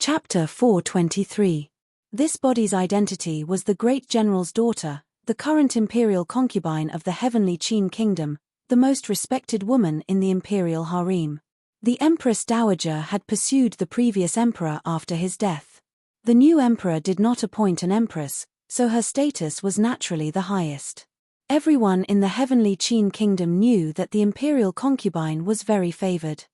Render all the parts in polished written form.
Chapter 423. This body's identity was the great general's daughter, the current imperial concubine of the heavenly Qin kingdom, the most respected woman in the imperial harem. The Empress Dowager had pursued the previous emperor after his death. The new emperor did not appoint an empress, so her status was naturally the highest. Everyone in the heavenly Qin kingdom knew that the imperial concubine was very favored.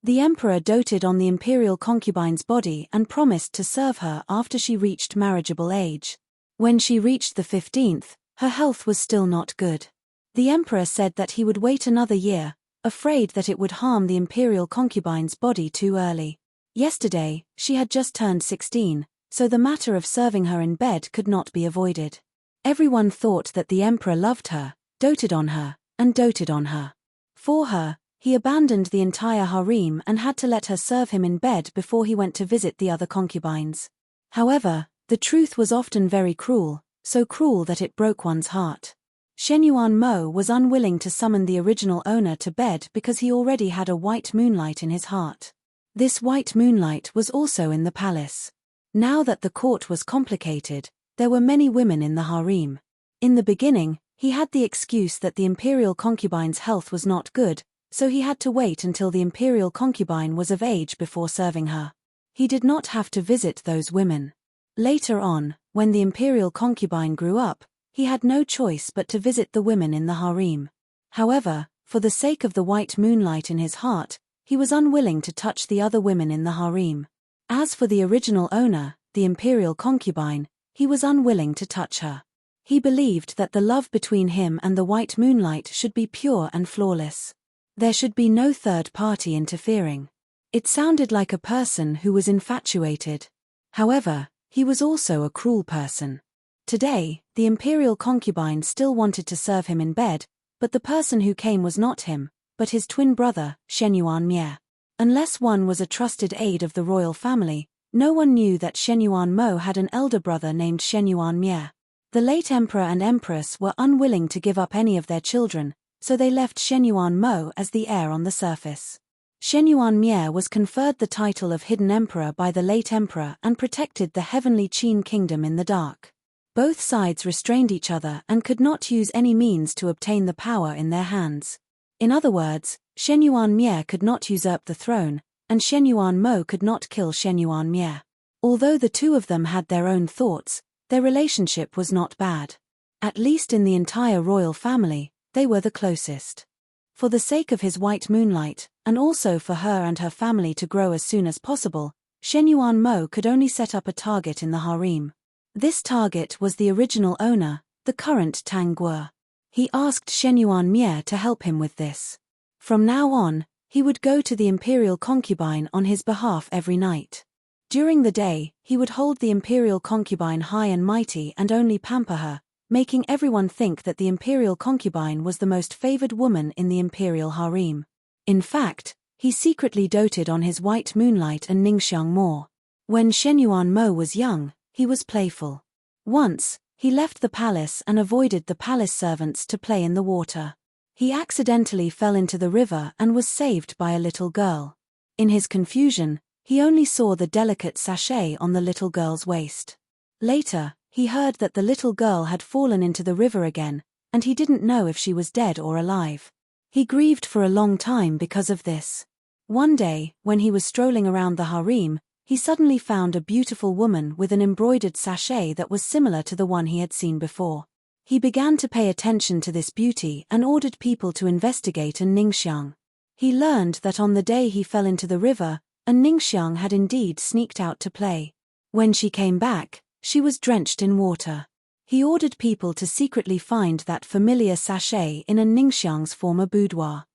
The emperor doted on the imperial concubine's body and promised to serve her after she reached marriageable age. When she reached the 15th, her health was still not good. The emperor said that he would wait another year, afraid that it would harm the imperial concubine's body too early. Yesterday, she had just turned 16, so the matter of serving her in bed could not be avoided. Everyone thought that the emperor loved her, doted on her, and doted on her. For her, he abandoned the entire harem and had to let her serve him in bed before he went to visit the other concubines. However, the truth was often very cruel, so cruel that it broke one's heart. Shenyuan Mo was unwilling to summon the original owner to bed because he already had a white moonlight in his heart. This white moonlight was also in the palace. Now that the court was complicated, there were many women in the harem. In the beginning, he had the excuse that the imperial concubine's health was not good, so he had to wait until the imperial concubine was of age before serving her. He did not have to visit those women. Later on, when the imperial concubine grew up, he had no choice but to visit the women in the harem. However, for the sake of the white moonlight in his heart, he was unwilling to touch the other women in the harem. As for the original owner, the imperial concubine, he was unwilling to touch her. He believed that the love between him and the white moonlight should be pure and flawless. There should be no third party interfering. It sounded like a person who was infatuated. However, he was also a cruel person. Today, the imperial concubine still wanted to serve him in bed, but the person who came was not him, but his twin brother, Shenyuan Mie. Unless one was a trusted aide of the royal family, no one knew that Shenyuan Mo had an elder brother named Shenyuan Mie. The late emperor and empress were unwilling to give up any of their children, so they left Shenyuan Mo as the heir on the surface. Shenyuan Mie was conferred the title of Hidden Emperor by the late emperor and protected the heavenly Qin kingdom in the dark. Both sides restrained each other and could not use any means to obtain the power in their hands. In other words, Shenyuan Mie could not usurp the throne, and Shenyuan Mo could not kill Shenyuan Mie. Although the two of them had their own thoughts, their relationship was not bad. At least in the entire royal family, they were the closest. For the sake of his white moonlight, and also for her and her family to grow as soon as possible, Shenyuan Mo could only set up a target in the harem. This target was the original owner, the current Tang Guo. He asked Shenyuan Mie to help him with this. From now on, he would go to the imperial concubine on his behalf every night. During the day, he would hold the imperial concubine high and mighty and only pamper her, making everyone think that the imperial concubine was the most favored woman in the imperial harem. In fact, he secretly doted on his white moonlight and Ningxiang more. When Shenyuan Mo was young, he was playful. Once, he left the palace and avoided the palace servants to play in the water. He accidentally fell into the river and was saved by a little girl. In his confusion, he only saw the delicate sachet on the little girl's waist. Later, he heard that the little girl had fallen into the river again, and he didn't know if she was dead or alive. He grieved for a long time because of this. One day, when he was strolling around the harem, he suddenly found a beautiful woman with an embroidered sachet that was similar to the one he had seen before. He began to pay attention to this beauty and ordered people to investigate a Ningxiang. He learned that on the day he fell into the river, a Ningxiang had indeed sneaked out to play. When she came back, she was drenched in water. He ordered people to secretly find that familiar sachet in a Ningxiang's former boudoir.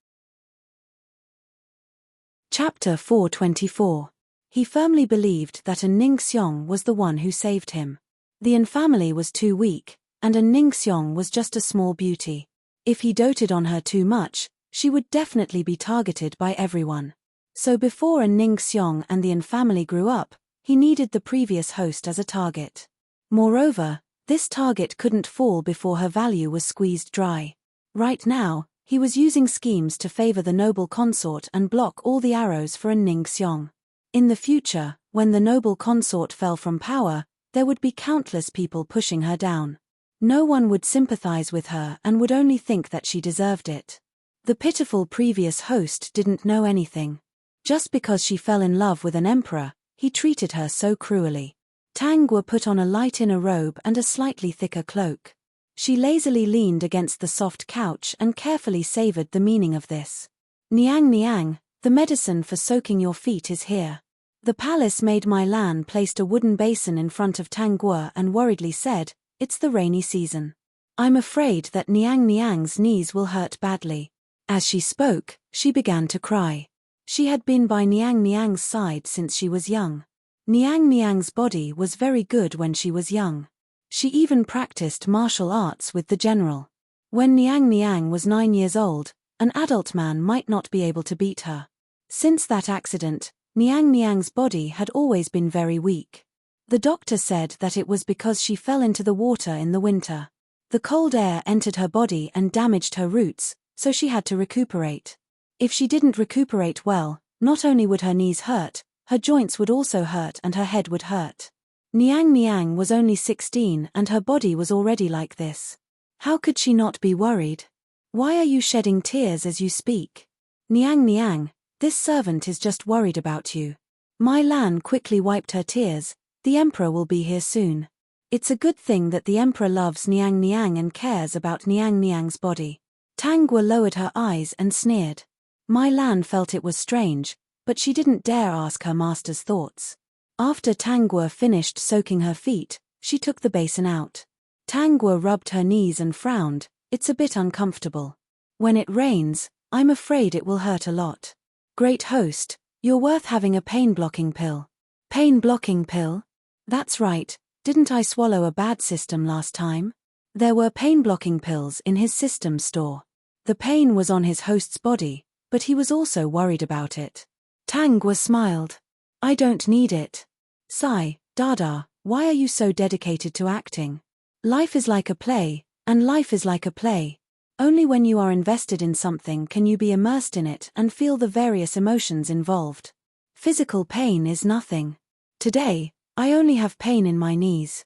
Chapter 424. He firmly believed that a Ningxiang was the one who saved him. The An family was too weak, and a Ningxiang was just a small beauty. If he doted on her too much, she would definitely be targeted by everyone. So before a Ningxiang and the An family grew up, he needed the previous host as a target. Moreover, this target couldn't fall before her value was squeezed dry. Right now, he was using schemes to favor the noble consort and block all the arrows for a Ningxiang. In the future, When the noble consort fell from power, there would be countless people pushing her down. No one would sympathize with her and would only think that she deserved it. The pitiful previous host didn't know anything. Just because she fell in love with an emperor, he treated her so cruelly. Tangwa put on a light inner robe and a slightly thicker cloak. She lazily leaned against the soft couch and carefully savored the meaning of this. Niang Niang, the medicine for soaking your feet is here. The palace maid Mai Lan placed a wooden basin in front of Tangwa and worriedly said, "It's the rainy season. I'm afraid that Niang Niang's knees will hurt badly." As she spoke, she began to cry. She had been by Niang Niang's side since she was young. Niang Niang's body was very good when she was young. She even practiced martial arts with the general. When Niang Niang was 9 years old, an adult man might not be able to beat her. Since that accident, Niang Niang's body had always been very weak. The doctor said that it was because she fell into the water in the winter. The cold air entered her body and damaged her roots, so she had to recuperate. If she didn't recuperate well, not only would her knees hurt, her joints would also hurt and her head would hurt. Niang Niang was only 16 and her body was already like this. How could she not be worried? Why are you shedding tears as you speak? Niang Niang, this servant is just worried about you. Mai Lan quickly wiped her tears. The emperor will be here soon. It's a good thing that the emperor loves Niang Niang and cares about Niang Niang's body. Tangwa lowered her eyes and sneered. Mai Lan felt it was strange, but she didn't dare ask her master's thoughts. After Tangwa finished soaking her feet, she took the basin out. Tangwa rubbed her knees and frowned. It's a bit uncomfortable. When it rains, I'm afraid it will hurt a lot. Great host, you're worth having a pain-blocking pill. Pain-blocking pill? That's right, didn't I swallow a bad system last time? There were pain-blocking pills in his system store. The pain was on his host's body, but he was also worried about it. Tangwa smiled. I don't need it. Sigh, Dada, why are you so dedicated to acting? Life is like a play, and life is like a play. Only when you are invested in something can you be immersed in it and feel the various emotions involved. Physical pain is nothing. Today, I only have pain in my knees.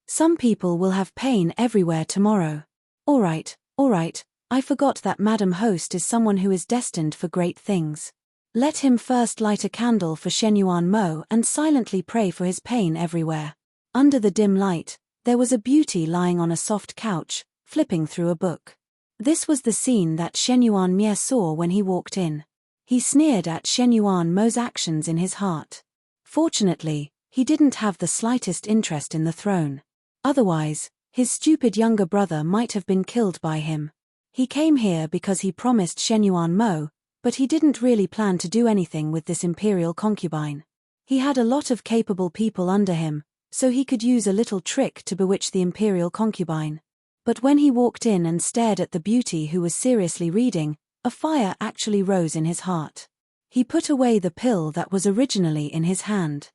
Some people will have pain everywhere tomorrow. All right, I forgot that Madam Host is someone who is destined for great things. Let him first light a candle for Shen Yuan Mo and silently pray for his pain everywhere. Under the dim light, there was a beauty lying on a soft couch, flipping through a book. This was the scene that Shen Yuan Mie saw when he walked in. He sneered at Shen Yuan Mo's actions in his heart. Fortunately, he didn't have the slightest interest in the throne. Otherwise, his stupid younger brother might have been killed by him. He came here because he promised Shen Yuan Mo, but he didn't really plan to do anything with this imperial concubine. He had a lot of capable people under him, so he could use a little trick to bewitch the imperial concubine. But when he walked in and stared at the beauty who was seriously reading, a fire actually rose in his heart. He put away the pill that was originally in his hand.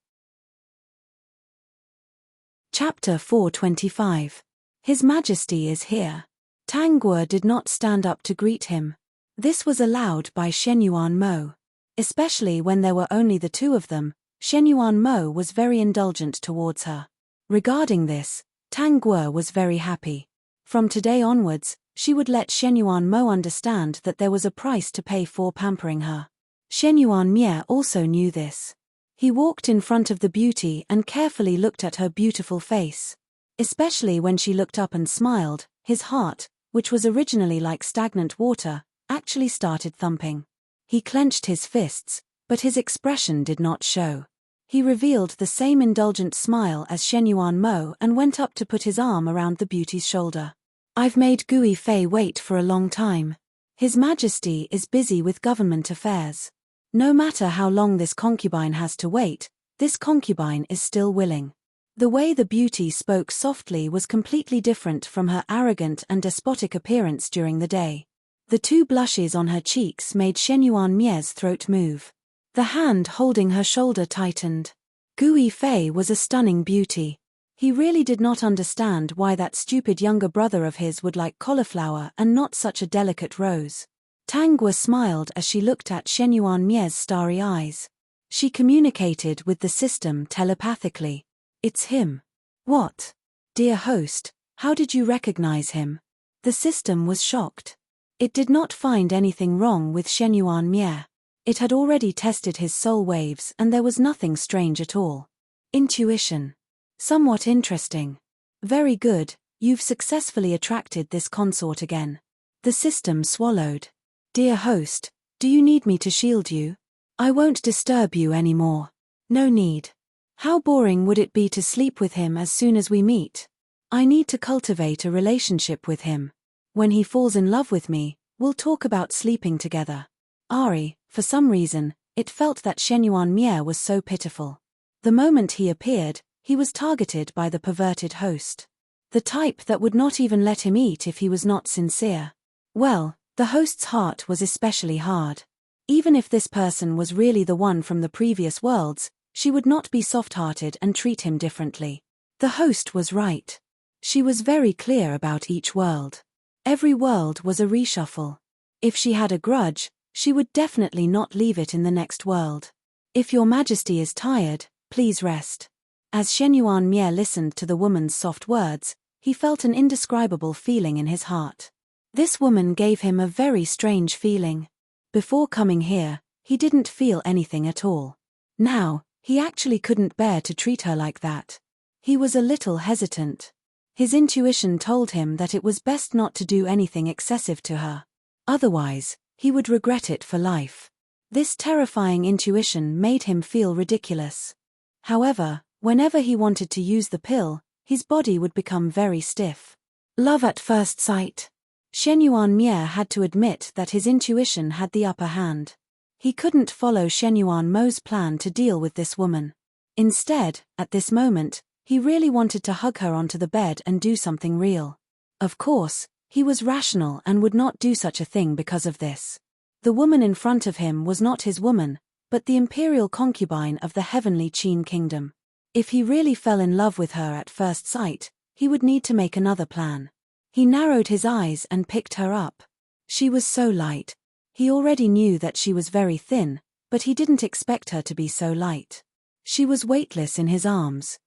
Chapter 425. His Majesty is here. Tangwa did not stand up to greet him. This was allowed by Shen Yuan Mo. Especially when there were only the two of them, Shen Yuan Mo was very indulgent towards her. Regarding this, Tangwa was very happy. From today onwards, she would let Shen Yuan Mo understand that there was a price to pay for pampering her. Shen Yuan Mie also knew this. He walked in front of the beauty and carefully looked at her beautiful face. Especially when she looked up and smiled, his heart, which was originally like stagnant water, actually started thumping. He clenched his fists, but his expression did not show. He revealed the same indulgent smile as Shen Yuan Mo and went up to put his arm around the beauty's shoulder. I've made Gui Fei wait for a long time. His Majesty is busy with government affairs. No matter how long this concubine has to wait, this concubine is still willing. The way the beauty spoke softly was completely different from her arrogant and despotic appearance during the day. The two blushes on her cheeks made Shen Yuan Mie's throat move. The hand holding her shoulder tightened. Gui Fei was a stunning beauty. He really did not understand why that stupid younger brother of his would like cauliflower and not such a delicate rose. Tangwa smiled as she looked at Shen Yuan Mie's starry eyes. She communicated with the system telepathically. It's him. What? Dear host, how did you recognize him? The system was shocked. It did not find anything wrong with Shenyuan Mie. It had already tested his soul waves and there was nothing strange at all. Intuition. Somewhat interesting. Very good, you've successfully attracted this consort again. The system swallowed. Dear host, do you need me to shield you? I won't disturb you anymore. No need. How boring would it be to sleep with him as soon as we meet? I need to cultivate a relationship with him. When he falls in love with me, we'll talk about sleeping together. Ari, for some reason, it felt that Shenyuan Mie was so pitiful. The moment he appeared, he was targeted by the perverted host. The type that would not even let him eat if he was not sincere. Well, the host's heart was especially hard. Even if this person was really the one from the previous worlds, she would not be soft-hearted and treat him differently. The host was right. She was very clear about each world. Every world was a reshuffle. If she had a grudge, she would definitely not leave it in the next world. If your majesty is tired, please rest. As Shenyuan Mie listened to the woman's soft words, he felt an indescribable feeling in his heart. This woman gave him a very strange feeling. Before coming here, he didn't feel anything at all. Now, he actually couldn't bear to treat her like that. He was a little hesitant. His intuition told him that it was best not to do anything excessive to her. Otherwise, he would regret it for life. This terrifying intuition made him feel ridiculous. However, whenever he wanted to use the pill, his body would become very stiff. Love at first sight. Shenyuan Mie had to admit that his intuition had the upper hand. He couldn't follow Shenyuan Mo's plan to deal with this woman. Instead, at this moment, he really wanted to hug her onto the bed and do something real. Of course, he was rational and would not do such a thing because of this. The woman in front of him was not his woman, but the imperial concubine of the heavenly Qin kingdom. If he really fell in love with her at first sight, he would need to make another plan. He narrowed his eyes and picked her up. She was so light. He already knew that she was very thin, but he didn't expect her to be so light. She was weightless in his arms.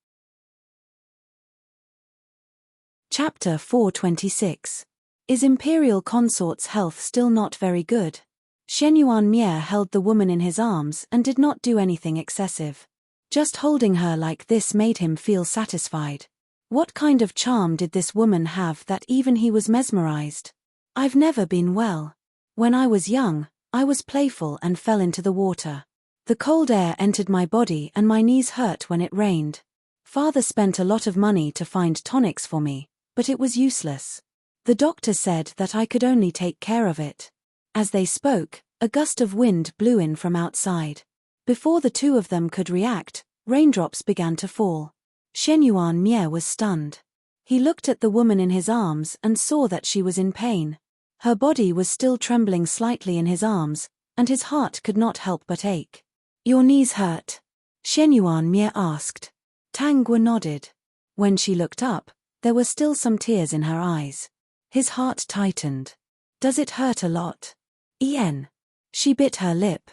Chapter 426. Is Imperial Consort's health still not very good? Shenyuan Mie held the woman in his arms and did not do anything excessive. Just holding her like this made him feel satisfied. What kind of charm did this woman have that even he was mesmerized? I've never been well. When I was young, I was playful and fell into the water. The cold air entered my body and my knees hurt when it rained. Father spent a lot of money to find tonics for me, but it was useless. The doctor said that I could only take care of it. As they spoke, a gust of wind blew in from outside. Before the two of them could react, raindrops began to fall. Shenyuan Mie was stunned. He looked at the woman in his arms and saw that she was in pain. Her body was still trembling slightly in his arms, and his heart could not help but ache. Your knees hurt? Shenyuan Mie asked. Tangwa nodded. When she looked up, there were still some tears in her eyes. His heart tightened. Does it hurt a lot? Ian. She bit her lip.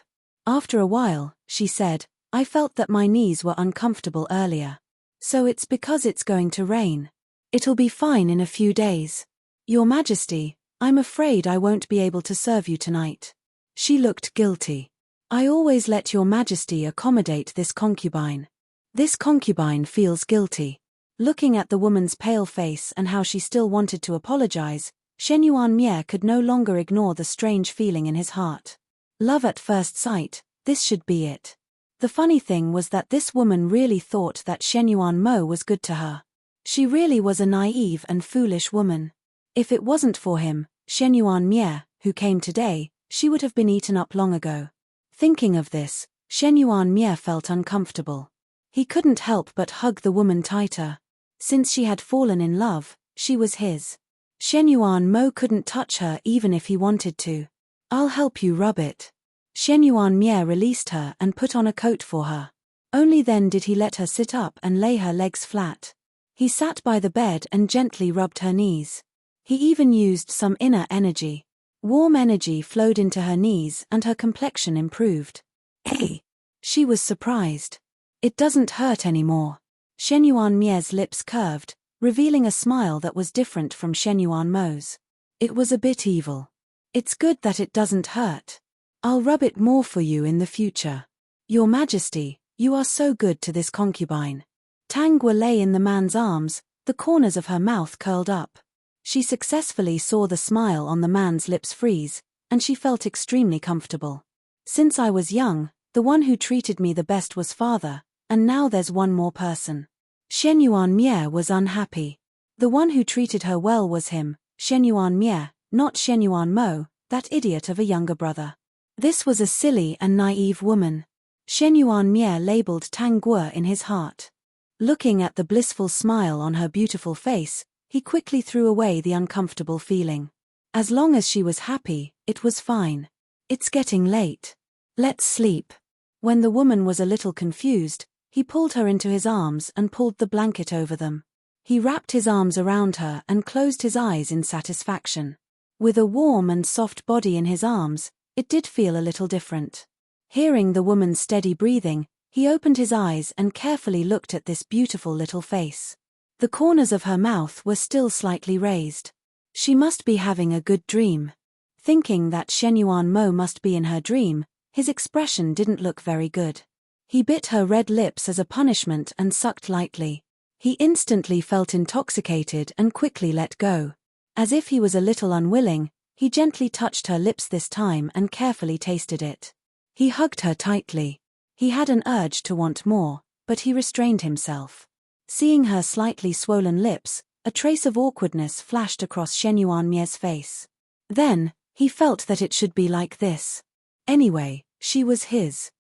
After a while, she said, I felt that my knees were uncomfortable earlier. So it's because it's going to rain. It'll be fine in a few days. Your Majesty, I'm afraid I won't be able to serve you tonight. She looked guilty. I always let your Majesty accommodate this concubine. This concubine feels guilty. Looking at the woman's pale face and how she still wanted to apologize, Shenyuan Mie could no longer ignore the strange feeling in his heart. Love at first sight, this should be it. The funny thing was that this woman really thought that Shenyuan Mo was good to her. She really was a naive and foolish woman. If it wasn't for him, Shenyuan Mie, who came today, she would have been eaten up long ago. Thinking of this, Shenyuan Mie felt uncomfortable. He couldn't help but hug the woman tighter. Since she had fallen in love, she was his. Shenyuan Mo couldn't touch her even if he wanted to. I'll help you rub it. Shenyuan Mie released her and put on a coat for her. Only then did he let her sit up and lay her legs flat. He sat by the bed and gently rubbed her knees. He even used some inner energy. Warm energy flowed into her knees and her complexion improved. Hey! She was surprised. It doesn't hurt anymore. Shen Yuanmie's lips curved, revealing a smile that was different from Shen Yuanmo's. It was a bit evil. It's good that it doesn't hurt. I'll rub it more for you in the future. Your Majesty, you are so good to this concubine. Tang Guo lay in the man's arms, the corners of her mouth curled up. She successfully saw the smile on the man's lips freeze, and she felt extremely comfortable. Since I was young, the one who treated me the best was father, and now there's one more person. Shen Yuanmie was unhappy. The one who treated her well was him, Shen Yuanmie, not Shen Yuanmo, that idiot of a younger brother. This was a silly and naive woman. Shen Yuanmie labeled Tang Guo in his heart. Looking at the blissful smile on her beautiful face, he quickly threw away the uncomfortable feeling. As long as she was happy, it was fine. It's getting late. Let's sleep. When the woman was a little confused, he pulled her into his arms and pulled the blanket over them. He wrapped his arms around her and closed his eyes in satisfaction. With a warm and soft body in his arms, it did feel a little different. Hearing the woman's steady breathing, he opened his eyes and carefully looked at this beautiful little face. The corners of her mouth were still slightly raised. She must be having a good dream. Thinking that Shen Yuanmo must be in her dream, his expression didn't look very good. He bit her red lips as a punishment and sucked lightly. He instantly felt intoxicated and quickly let go. As if he was a little unwilling, he gently touched her lips this time and carefully tasted it. He hugged her tightly. He had an urge to want more, but he restrained himself. Seeing her slightly swollen lips, a trace of awkwardness flashed across Shen Yuanmie's face. Then, he felt that it should be like this. Anyway, she was his.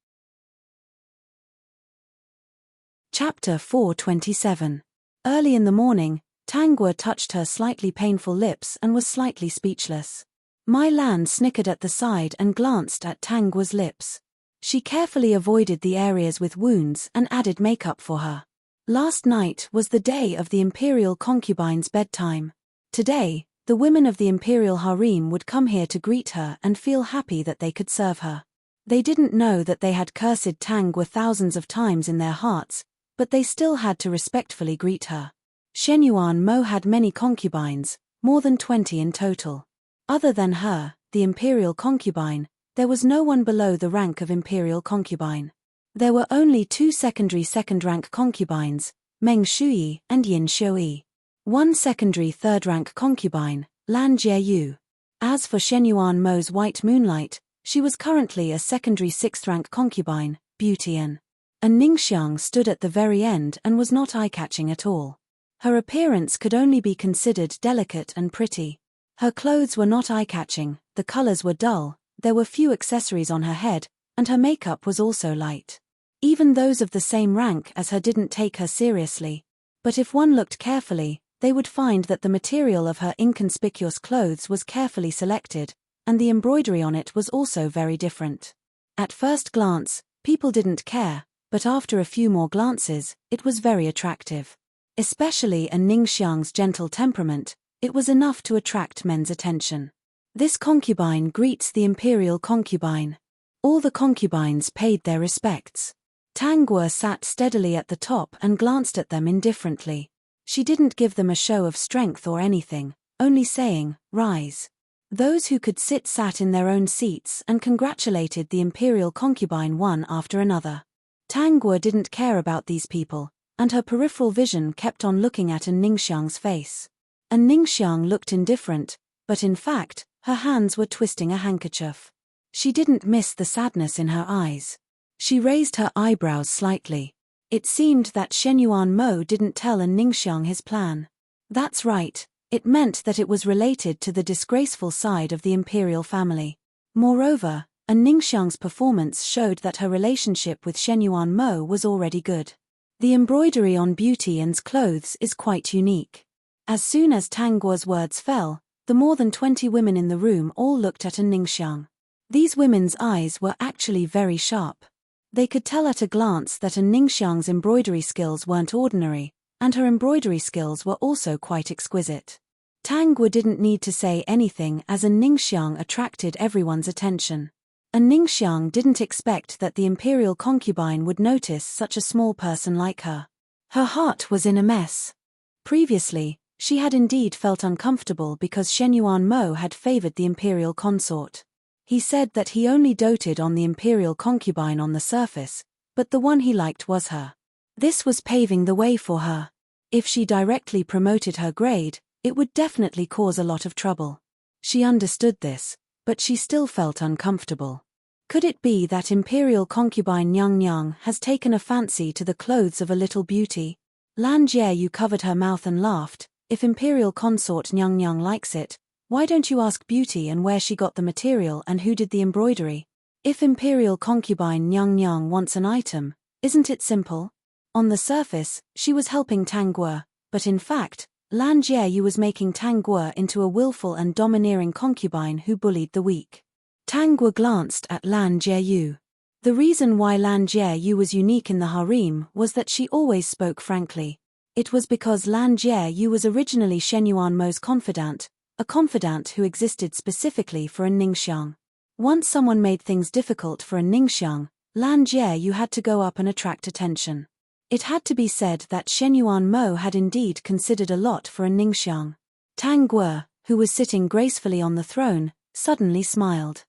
Chapter 427. Early in the morning, Tang Guo touched her slightly painful lips and was slightly speechless. Mai Lan snickered at the side and glanced at Tang Guo's lips. She carefully avoided the areas with wounds and added makeup for her. Last night was the day of the imperial concubine's bedtime. Today, the women of the imperial harem would come here to greet her and feel happy that they could serve her. They didn't know that they had cursed Tang Guo thousands of times in their hearts, but they still had to respectfully greet her. Shen Yuanmo had many concubines, more than 20 in total. Other than her, the imperial concubine, there was no one below the rank of imperial concubine. There were only 2 secondary second-rank concubines, Meng Shuyi and Yin Shuyi. 1 secondary third-rank concubine, Lan Jieyu. As for Shen Yuanmo's White Moonlight, she was currently a secondary 6th-rank concubine, Beautyan. And Ningxiang stood at the very end and was not eye-catching at all. Her appearance could only be considered delicate and pretty. Her clothes were not eye-catching, the colors were dull, there were few accessories on her head, and her makeup was also light. Even those of the same rank as her didn't take her seriously. But if one looked carefully, they would find that the material of her inconspicuous clothes was carefully selected, and the embroidery on it was also very different. At first glance, people didn't care, but after a few more glances, it was very attractive. Especially in Ningxiang's gentle temperament, it was enough to attract men's attention. This concubine greets the imperial concubine. All the concubines paid their respects. Tang Guo sat steadily at the top and glanced at them indifferently. She didn't give them a show of strength or anything, only saying, "Rise." Those who could sit sat in their own seats and congratulated the imperial concubine one after another. Tang Guo didn't care about these people, and her peripheral vision kept on looking at Ningxiang's face. Ningxiang looked indifferent, but in fact, her hands were twisting a handkerchief. She didn't miss the sadness in her eyes. She raised her eyebrows slightly. It seemed that Shen Yuanmo didn't tell Ningxiang his plan. That's right, it meant that it was related to the disgraceful side of the imperial family. Moreover, Ningxiang's performance showed that her relationship with Shen Yuanmo was already good. The embroidery on Beautyan's clothes is quite unique. As soon as Tang Guo's words fell, the more than 20 women in the room all looked at Ningxiang. These women's eyes were actually very sharp. They could tell at a glance that Ningxiang's embroidery skills weren't ordinary, and her embroidery skills were also quite exquisite. Tang Guo didn't need to say anything as Ningxiang attracted everyone's attention. Ningxiang didn't expect that the imperial concubine would notice such a small person like her. Her heart was in a mess. Previously, she had indeed felt uncomfortable because Shen Yuanmo had favored the imperial consort. He said that he only doted on the imperial concubine on the surface, but the one he liked was her. This was paving the way for her. If she directly promoted her grade, it would definitely cause a lot of trouble. She understood this, but she still felt uncomfortable. Could it be that imperial concubine Nyang Nyang has taken a fancy to the clothes of a little beauty? Lan Jieyu covered her mouth and laughed. If imperial consort Nyang Nyang likes it, why don't you ask Beauty and where she got the material and who did the embroidery? If imperial concubine Nyang Nyang wants an item, isn't it simple? On the surface, she was helping Tang Guo, but in fact, Lan Jieyu was making Tang Guo into a willful and domineering concubine who bullied the weak. Tang Guo glanced at Lan Jieyu. The reason why Lan Jieyu was unique in the harem was that she always spoke frankly. It was because Lan Jieyu was originally Shen Yuanmo's confidant, a confidant who existed specifically for a Ningxiang. Once someone made things difficult for a Ningxiang, Lan Jieyu had to go up and attract attention. It had to be said that Shen Yuanmo had indeed considered a lot for a Ningxiang. Tang Guo, who was sitting gracefully on the throne, suddenly smiled.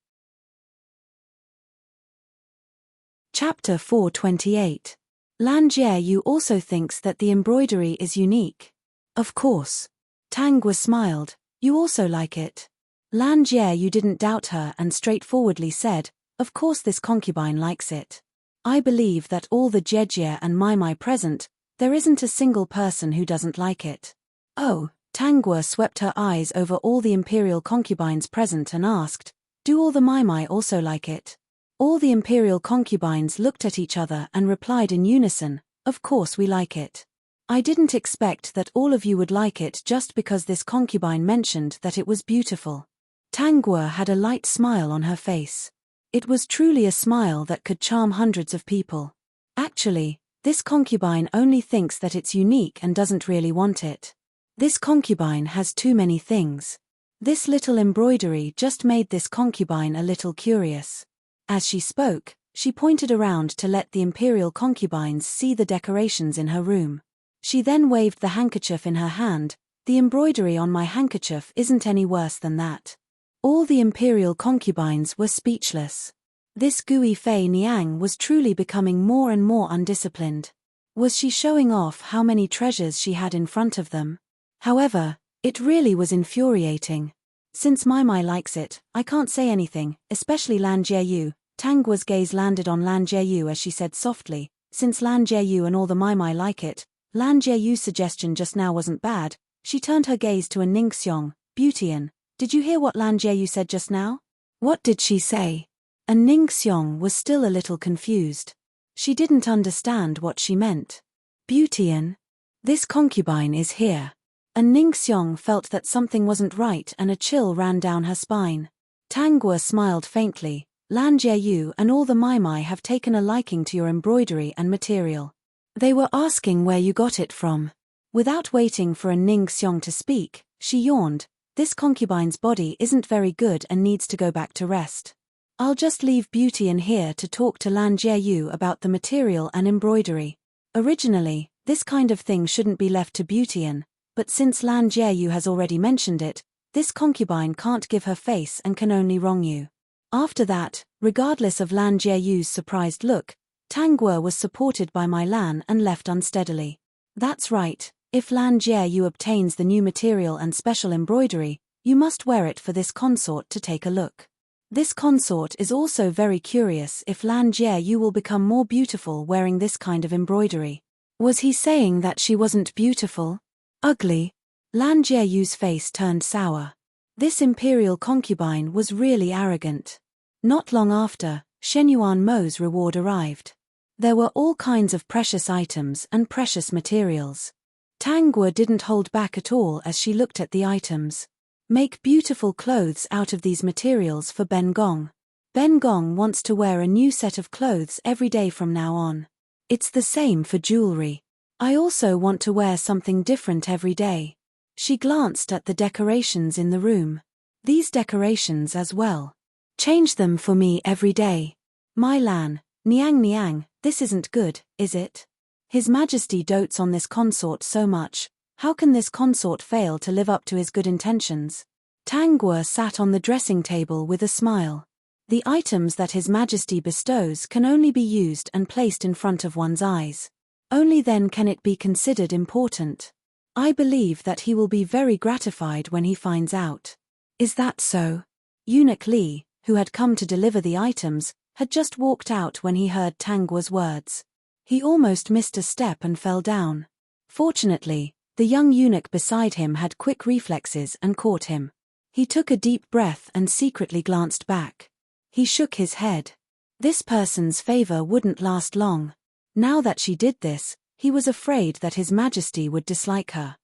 Chapter 428. Lan Jieyu also thinks that the embroidery is unique. Of course. Tang Guo smiled. You also like it. Lan Jieyu didn't doubt her and straightforwardly said, of course this concubine likes it. I believe that all the Jejie and Mai present, there isn't a single person who doesn't like it. Oh, Tang Guo swept her eyes over all the imperial concubines present and asked, do all the Mai also like it? All the imperial concubines looked at each other and replied in unison, of course we like it. I didn't expect that all of you would like it just because this concubine mentioned that it was beautiful. Tang Guo had a light smile on her face. It was truly a smile that could charm hundreds of people. Actually, this concubine only thinks that it's unique and doesn't really want it. This concubine has too many things. This little embroidery just made this concubine a little curious. As she spoke, she pointed around to let the imperial concubines see the decorations in her room. She then waved the handkerchief in her hand. The embroidery on my handkerchief isn't any worse than that. All the imperial concubines were speechless. This Gui Fei Niang was truly becoming more and more undisciplined. Was she showing off how many treasures she had in front of them? However, it really was infuriating. Since Mai likes it, I can't say anything, especially Lan Jieyu. Tang Guo's gaze landed on Lan Jieyu as she said softly, since Lan Jieyu and all the Mai like it, Lan Jieyu's suggestion just now wasn't bad. She turned her gaze to a Ningxiang, Beautyan. Did you hear what Lan Jieyu said just now? What did she say? A Ningxiang was still a little confused. She didn't understand what she meant. Beautyan? This concubine is here. A Ningxiang felt that something wasn't right and a chill ran down her spine. Tang Guo smiled faintly. Lan Jieyu and all the Mai have taken a liking to your embroidery and material. They were asking where you got it from. Without waiting for a Ningxiang to speak, she yawned. This concubine's body isn't very good and needs to go back to rest. I'll just leave Beautyan here to talk to Lan Jieyu about the material and embroidery. Originally, this kind of thing shouldn't be left to Beautyan, but since Lan Jieyu has already mentioned it, this concubine can't give her face and can only wrong you. After that, regardless of Lan Jieyu's surprised look, Tang Guo was supported by Mai Lan and left unsteadily. That's right, if Lan Jieyu obtains the new material and special embroidery, you must wear it for this consort to take a look. This consort is also very curious if Lan Jieyu will become more beautiful wearing this kind of embroidery. Was he saying that she wasn't beautiful? Ugly? Lan Jieyu's face turned sour. This imperial concubine was really arrogant. Not long after, Shen Yuanmo's reward arrived. There were all kinds of precious items and precious materials. Tang Guo didn't hold back at all as she looked at the items. Make beautiful clothes out of these materials for Ben Gong. Ben Gong wants to wear a new set of clothes every day from now on. It's the same for jewelry. I also want to wear something different every day. She glanced at the decorations in the room. These decorations as well. Change them for me every day. My Lan, Niang Niang, this isn't good, is it? His Majesty dotes on this consort so much, how can this consort fail to live up to his good intentions? Tang Guo sat on the dressing table with a smile. The items that His Majesty bestows can only be used and placed in front of one's eyes. Only then can it be considered important. I believe that he will be very gratified when he finds out. Is that so? Eunuch Li, who had come to deliver the items, had just walked out when he heard Tang Guo's words. He almost missed a step and fell down. Fortunately, the young eunuch beside him had quick reflexes and caught him. He took a deep breath and secretly glanced back. He shook his head. This person's favor wouldn't last long. Now that she did this, he was afraid that His Majesty would dislike her.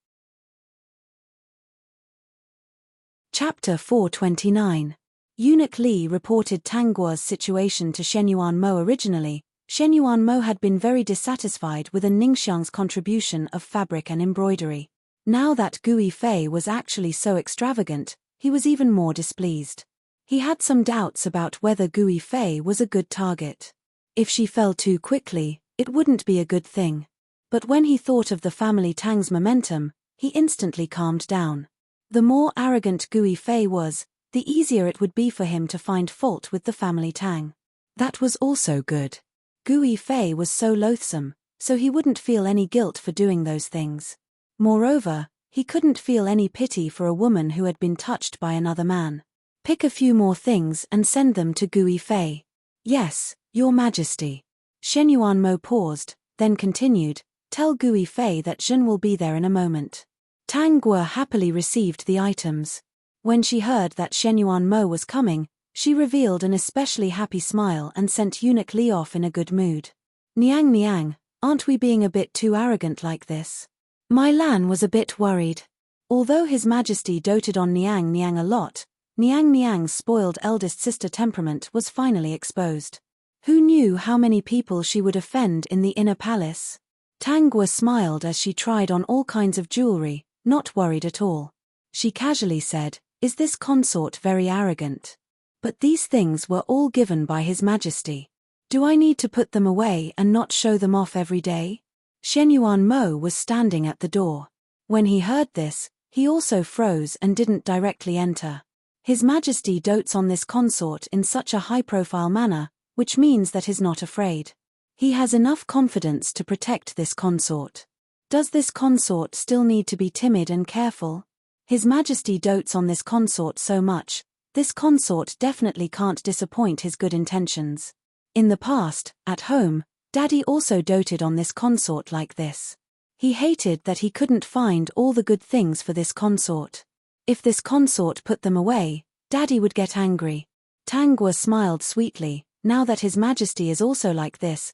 Chapter 429. Eunuch Li reported Tang Guo's situation to Shen Yuan Mo originally. Shen Yuan Mo had been very dissatisfied with Ningxiang's contribution of fabric and embroidery. Now that Gui Fei was actually so extravagant, he was even more displeased. He had some doubts about whether Gui Fei was a good target. If she fell too quickly, it wouldn't be a good thing. But when he thought of the family Tang's momentum, he instantly calmed down. The more arrogant Gui Fei was, the easier it would be for him to find fault with the family Tang. That was also good. Gui Fei was so loathsome, so he wouldn't feel any guilt for doing those things. Moreover, he couldn't feel any pity for a woman who had been touched by another man. Pick a few more things and send them to Gui Fei. Yes, Your Majesty. Shen Yuan Mo paused, then continued, tell Gui Fei that Zhen will be there in a moment. Tang Guo happily received the items. When she heard that Shen Yuan Mo was coming, she revealed an especially happy smile and sent Eunuch Li off in a good mood. Niang Niang, aren't we being a bit too arrogant like this? My Lan was a bit worried. Although His Majesty doted on Niang Niang a lot, Niang Niang's spoiled eldest sister temperament was finally exposed. Who knew how many people she would offend in the inner palace? Tang Guo smiled as she tried on all kinds of jewelry, not worried at all. She casually said, is this consort very arrogant? But these things were all given by His Majesty. Do I need to put them away and not show them off every day? Shen Yuan Mo was standing at the door. When he heard this, he also froze and didn't directly enter. His Majesty dotes on this consort in such a high-profile manner, which means that he's not afraid. He has enough confidence to protect this consort. Does this consort still need to be timid and careful? His Majesty dotes on this consort so much, this consort definitely can't disappoint his good intentions. In the past, at home, Daddy also doted on this consort like this. He hated that he couldn't find all the good things for this consort. If this consort put them away, Daddy would get angry. Tang Guo smiled sweetly, now that His Majesty is also like this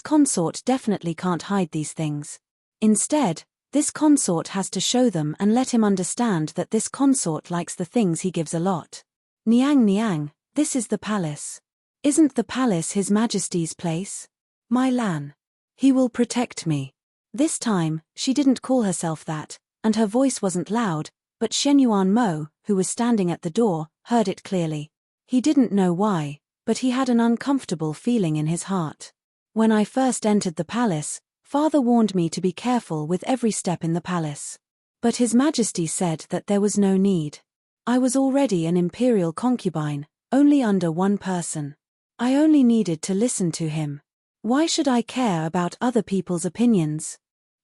consort definitely can't hide these things. Instead, this consort has to show them and let him understand that this consort likes the things he gives a lot. Niang Niang, this is the palace. Isn't the palace His Majesty's place? My Lan. He will protect me. This time, she didn't call herself that, and her voice wasn't loud, but Shen Yuan Mo, who was standing at the door, heard it clearly. He didn't know why, but he had an uncomfortable feeling in his heart. When I first entered the palace, Father warned me to be careful with every step in the palace. But His Majesty said that there was no need. I was already an imperial concubine, only under one person. I only needed to listen to him. Why should I care about other people's opinions?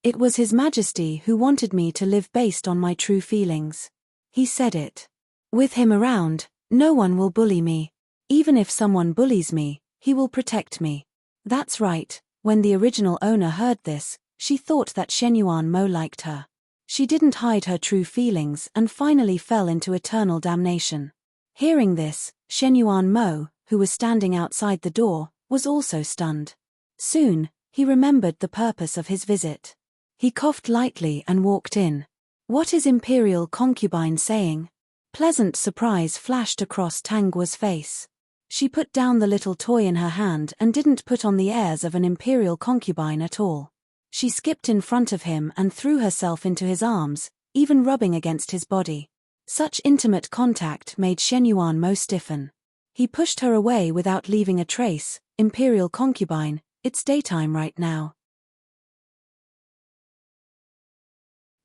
It was His Majesty who wanted me to live based on my true feelings. He said it. With him around, no one will bully me. Even if someone bullies me, he will protect me. That's right. When the original owner heard this, she thought that Shen Yuan Mo liked her. She didn't hide her true feelings and finally fell into eternal damnation. Hearing this, Shen Yuan Mo, who was standing outside the door, was also stunned. Soon, he remembered the purpose of his visit. He coughed lightly and walked in. What is Imperial Concubine saying? Pleasant surprise flashed across Tang Guo's face. She put down the little toy in her hand and didn't put on the airs of an Imperial Concubine at all. She skipped in front of him and threw herself into his arms, even rubbing against his body. Such intimate contact made Shen Yuan Mo stiffen. He pushed her away without leaving a trace. Imperial concubine, it's daytime right now.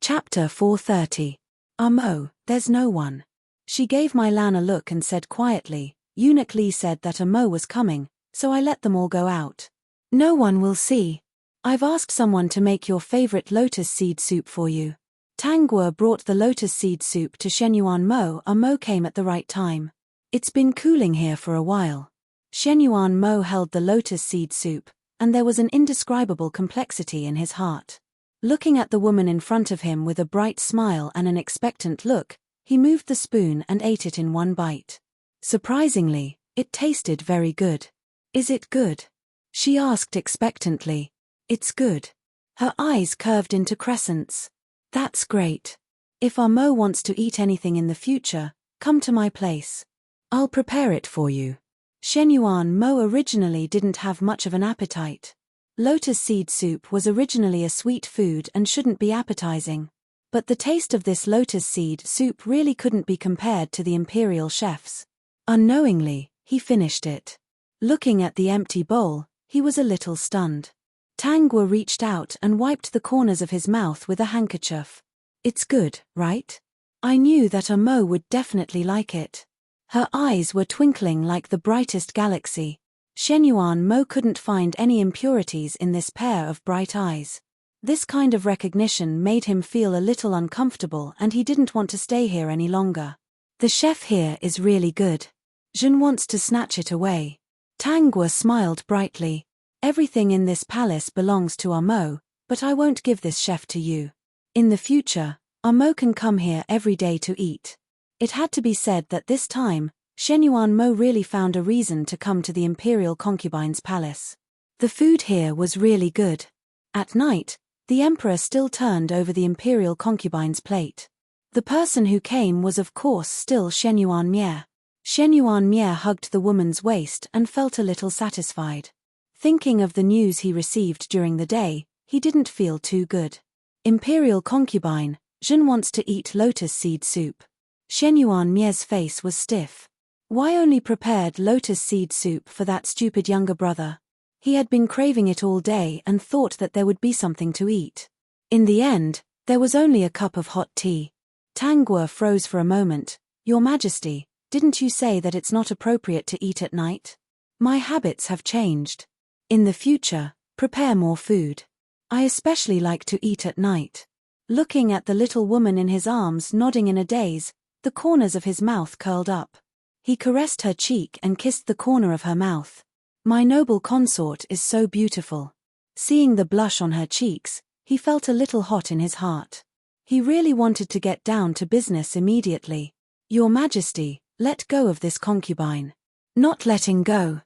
Chapter 430. Mo, there's no one. She gave my Lan a look and said quietly, Eunuch Lee said that Mo was coming, so I let them all go out. No one will see. I've asked someone to make your favorite lotus seed soup for you. Tangguo brought the lotus seed soup to Shenyuan Mo. Mo came at the right time. It's been cooling here for a while. Shenyuan Mo held the lotus seed soup, and there was an indescribable complexity in his heart. Looking at the woman in front of him with a bright smile and an expectant look, he moved the spoon and ate it in one bite. Surprisingly, it tasted very good. Is it good? She asked expectantly. It's good. Her eyes curved into crescents. That's great. If Mo wants to eat anything in the future, come to my place. I'll prepare it for you. Shenyuan Mo originally didn't have much of an appetite. Lotus seed soup was originally a sweet food and shouldn't be appetizing. But the taste of this lotus seed soup really couldn't be compared to the imperial chef's. Unknowingly, he finished it. Looking at the empty bowl, he was a little stunned. Tangguo reached out and wiped the corners of his mouth with a handkerchief. It's good, right? I knew that Mo would definitely like it. Her eyes were twinkling like the brightest galaxy. Shenyuan Mo couldn't find any impurities in this pair of bright eyes. This kind of recognition made him feel a little uncomfortable and he didn't want to stay here any longer. The chef here is really good. Jun wants to snatch it away. Tangguo smiled brightly. Everything in this palace belongs to Mo, but I won't give this chef to you. In the future, Mo can come here every day to eat. It had to be said that this time, Shenyuan Mo really found a reason to come to the imperial concubine's palace. The food here was really good. At night, the emperor still turned over the imperial concubine's plate. The person who came was of course still Shenyuan Mie. Shenyuan Mie hugged the woman's waist and felt a little satisfied. Thinking of the news he received during the day, he didn't feel too good. Imperial concubine, Jun wants to eat lotus seed soup. Shenyuan Mie's face was stiff. Why only prepared lotus seed soup for that stupid younger brother? He had been craving it all day and thought that there would be something to eat. In the end, there was only a cup of hot tea. Tangguo froze for a moment. Your Majesty, didn't you say that it's not appropriate to eat at night? My habits have changed. In the future, prepare more food. I especially like to eat at night. Looking at the little woman in his arms nodding in a daze, the corners of his mouth curled up. He caressed her cheek and kissed the corner of her mouth. My noble consort is so beautiful. Seeing the blush on her cheeks, he felt a little hot in his heart. He really wanted to get down to business immediately. Your Majesty, let go of this concubine. Not letting go.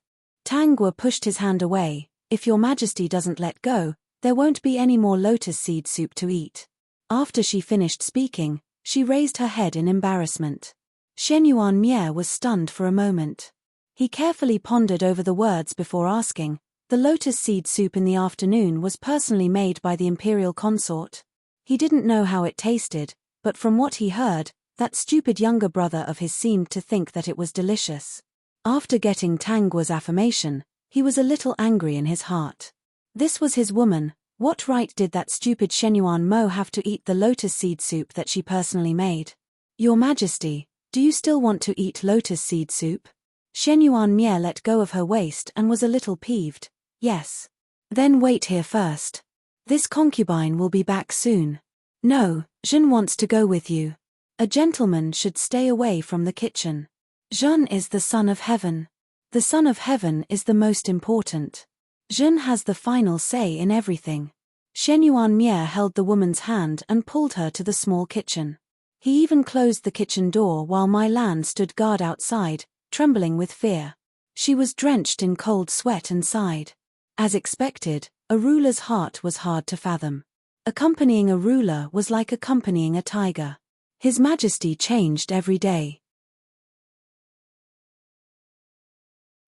Tangguo pushed his hand away. If Your Majesty doesn't let go, there won't be any more lotus seed soup to eat. After she finished speaking, she raised her head in embarrassment. Shenyuan Mie was stunned for a moment. He carefully pondered over the words before asking. The lotus seed soup in the afternoon was personally made by the imperial consort. He didn't know how it tasted, but from what he heard, that stupid younger brother of his seemed to think that it was delicious. After getting Tangguo's affirmation, he was a little angry in his heart. This was his woman. What right did that stupid Shenyuan Mo have to eat the lotus seed soup that she personally made? Your Majesty, do you still want to eat lotus seed soup? Shenyuan Mie let go of her waist and was a little peeved. Yes. Then wait here first. This concubine will be back soon. No, Jun wants to go with you. A gentleman should stay away from the kitchen. Jun is the son of heaven. The son of heaven is the most important. Jun has the final say in everything. Shenyuan Mie held the woman's hand and pulled her to the small kitchen. He even closed the kitchen door while Mai Lan stood guard outside, trembling with fear. She was drenched in cold sweat and sighed. As expected, a ruler's heart was hard to fathom. Accompanying a ruler was like accompanying a tiger. His Majesty changed every day.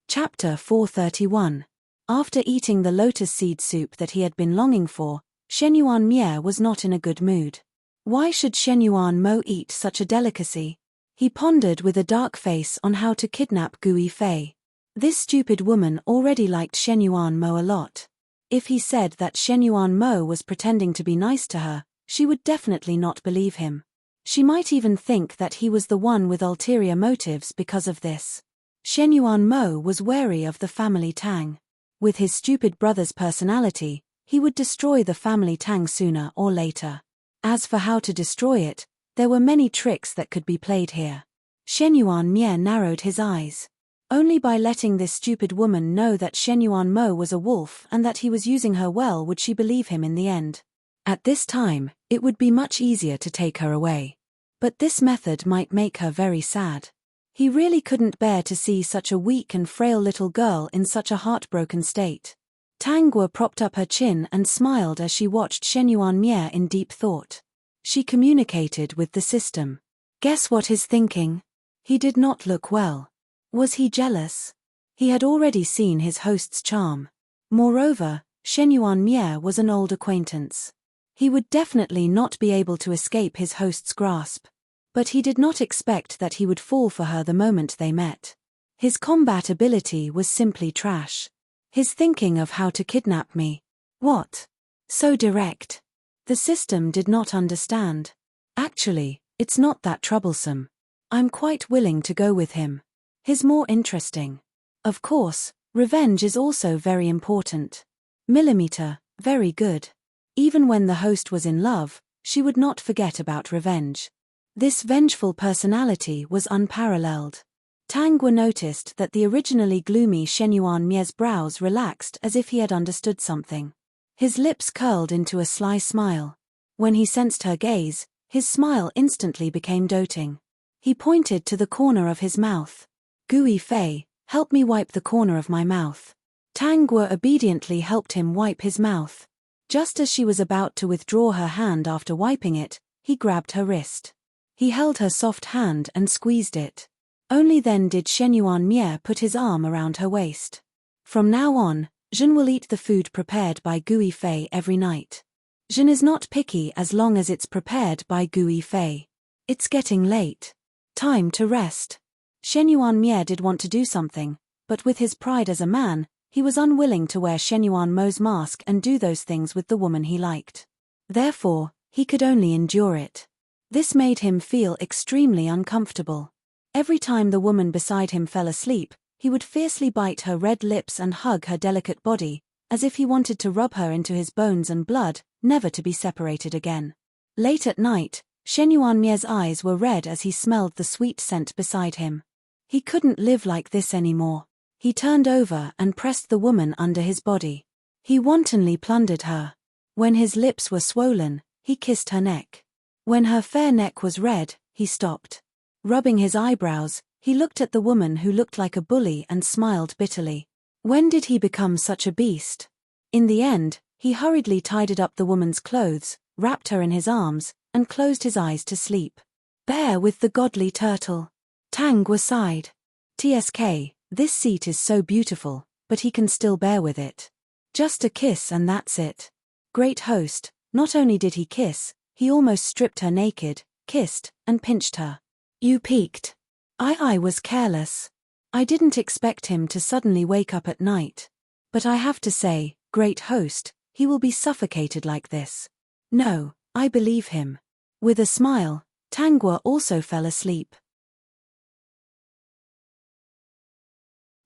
Chapter 431. After eating the lotus seed soup that he had been longing for, Shenyuan Mie was not in a good mood. Why should Shenyuan Mo eat such a delicacy? He pondered with a dark face on how to kidnap Gui Fei. This stupid woman already liked Shen Yuan Mo a lot. If he said that Shen Yuan Mo was pretending to be nice to her, she would definitely not believe him. She might even think that he was the one with ulterior motives because of this. Shen Yuan Mo was wary of the family Tang. With his stupid brother's personality, he would destroy the family Tang sooner or later. As for how to destroy it, there were many tricks that could be played here. Shen Yuan Mie narrowed his eyes. Only by letting this stupid woman know that Shen Yuan Mo was a wolf and that he was using her well would she believe him in the end. At this time, it would be much easier to take her away. But this method might make her very sad. He really couldn't bear to see such a weak and frail little girl in such a heartbroken state. Tang Guo propped up her chin and smiled as she watched Shen Yuan Mie in deep thought. She communicated with the system. Guess what he's thinking? He did not look well. Was he jealous? He had already seen his host's charm. Moreover, Shen Yuan Mie was an old acquaintance. He would definitely not be able to escape his host's grasp. But he did not expect that he would fall for her the moment they met. His combat ability was simply trash. His thinking of how to kidnap me. What? So direct. The system did not understand. Actually, it's not that troublesome. I'm quite willing to go with him. He's more interesting. Of course, revenge is also very important. Millimeter, very good. Even when the host was in love, she would not forget about revenge. This vengeful personality was unparalleled. Tang Guo noticed that the originally gloomy Shen Yuan Mie's brows relaxed as if he had understood something. His lips curled into a sly smile. When he sensed her gaze, his smile instantly became doting. He pointed to the corner of his mouth. Gui Fei, help me wipe the corner of my mouth. Tang Guo obediently helped him wipe his mouth. Just as she was about to withdraw her hand after wiping it, he grabbed her wrist. He held her soft hand and squeezed it. Only then did Shen Yuan Mie put his arm around her waist. From now on, Jin will eat the food prepared by Gui Fei every night. Jin is not picky as long as it's prepared by Gui Fei. It's getting late. Time to rest. Shen Yuan Mie did want to do something, but with his pride as a man, he was unwilling to wear Shen Yuan Mo's mask and do those things with the woman he liked. Therefore, he could only endure it. This made him feel extremely uncomfortable. Every time the woman beside him fell asleep, he would fiercely bite her red lips and hug her delicate body, as if he wanted to rub her into his bones and blood, never to be separated again. Late at night, Shen Yuan Mie's eyes were red as he smelled the sweet scent beside him. He couldn't live like this anymore. He turned over and pressed the woman under his body. He wantonly plundered her. When his lips were swollen, he kissed her neck. When her fair neck was red, he stopped. Rubbing his eyebrows, he looked at the woman who looked like a bully and smiled bitterly. When did he become such a beast? In the end, he hurriedly tidied up the woman's clothes, wrapped her in his arms, and closed his eyes to sleep. Bear with the godly turtle. Tang Guo sighed. TSK, this seat is so beautiful, but he can still bear with it. Just a kiss and that's it. Great host, not only did he kiss, he almost stripped her naked, kissed, and pinched her. You peeked. I was careless. I didn't expect him to suddenly wake up at night. But I have to say, great host, he will be suffocated like this. No, I believe him. With a smile, Tang Guo also fell asleep.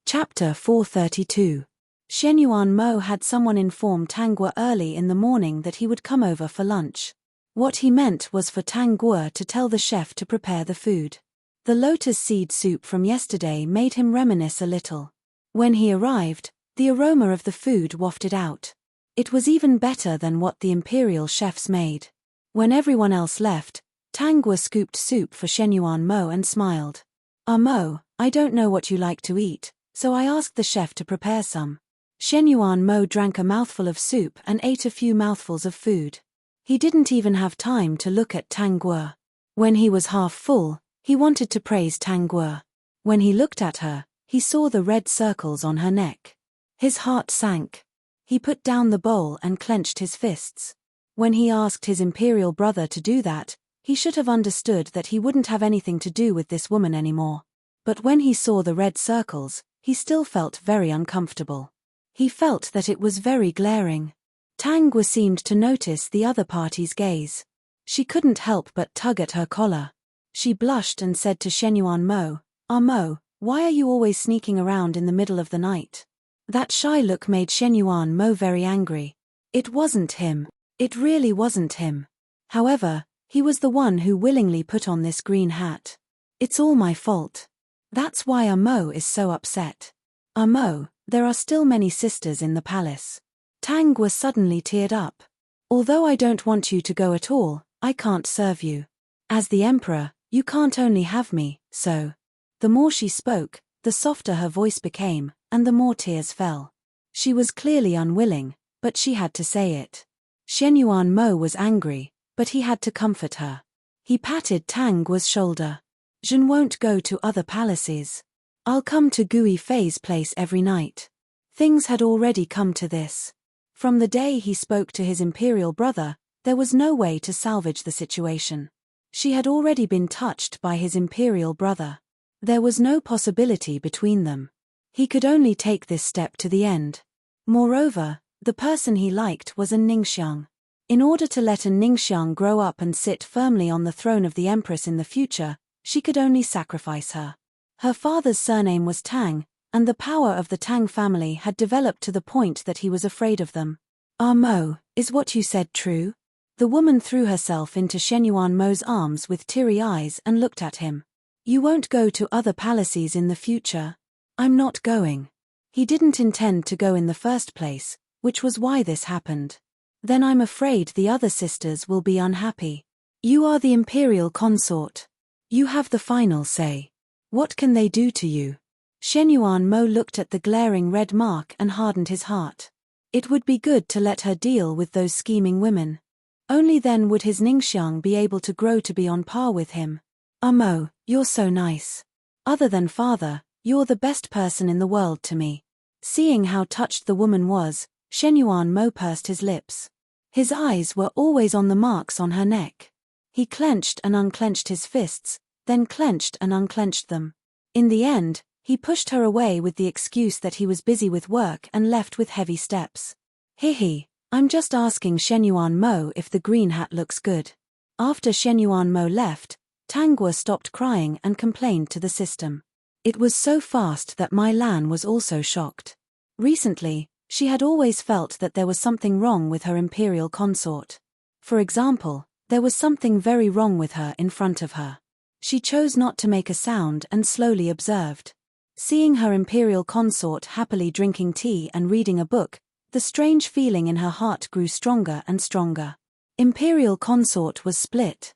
Chapter 432. Shen Yuan Mo had someone inform Tang Guo early in the morning that he would come over for lunch. What he meant was for Tang Guo to tell the chef to prepare the food. The lotus seed soup from yesterday made him reminisce a little. When he arrived, the aroma of the food wafted out. It was even better than what the imperial chefs made. When everyone else left, Tang Guo scooped soup for Shen Yuan Mo and smiled. Mo, I don't know what you like to eat, so I asked the chef to prepare some. Shen Yuan Mo drank a mouthful of soup and ate a few mouthfuls of food. He didn't even have time to look at Tang Guo. When he was half full, he wanted to praise Tang Guo. When he looked at her, he saw the red circles on her neck. His heart sank. He put down the bowl and clenched his fists. When he asked his imperial brother to do that, He should have understood that he wouldn't have anything to do with this woman anymore. But when he saw the red circles, he still felt very uncomfortable. He felt that it was very glaring. Tang Guo seemed to notice the other party's gaze. She couldn't help but tug at her collar. She blushed and said to Shenyuan Mo, Mo, why are you always sneaking around in the middle of the night? That shy look made Shenyuan Mo very angry. It wasn't him. It really wasn't him. However, he was the one who willingly put on this green hat. It's all my fault. That's why Mo is so upset. Mo, there are still many sisters in the palace. Tang Guo suddenly teared up. Although I don't want you to go at all, I can't serve you. As the emperor, you can't only have me, so. The more she spoke, the softer her voice became, and the more tears fell. She was clearly unwilling, but she had to say it. Shenyuan Mo was angry, but he had to comfort her. He patted Tang Guo's shoulder. Zhen won't go to other palaces. I'll come to Gui Fei's place every night. Things had already come to this. From the day he spoke to his imperial brother, there was no way to salvage the situation. She had already been touched by his imperial brother. There was no possibility between them. He could only take this step to the end. Moreover, the person he liked was an Ningxiang. In order to let an Ningxiang grow up and sit firmly on the throne of the empress in the future, she could only sacrifice her. Her father's surname was Tang, and the power of the Tang family had developed to the point that he was afraid of them. Mo, is what you said true? The woman threw herself into Shenyuan Mo's arms with teary eyes and looked at him. You won't go to other palaces in the future? I'm not going. He didn't intend to go in the first place, which was why this happened. Then I'm afraid the other sisters will be unhappy. You are the imperial consort. You have the final say. What can they do to you? Shenyuan Mo looked at the glaring red mark and hardened his heart. It would be good to let her deal with those scheming women. Only then would his Ningxiang be able to grow to be on par with him. Mo, you're so nice. Other than father, you're the best person in the world to me. Seeing how touched the woman was, Shenyuan Mo pursed his lips. His eyes were always on the marks on her neck. He clenched and unclenched his fists, then clenched and unclenched them. In the end, he pushed her away with the excuse that he was busy with work and left with heavy steps. Hihi, I'm just asking Shenyuan Mo if the green hat looks good. After Shenyuan Mo left, Tang Guo stopped crying and complained to the system. It was so fast that Mai Lan was also shocked. Recently, she had always felt that there was something wrong with her imperial consort. For example, there was something very wrong with her in front of her. She chose not to make a sound and slowly observed. Seeing her imperial consort happily drinking tea and reading a book, the strange feeling in her heart grew stronger and stronger. Imperial consort was split.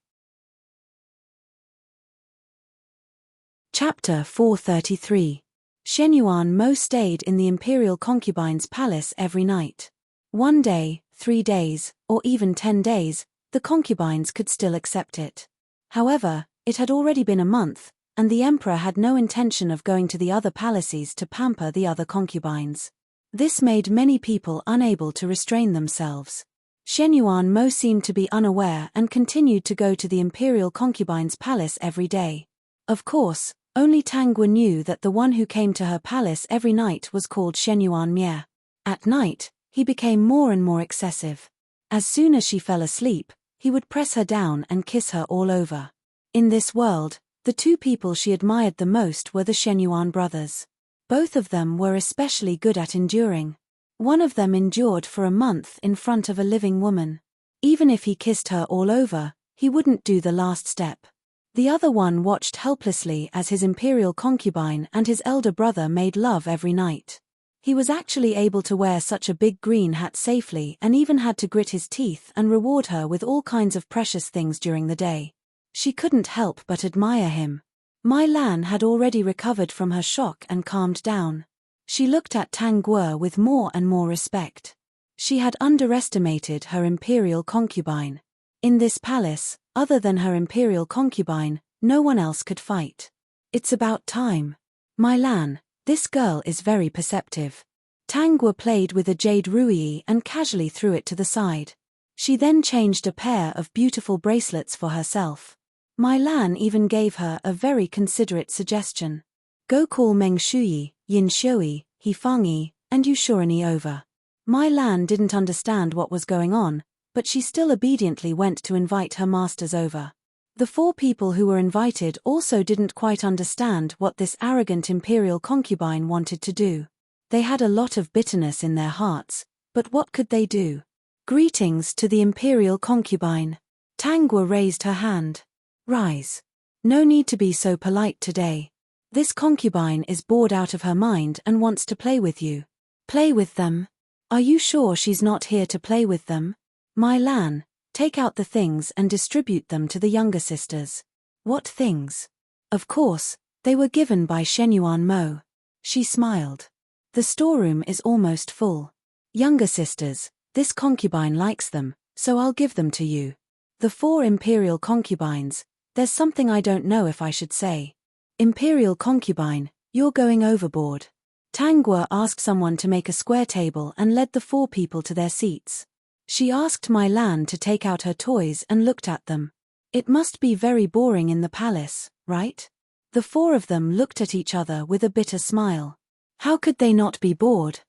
Chapter 433. Shenyuan Mo stayed in the imperial concubine's palace every night. 1 day, 3 days, or even 10 days, the concubines could still accept it. However, it had already been a month, and the emperor had no intention of going to the other palaces to pamper the other concubines. This made many people unable to restrain themselves. Shenyuan Mo seemed to be unaware and continued to go to the imperial concubine's palace every day. Of course, only Tang Guo knew that the one who came to her palace every night was called Shenyuan Mie. At night, he became more and more excessive. As soon as she fell asleep, he would press her down and kiss her all over. In this world, the two people she admired the most were the Shenyuan brothers. Both of them were especially good at enduring. One of them endured for a month in front of a living woman. Even if he kissed her all over, he wouldn't do the last step. The other one watched helplessly as his imperial concubine and his elder brother made love every night. He was actually able to wear such a big green hat safely and even had to grit his teeth and reward her with all kinds of precious things during the day. She couldn't help but admire him. Mai Lan had already recovered from her shock and calmed down. She looked at Tang Guo with more and more respect. She had underestimated her imperial concubine. In this palace, other than her imperial concubine, no one else could fight. It's about time. Mai Lan, this girl is very perceptive. Tang Guo played with a jade ruyi and casually threw it to the side. She then changed a pair of beautiful bracelets for herself. Mai Lan even gave her a very considerate suggestion. Go call Meng Shuyi, Yin Shuyi, He Fangyi, and Yushurani over. Mai Lan didn't understand what was going on, but she still obediently went to invite her masters over. The 4 people who were invited also didn't quite understand what this arrogant imperial concubine wanted to do. They had a lot of bitterness in their hearts, but what could they do? Greetings to the imperial concubine. Tangwa raised her hand. Rise. No need to be so polite today. This concubine is bored out of her mind and wants to play with you. Play with them? Are you sure she's not here to play with them? Mai Lan, take out the things and distribute them to the younger sisters. What things? Of course, they were given by Shenyuan Mo. She smiled. The storeroom is almost full. Younger sisters, this concubine likes them, so I'll give them to you. The 4 imperial concubines, there's something I don't know if I should say. Imperial concubine, you're going overboard. Tangwa asked someone to make a square table and led the 4 people to their seats. She asked Mai Lan to take out her toys and looked at them. It must be very boring in the palace, right? The 4 of them looked at each other with a bitter smile. How could they not be bored?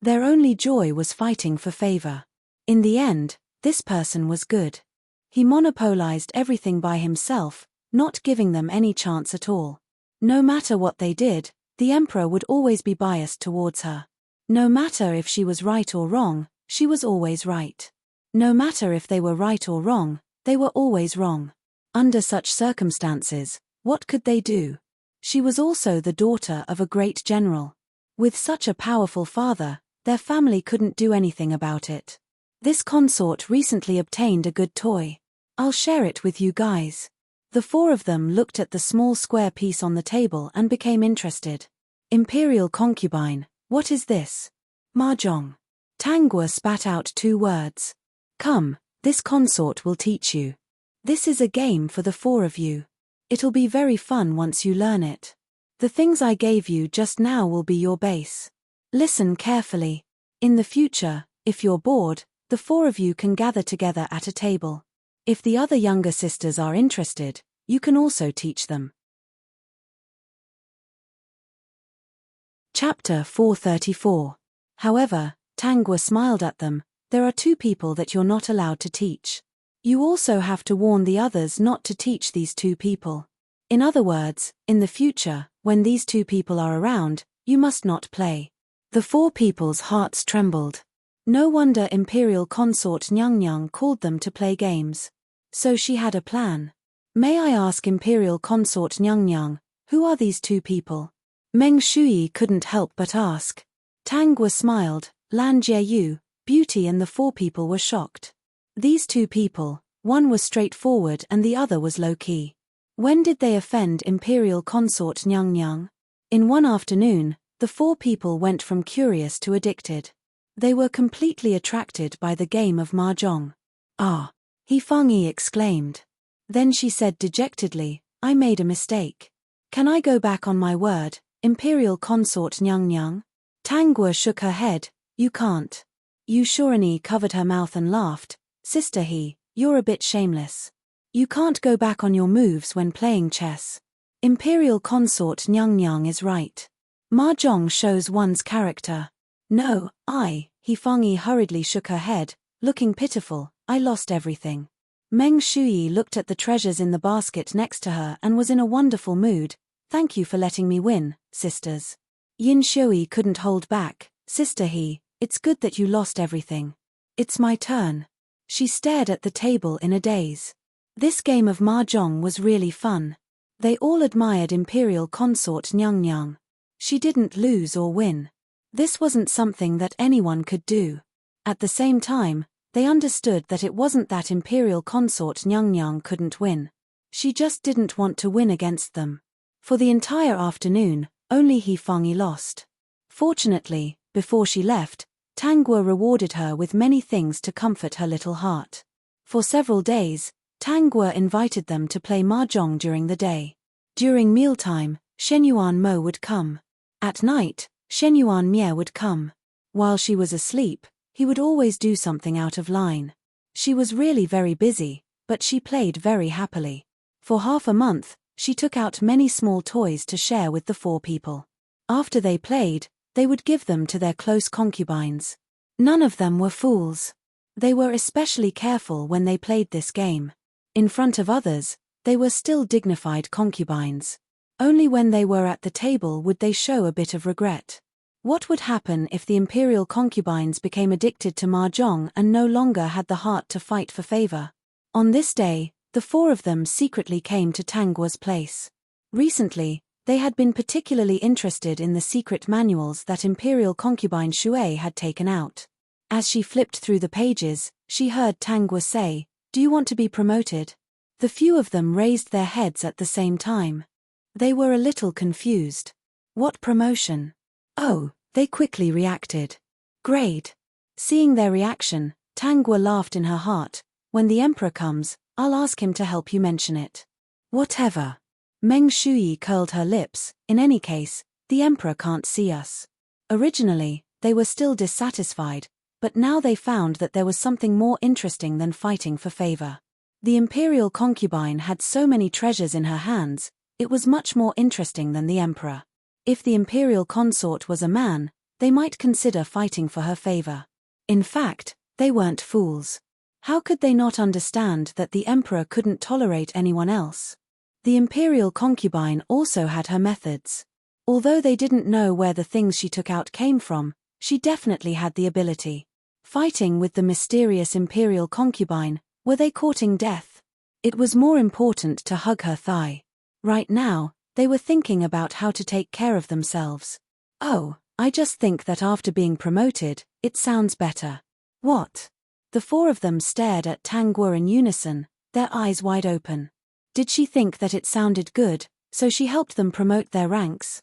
Their only joy was fighting for favor. In the end, this person was good. He monopolized everything by himself, not giving them any chance at all. No matter what they did, the emperor would always be biased towards her. No matter if she was right or wrong, she was always right. No matter if they were right or wrong, they were always wrong. Under such circumstances, what could they do? She was also the daughter of a great general. With such a powerful father, their family couldn't do anything about it. This consort recently obtained a good toy. I'll share it with you guys. The 4 of them looked at the small square piece on the table and became interested. Imperial concubine, what is this? Mahjong. Tangwa spat out 2 words. Come, this consort will teach you. This is a game for the 4 of you. It'll be very fun once you learn it. The things I gave you just now will be your base. Listen carefully. In the future, if you're bored, the 4 of you can gather together at a table. If the other younger sisters are interested, you can also teach them. Chapter 434. However, Tangwa smiled at them. There are 2 people that you're not allowed to teach. You also have to warn the others not to teach these 2 people. In other words, in the future, when these 2 people are around, you must not play. The 4 people's hearts trembled. No wonder Imperial Consort Nyang called them to play games. So she had a plan. May I ask Imperial Consort Nyang, who are these 2 people? Meng Shuyi couldn't help but ask. Tangwa smiled. Lan Jieyu, Beauty and the 4 people were shocked. These 2 people, one was straightforward and the other was low-key. When did they offend Imperial Consort Nyang? In one afternoon, the 4 people went from curious to addicted. They were completely attracted by the game of Mahjong. Ah! He Fangyi exclaimed. Then she said dejectedly, I made a mistake. Can I go back on my word, Imperial Consort Nyang? Tangwa shook her head. You can't. Yushurani covered her mouth and laughed. Sister He, you're a bit shameless. You can't go back on your moves when playing chess. Imperial Consort Nyang is right. Mahjong shows one's character. No, He Fangyi hurriedly shook her head, looking pitiful. I lost everything. Meng Shuyi looked at the treasures in the basket next to her and was in a wonderful mood. Thank you for letting me win, sisters. Yin Shuyi couldn't hold back. Sister He, it's good that you lost everything. It's my turn. She stared at the table in a daze. This game of Mahjong was really fun. They all admired Imperial Consort Nyang. She didn't lose or win. This wasn't something that anyone could do. At the same time, they understood that it wasn't that Imperial Consort Nyang couldn't win. She just didn't want to win against them. For the entire afternoon, only He Fangyi lost. Fortunately, before she left, Tangwa rewarded her with many things to comfort her little heart. For several days, Tangwa invited them to play Mahjong during the day. During mealtime, Shenyuan Mo would come. At night, Shenyuan Mie would come. While she was asleep, he would always do something out of line. She was really very busy, but she played very happily. For half a month, she took out many small toys to share with the 4 people. After they played, they would give them to their close concubines. None of them were fools. They were especially careful when they played this game. In front of others, they were still dignified concubines. Only when they were at the table would they show a bit of regret. What would happen if the imperial concubines became addicted to mahjong and no longer had the heart to fight for favor? On this day, the 4 of them secretly came to Tangua's place. Recently, they had been particularly interested in the secret manuals that imperial concubine Shui had taken out. As she flipped through the pages, she heard Tangua say, "Do you want to be promoted?" The few of them raised their heads at the same time. They were a little confused. What promotion? Oh, they quickly reacted. Great. Seeing their reaction, Tangua laughed in her heart. When the emperor comes, I'll ask him to help you mention it. Whatever. Meng Shuyi curled her lips. In any case, the emperor can't see us. Originally, they were still dissatisfied, but now they found that there was something more interesting than fighting for favor. The imperial concubine had so many treasures in her hands, it was much more interesting than the emperor. If the imperial consort was a man, they might consider fighting for her favor. In fact, they weren't fools. How could they not understand that the emperor couldn't tolerate anyone else? The imperial concubine also had her methods. Although they didn't know where the things she took out came from, she definitely had the ability. Fighting with the mysterious imperial concubine, were they courting death? It was more important to hug her thigh. Right now, they were thinking about how to take care of themselves. Oh, I just think that after being promoted, it sounds better. What? The 4 of them stared at Tangua in unison, their eyes wide open. Did she think that it sounded good, so she helped them promote their ranks?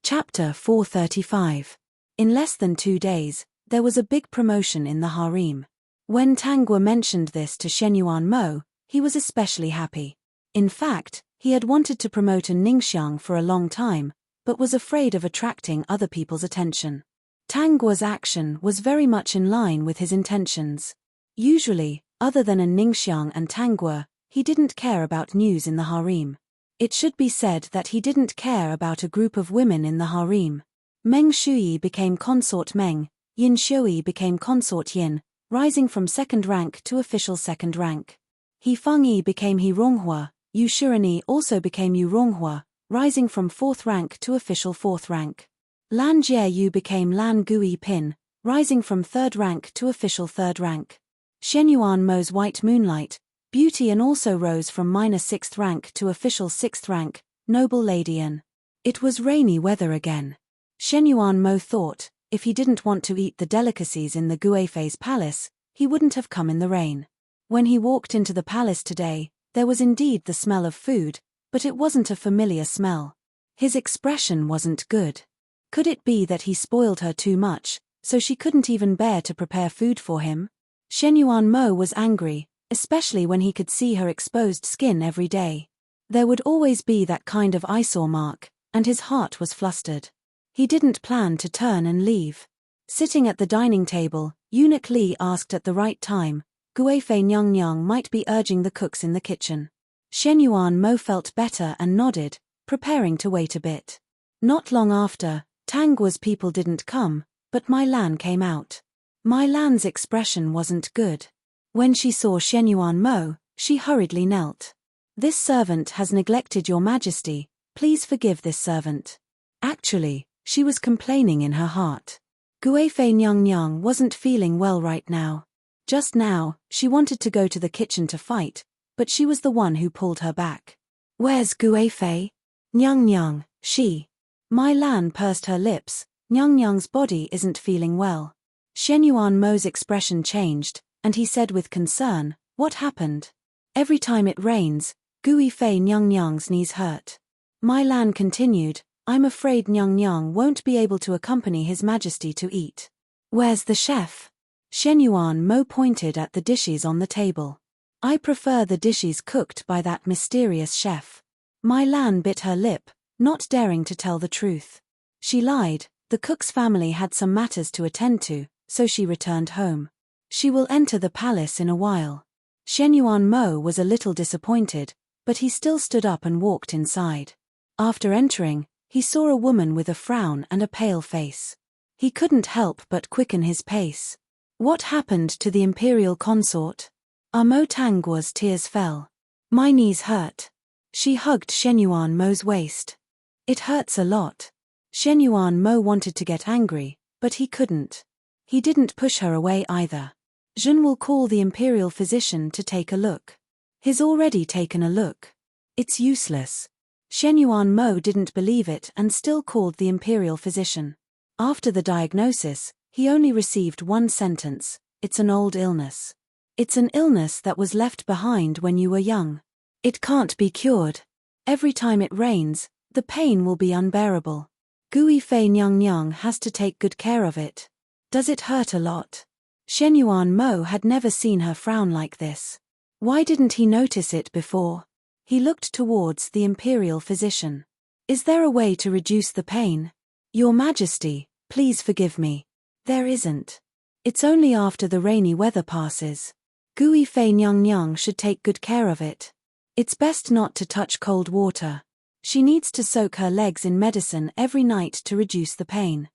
Chapter 435. In less than 2 days, there was a big promotion in the harem. When Tangua mentioned this to Shenyuan Mo, he was especially happy. In fact, he had wanted to promote a Ningxiang for a long time, but was afraid of attracting other people's attention. Tangua's action was very much in line with his intentions. Usually, other than a Ningxiang and Tangua, he didn't care about news in the harem. It should be said that he didn't care about a group of women in the harem. Meng Shuyi became consort Meng, Yin Shui became consort Yin, rising from 2nd rank to official 2nd rank. He Fengyi became He Ronghua, Yu Shurani also became Yu Ronghua, rising from 4th rank to official 4th rank. Lan Jieyu became Lan Gui Pin, rising from 3rd rank to official 3rd rank. Shenyuan Mo's White Moonlight, Beauty An also rose from -6th rank to official 6th rank, Noble Lady An. It was rainy weather again. Shenyuan Mo thought, if he didn't want to eat the delicacies in the Guifei's palace, he wouldn't have come in the rain. When he walked into the palace today, there was indeed the smell of food, but it wasn't a familiar smell. His expression wasn't good. Could it be that he spoiled her too much, so she couldn't even bear to prepare food for him? Shenyuan Mo was angry, especially when he could see her exposed skin every day. There would always be that kind of eyesore mark, and his heart was flustered. He didn't plan to turn and leave. Sitting at the dining table, Eunuch Li asked at the right time, Guifei Nyang Nyang might be urging the cooks in the kitchen. Shenyuan Mo felt better and nodded, preparing to wait a bit. Not long after, Tangua's people didn't come, but Mai Lan came out. Mai Lan's expression wasn't good. When she saw Shenyuan Mo, she hurriedly knelt. "This servant has neglected your majesty, please forgive this servant." Actually, she was complaining in her heart. Guifei Nyang Nyang wasn't feeling well right now. Just now, she wanted to go to the kitchen to fight, but she was the one who pulled her back. "Where's Guifei?" "Nyang Nyang, she." Mai Lan pursed her lips, Nyang Nyang's body isn't feeling well. Shenyuan Mo's expression changed, and he said with concern, "What happened?" "Every time it rains, Guifei Nyang Nyang's knees hurt." Mai Lan continued, "I'm afraid Nyang Nyang won't be able to accompany His Majesty to eat." "Where's the chef?" Shenyuan Mo pointed at the dishes on the table. "I prefer the dishes cooked by that mysterious chef." Mai Lan bit her lip, not daring to tell the truth. She lied, the cook's family had some matters to attend to, so she returned home. She will enter the palace in a while. Shen Mo was a little disappointed, but he still stood up and walked inside. After entering, he saw a woman with a frown and a pale face. He couldn't help but quicken his pace. What happened to the imperial consort? Mo Tangua's tears fell. My knees hurt. She hugged Shen Mo's waist. It hurts a lot. Shen Mo wanted to get angry, but he couldn't. He didn't push her away either. Jun will call the imperial physician to take a look. He's already taken a look. It's useless. Shen Mo didn't believe it and still called the imperial physician. After the diagnosis, he only received one sentence: it's an old illness. It's an illness that was left behind when you were young. It can't be cured. Every time it rains, the pain will be unbearable. Gui Fei Nyang has to take good care of it. Does it hurt a lot? Shen Mo had never seen her frown like this. Why didn't he notice it before? He looked towards the imperial physician. Is there a way to reduce the pain? Your Majesty, please forgive me. There isn't. It's only after the rainy weather passes. Gui Fei Nyang should take good care of it. It's best not to touch cold water. She needs to soak her legs in medicine every night to reduce the pain.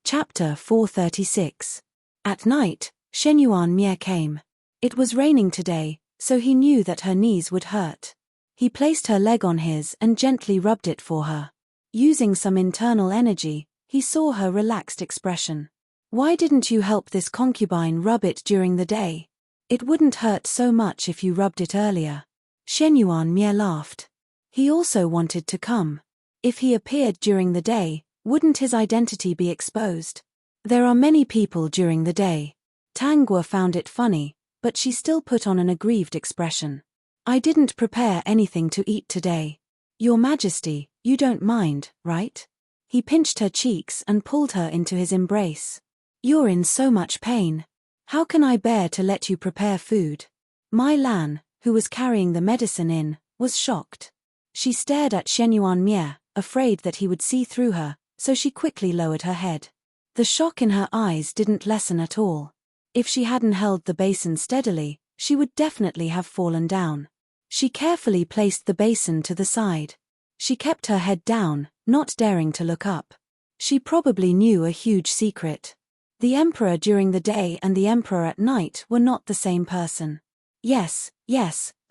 Chapter 436. At night, Shen Mie came. It was raining today, so he knew that her knees would hurt. He placed her leg on his and gently rubbed it for her. Using some internal energy, he saw her relaxed expression. Why didn't you help this concubine rub it during the day? It wouldn't hurt so much if you rubbed it earlier. Shen Mie laughed. He also wanted to come. If he appeared during the day, wouldn't his identity be exposed? There are many people during the day. Tangua found it funny, but she still put on an aggrieved expression. I didn't prepare anything to eat today. Your Majesty, you don't mind, right? He pinched her cheeks and pulled her into his embrace. You're in so much pain. How can I bear to let you prepare food? Mai Lan, who was carrying the medicine in, was shocked. She stared at Shen Mie, afraid that he would see through her, so she quickly lowered her head. The shock in her eyes didn't lessen at all. If she hadn't held the basin steadily, she would definitely have fallen down. She carefully placed the basin to the side. She kept her head down, not daring to look up. She probably knew a huge secret. The emperor during the day and the emperor at night were not the same person. Yes,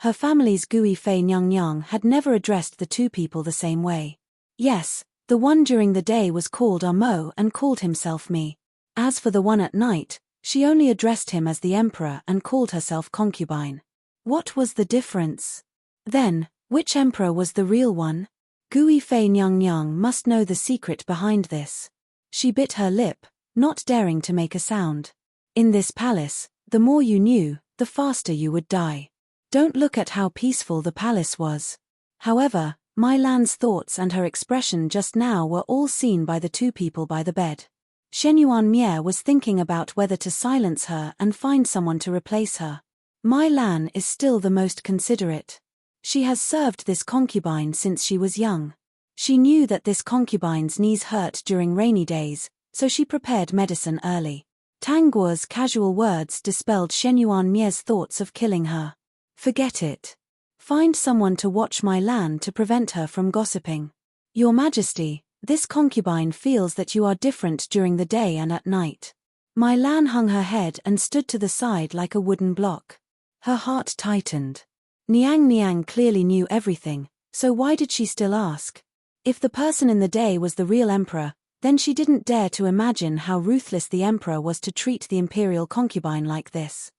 her family's Gui Fei Nyang had never addressed the two people the same way. Yes, the one during the day was called Mo and called himself Me. As for the one at night, she only addressed him as the emperor and called herself concubine. What was the difference? Then, which emperor was the real one? Gui Fei Nyang must know the secret behind this. She bit her lip, not daring to make a sound. In this palace, the more you knew, the faster you would die. Don't look at how peaceful the palace was. However, Mai Lan's thoughts and her expression just now were all seen by the two people by the bed. Shen Mie was thinking about whether to silence her and find someone to replace her. Mai Lan is still the most considerate. She has served this concubine since she was young. She knew that this concubine's knees hurt during rainy days, so she prepared medicine early. Tangua's casual words dispelled Shen Mie's thoughts of killing her. Forget it. Find someone to watch Mai Lan to prevent her from gossiping. Your Majesty, this concubine feels that you are different during the day and at night. Mai Lan hung her head and stood to the side like a wooden block. Her heart tightened. Niang clearly knew everything, so why did she still ask? If the person in the day was the real emperor, then she didn't dare to imagine how ruthless the emperor was to treat the imperial concubine like this.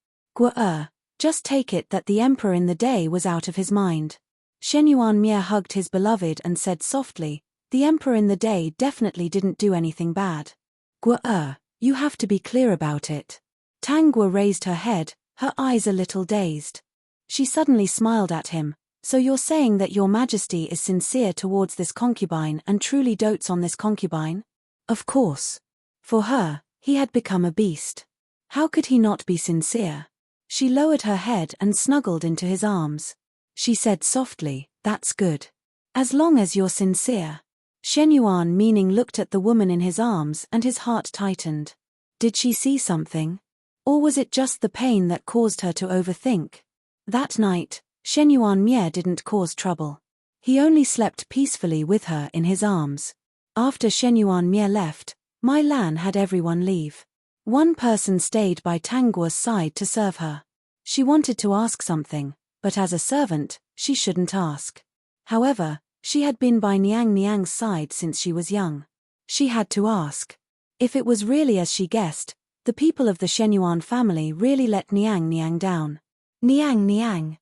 Just take it that the emperor in the day was out of his mind. Shen Mie hugged his beloved and said softly, the emperor in the day definitely didn't do anything bad. You have to be clear about it. Tangua raised her head, her eyes a little dazed. She suddenly smiled at him. So you're saying that your Majesty is sincere towards this concubine and truly dotes on this concubine? Of course. For her, he had become a beast. How could he not be sincere? She lowered her head and snuggled into his arms. She said softly, that's good. As long as you're sincere. Shen Yuan meaning looked at the woman in his arms and his heart tightened. Did she see something? Or was it just the pain that caused her to overthink? That night, Shen Yuan Mie didn't cause trouble. He only slept peacefully with her in his arms. After Shen Yuan Mie left, Mai Lan had everyone leave. One person stayed by Tang Guo's side to serve her. She wanted to ask something, but as a servant, she shouldn't ask. However, she had been by Niang Niang's side since she was young. She had to ask. If it was really as she guessed, the people of the Shen Yuan family really let Niang Niang down. Niang Niang.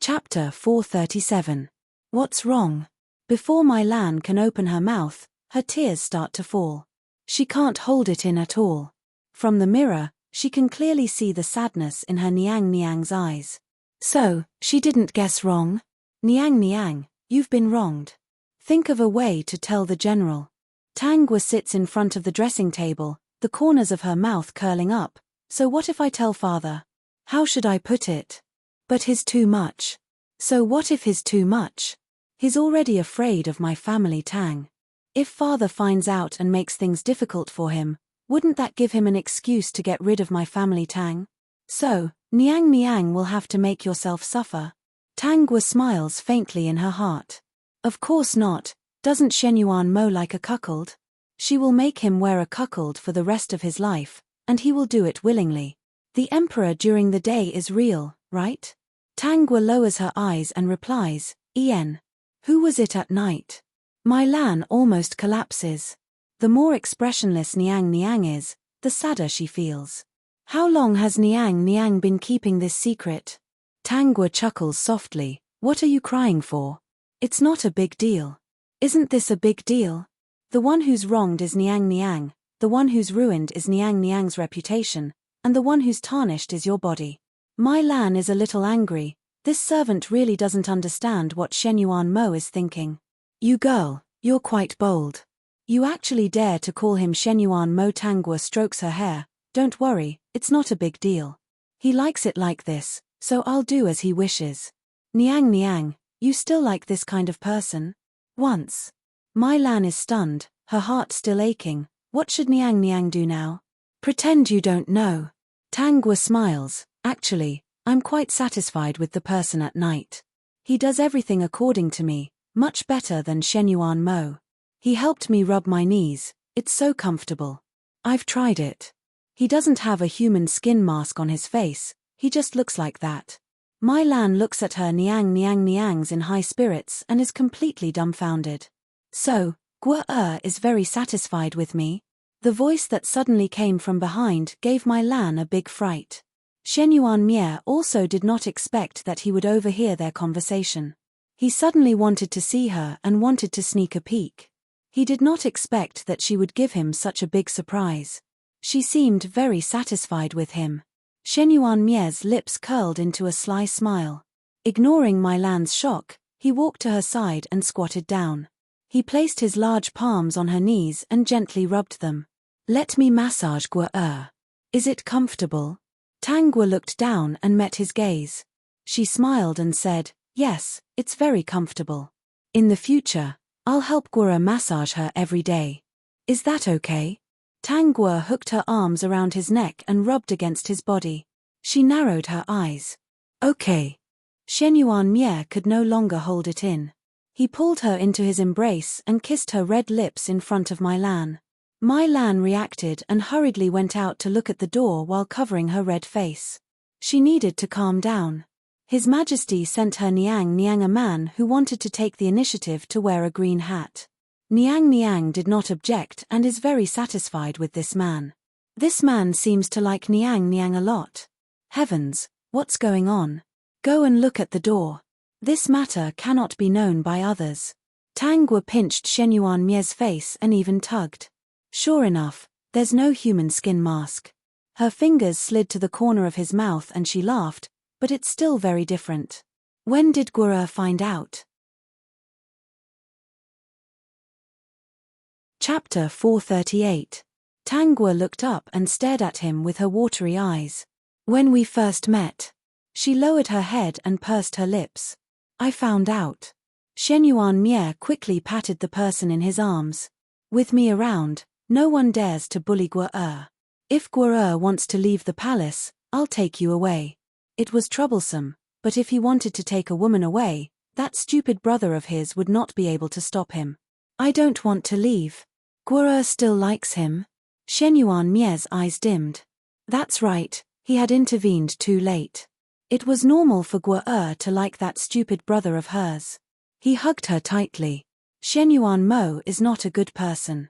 Chapter 437. What's wrong? Before Mai Lan can open her mouth, her tears start to fall. She can't hold it in at all. From the mirror, she can clearly see the sadness in her Niang Niang's eyes. So, she didn't guess wrong? Niang Niang, you've been wronged. Think of a way to tell the general. Tang Guo sits in front of the dressing table, the corners of her mouth curling up. So what if I tell father? How should I put it? But he's too much. So what if he's too much? He's already afraid of my family Tang. If father finds out and makes things difficult for him, wouldn't that give him an excuse to get rid of my family Tang? So, Niang Niang will have to make yourself suffer. Tang Guo smiles faintly in her heart. Of course not, doesn't Shen Yuan Mo like a cuckold? She will make him wear a cuckold for the rest of his life, and he will do it willingly. The emperor during the day is real, right? Tang Guo lowers her eyes and replies, Ien. Who was it at night? Mai Lan almost collapses. The more expressionless Niang Niang is, the sadder she feels. How long has Niang Niang been keeping this secret? Tang Guo chuckles softly. What are you crying for? It's not a big deal. Isn't this a big deal? The one who's wronged is Niang Niang, the one who's ruined is Niang Niang's reputation, and the one who's tarnished is your body. Mai Lan is a little angry. This servant really doesn't understand what Shen Yuan Mo is thinking. You girl, you're quite bold. You actually dare to call him Shen Yuan Mo. Tang Guo strokes her hair. Don't worry, it's not a big deal. He likes it like this, so I'll do as he wishes. Niang Niang, you still like this kind of person? Once. Mai Lan is stunned, her heart still aching. What should Niang Niang do now? Pretend you don't know. Tang Guo smiles. Actually, I'm quite satisfied with the person at night. He does everything according to me, much better than Shen Yuan Mo. He helped me rub my knees, it's so comfortable. I've tried it. He doesn't have a human skin mask on his face, he just looks like that. Mai Lan looks at her Niang Niang's in high spirits and is completely dumbfounded. So, Guo is very satisfied with me? The voice that suddenly came from behind gave Mai Lan a big fright. Shen Yuan Mie also did not expect that he would overhear their conversation. He suddenly wanted to see her and wanted to sneak a peek. He did not expect that she would give him such a big surprise. She seemed very satisfied with him. Shen Yuan Mie's lips curled into a sly smile. Ignoring Mai Lan's shock, he walked to her side and squatted down. He placed his large palms on her knees and gently rubbed them. Let me massage Guo. Is it comfortable? Tang Guo looked down and met his gaze. She smiled and said, yes, it's very comfortable. In the future, I'll help Guo massage her every day. Is that okay? Tang Guo hooked her arms around his neck and rubbed against his body. She narrowed her eyes. Okay. Shen Yuan Mie could no longer hold it in. He pulled her into his embrace and kissed her red lips in front of Mai Lan. Mai Lan reacted and hurriedly went out to look at the door while covering her red face. She needed to calm down. His Majesty sent her Niang Niang, a man who wanted to take the initiative to wear a green hat. Niang Niang did not object and is very satisfied with this man. This man seems to like Niang Niang a lot. Heavens, what's going on? Go and look at the door. This matter cannot be known by others. Tang Guo pinched Shen Yuan Mie's face and even tugged. Sure enough, there's no human skin mask. Her fingers slid to the corner of his mouth and she laughed, but it's still very different. When did Guo find out? Chapter 438. Tang Guo looked up and stared at him with her watery eyes. When we first met. She lowered her head and pursed her lips. I found out. Shen Yuan Mie quickly patted the person in his arms. With me around, no one dares to bully Guo. If Guo wants to leave the palace, I'll take you away. It was troublesome, but if he wanted to take a woman away, that stupid brother of his would not be able to stop him. I don't want to leave. Guo still likes him? Shen Yuan Mie's eyes dimmed. That's right, he had intervened too late. It was normal for Guo to like that stupid brother of hers. He hugged her tightly. Shen Yuan Mo is not a good person.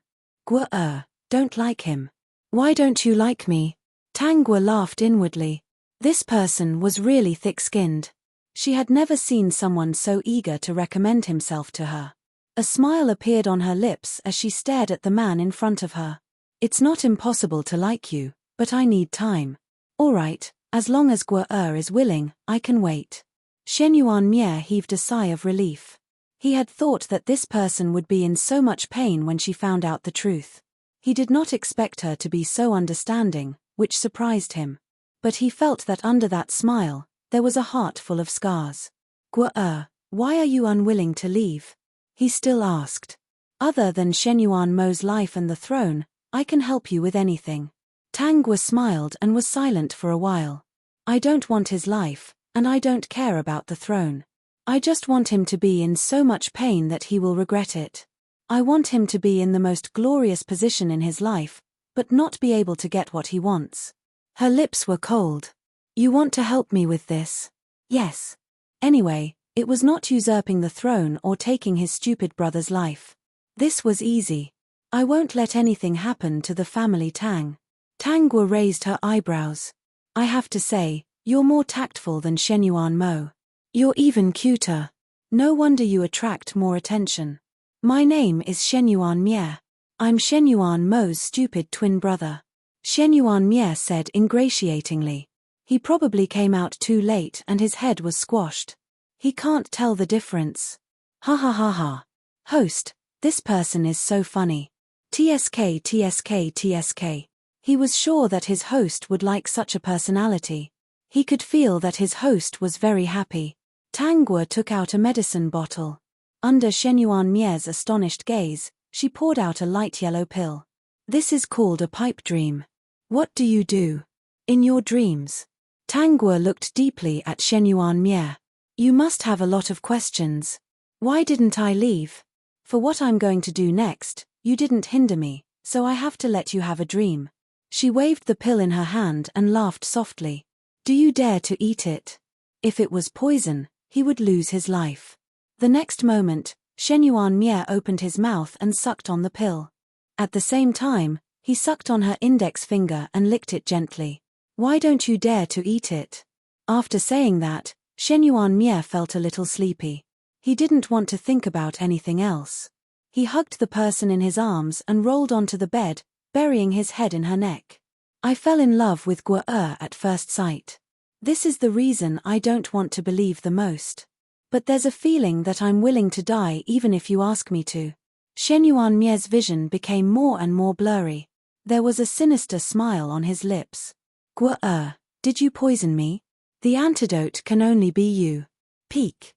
Guo, don't like him. Why don't you like me? Tang Guo laughed inwardly. This person was really thick-skinned. She had never seen someone so eager to recommend himself to her. A smile appeared on her lips as she stared at the man in front of her. It's not impossible to like you, but I need time. All right, as long as Guo is willing, I can wait. Shen Yuan Mie heaved a sigh of relief. He had thought that this person would be in so much pain when she found out the truth. He did not expect her to be so understanding, which surprised him. But he felt that under that smile, there was a heart full of scars. Guo, why are you unwilling to leave? He still asked. Other than Shen Yuan Mo's life and the throne, I can help you with anything. Tang Guo smiled and was silent for a while. I don't want his life, and I don't care about the throne. I just want him to be in so much pain that he will regret it. I want him to be in the most glorious position in his life, but not be able to get what he wants. Her lips were cold. You want to help me with this? Yes. Anyway, it was not usurping the throne or taking his stupid brother's life. This was easy. I won't let anything happen to the family Tang. Tang Guo raised her eyebrows. I have to say, you're more tactful than Shen Yuan Mo. You're even cuter. No wonder you attract more attention. My name is Shen Yuan Mie. I'm Shen Yuan Mo's stupid twin brother. Shen Yuan Mie said ingratiatingly. He probably came out too late and his head was squashed. He can't tell the difference. Ha ha ha ha. Host, this person is so funny. TSK TSK TSK. He was sure that his host would like such a personality. He could feel that his host was very happy. Tang Guo took out a medicine bottle. Under Shen Yuan Mie's astonished gaze, she poured out a light yellow pill. This is called a pipe dream. What do you do in your dreams? Tang Guo looked deeply at Shen Yuan Mie. You must have a lot of questions. Why didn't I leave? For what I'm going to do next, you didn't hinder me, so I have to let you have a dream. She waved the pill in her hand and laughed softly. Do you dare to eat it? If it was poison, he would lose his life. The next moment, Shen Yuan Mie opened his mouth and sucked on the pill. At the same time, he sucked on her index finger and licked it gently. Why don't you dare to eat it? After saying that, Shen Yuan Mie felt a little sleepy. He didn't want to think about anything else. He hugged the person in his arms and rolled onto the bed, burying his head in her neck. I fell in love with Guo at first sight. This is the reason I don't want to believe the most. But there's a feeling that I'm willing to die even if you ask me to. Shen Yuan Mie's vision became more and more blurry. There was a sinister smile on his lips. Guo, did you poison me? The antidote can only be you. Peak.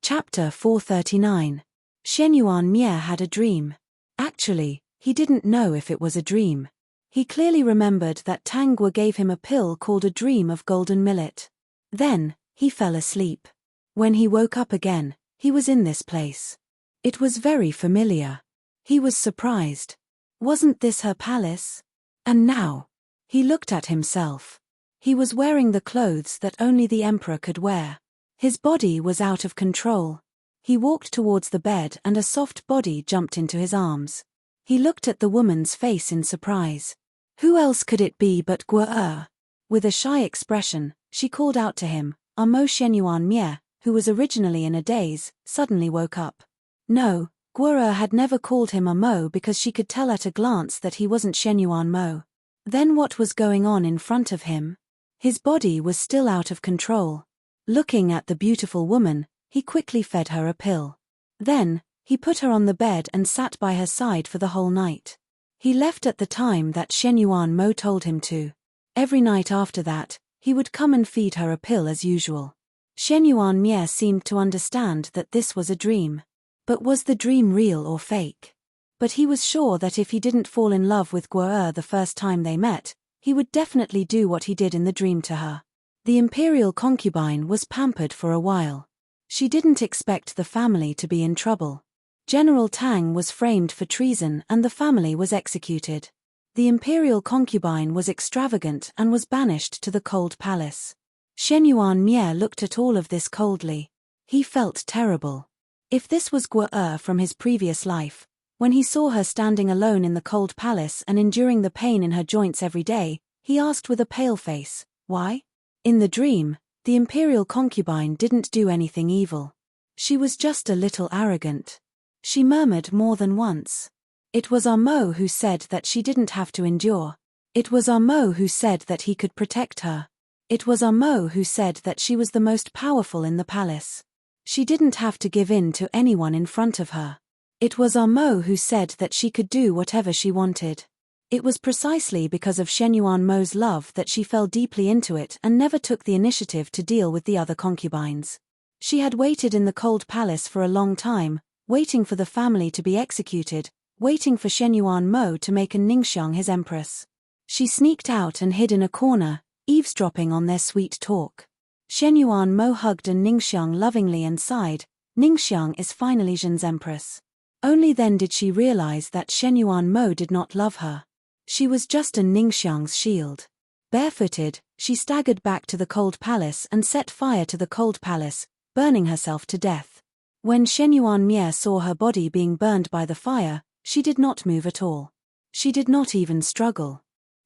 Chapter 439. Shen Yuan Mie had a dream. Actually, he didn't know if it was a dream. He clearly remembered that Tang Guo gave him a pill called a dream of golden millet. Then, he fell asleep. When he woke up again, he was in this place. It was very familiar. He was surprised. Wasn't this her palace? And now, he looked at himself. He was wearing the clothes that only the emperor could wear. His body was out of control. He walked towards the bed and a soft body jumped into his arms. He looked at the woman's face in surprise. Who else could it be but Guo? With a shy expression, she called out to him. Mo Shen Yuan Mie, who was originally in a daze, suddenly woke up. No, Guo had never called him a Mo because she could tell at a glance that he wasn't Shen Yuan Mo. Then what was going on in front of him? His body was still out of control. Looking at the beautiful woman, he quickly fed her a pill. Then, he put her on the bed and sat by her side for the whole night. He left at the time that Shen Yuan Mo told him to. Every night after that, He would come and feed her a pill as usual. Shen Yuanmie seemed to understand that this was a dream. But was the dream real or fake? But he was sure that if he didn't fall in love with Guo the first time they met, he would definitely do what he did in the dream to her. The imperial concubine was pampered for a while. She didn't expect the family to be in trouble. General Tang was framed for treason and the family was executed. The imperial concubine was extravagant and was banished to the cold palace. Shen Yuanmie looked at all of this coldly. He felt terrible. If this was Guo from his previous life, when he saw her standing alone in the cold palace and enduring the pain in her joints every day, he asked with a pale face, why? In the dream, the imperial concubine didn't do anything evil. She was just a little arrogant. She murmured more than once. It was Mo who said that she didn't have to endure. It was Mo who said that he could protect her. It was Mo who said that she was the most powerful in the palace. She didn't have to give in to anyone in front of her. It was Mo who said that she could do whatever she wanted. It was precisely because of Shen Yuanmo's love that she fell deeply into it and never took the initiative to deal with the other concubines. She had waited in the cold palace for a long time, waiting for the family to be executed, waiting for Shen Yuanmo to make Ningxiang his empress. She sneaked out and hid in a corner, eavesdropping on their sweet talk. Shen Yuanmo hugged Ningxiang lovingly and sighed, Ningxiang is finally Zhen's empress. Only then did she realize that Shen Yuanmo did not love her. She was just Ningxiang's shield. Barefooted, she staggered back to the cold palace and set fire to the cold palace, burning herself to death. When Shen Yuanmie saw her body being burned by the fire, she did not move at all. She did not even struggle.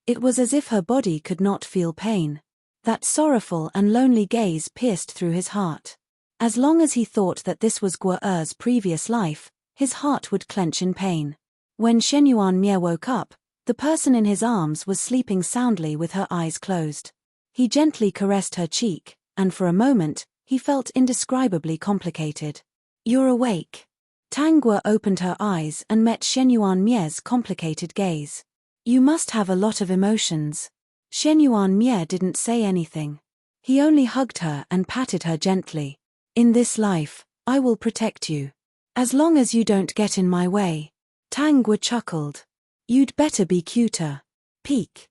It was as if her body could not feel pain. That sorrowful and lonely gaze pierced through his heart. As long as he thought that this was Guo's previous life, his heart would clench in pain. When Shen Yuanmie woke up, the person in his arms was sleeping soundly with her eyes closed. He gently caressed her cheek, and for a moment, he felt indescribably complicated. You're awake. Tang Guo opened her eyes and met Shen Yuanmie's complicated gaze. You must have a lot of emotions. Shen Yuanmie didn't say anything. He only hugged her and patted her gently. In this life, I will protect you. As long as you don't get in my way. Tang Guo chuckled. You'd better be cuter. Peek.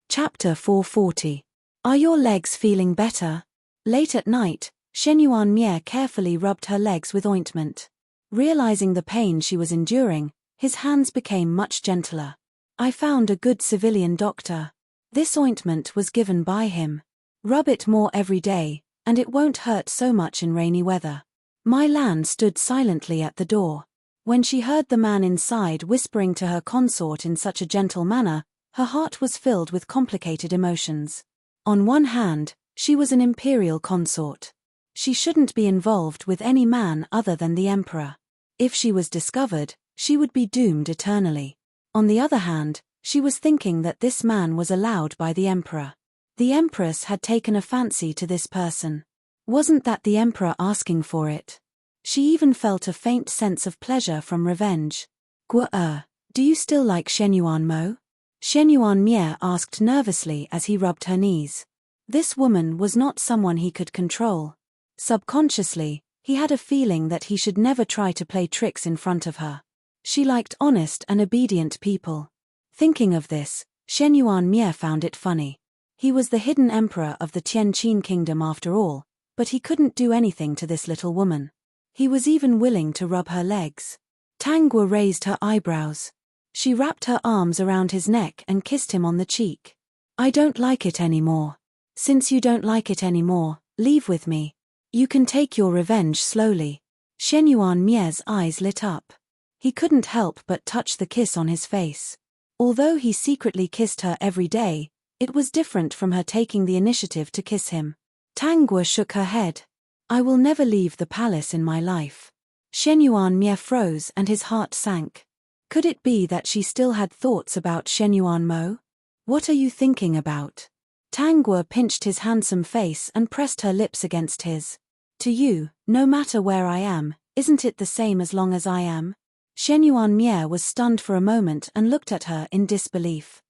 Chapter 440. Are your legs feeling better? Late at night, Shen Yuanmie carefully rubbed her legs with ointment. Realizing the pain she was enduring, his hands became much gentler. I found a good civilian doctor. This ointment was given by him. Rub it more every day, and it won't hurt so much in rainy weather. Mai Lan stood silently at the door. When she heard the man inside whispering to her consort in such a gentle manner, her heart was filled with complicated emotions. On one hand, she was an imperial consort. She shouldn't be involved with any man other than the emperor. If she was discovered, she would be doomed eternally. On the other hand, she was thinking that this man was allowed by the emperor. The empress had taken a fancy to this person. Wasn't that the emperor asking for it? She even felt a faint sense of pleasure from revenge. Guo, do you still like Shen Yuanmo? Shen Yuanmie asked nervously as he rubbed her knees. This woman was not someone he could control. Subconsciously, he had a feeling that he should never try to play tricks in front of her. She liked honest and obedient people. Thinking of this, Shen Yuanmie found it funny. He was the hidden emperor of the Tianqin kingdom after all, but he couldn't do anything to this little woman. He was even willing to rub her legs. Tang Guo raised her eyebrows. She wrapped her arms around his neck and kissed him on the cheek. I don't like it anymore. Since you don't like it anymore, leave with me. You can take your revenge slowly. Shen Yuanmie's eyes lit up. He couldn't help but touch the kiss on his face. Although he secretly kissed her every day, it was different from her taking the initiative to kiss him. Tang Guo shook her head. I will never leave the palace in my life. Shen Yuanmie froze and his heart sank. Could it be that she still had thoughts about Shen Yuanmo? What are you thinking about? Tang Guo pinched his handsome face and pressed her lips against his. To you, no matter where I am, isn't it the same as long as I am? Shen Yuanmie was stunned for a moment and looked at her in disbelief.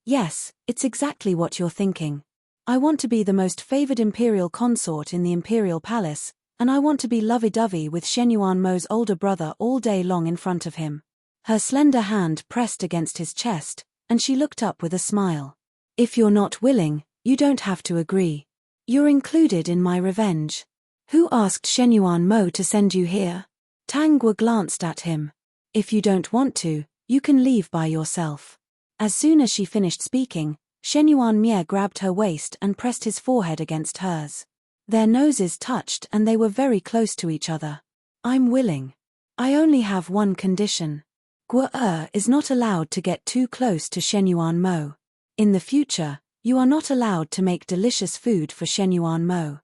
Yes, it's exactly what you're thinking. I want to be the most favored imperial consort in the imperial palace, and I want to be lovey-dovey with Shen Yuanmo's older brother all day long in front of him. Her slender hand pressed against his chest, and she looked up with a smile. If you're not willing, you don't have to agree. You're included in my revenge. Who asked Shen Yuanmo to send you here? Tang Guo glanced at him. If you don't want to, you can leave by yourself. As soon as she finished speaking, Shen Yuanmie grabbed her waist and pressed his forehead against hers. Their noses touched and they were very close to each other. I'm willing. I only have one condition. Guo is not allowed to get too close to Shen Yuanmo. In the future, you are not allowed to make delicious food for Shen Yuanmo.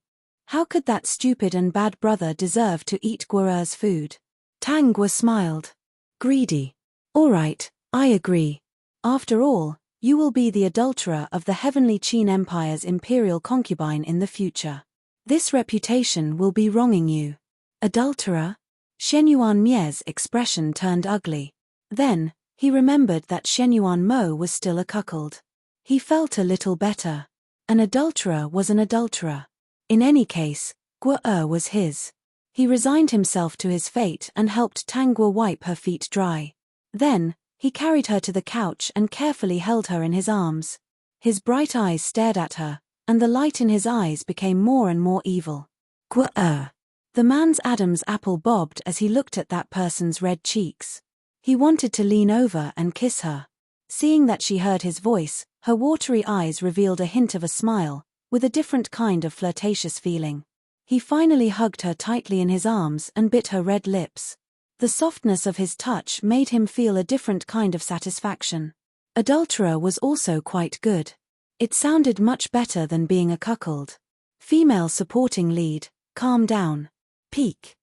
How could that stupid and bad brother deserve to eat Guo's food? Tang Guo smiled. Greedy. All right, I agree. After all, you will be the adulterer of the heavenly Qin Empire's imperial concubine in the future. This reputation will be wronging you. Adulterer? Shen Yuanmie's expression turned ugly. Then, he remembered that Shen Yuanmo was still a cuckold. He felt a little better. An adulterer was an adulterer. In any case, Guo was his. He resigned himself to his fate and helped Tang Guo wipe her feet dry. Then, he carried her to the couch and carefully held her in his arms. His bright eyes stared at her, and the light in his eyes became more and more evil. Guo. The man's Adam's apple bobbed as he looked at that person's red cheeks. He wanted to lean over and kiss her. Seeing that she heard his voice, her watery eyes revealed a hint of a smile, with a different kind of flirtatious feeling. He finally hugged her tightly in his arms and bit her red lips. The softness of his touch made him feel a different kind of satisfaction. Adulterer was also quite good. It sounded much better than being a cuckold. Female supporting lead, calm down. Peak.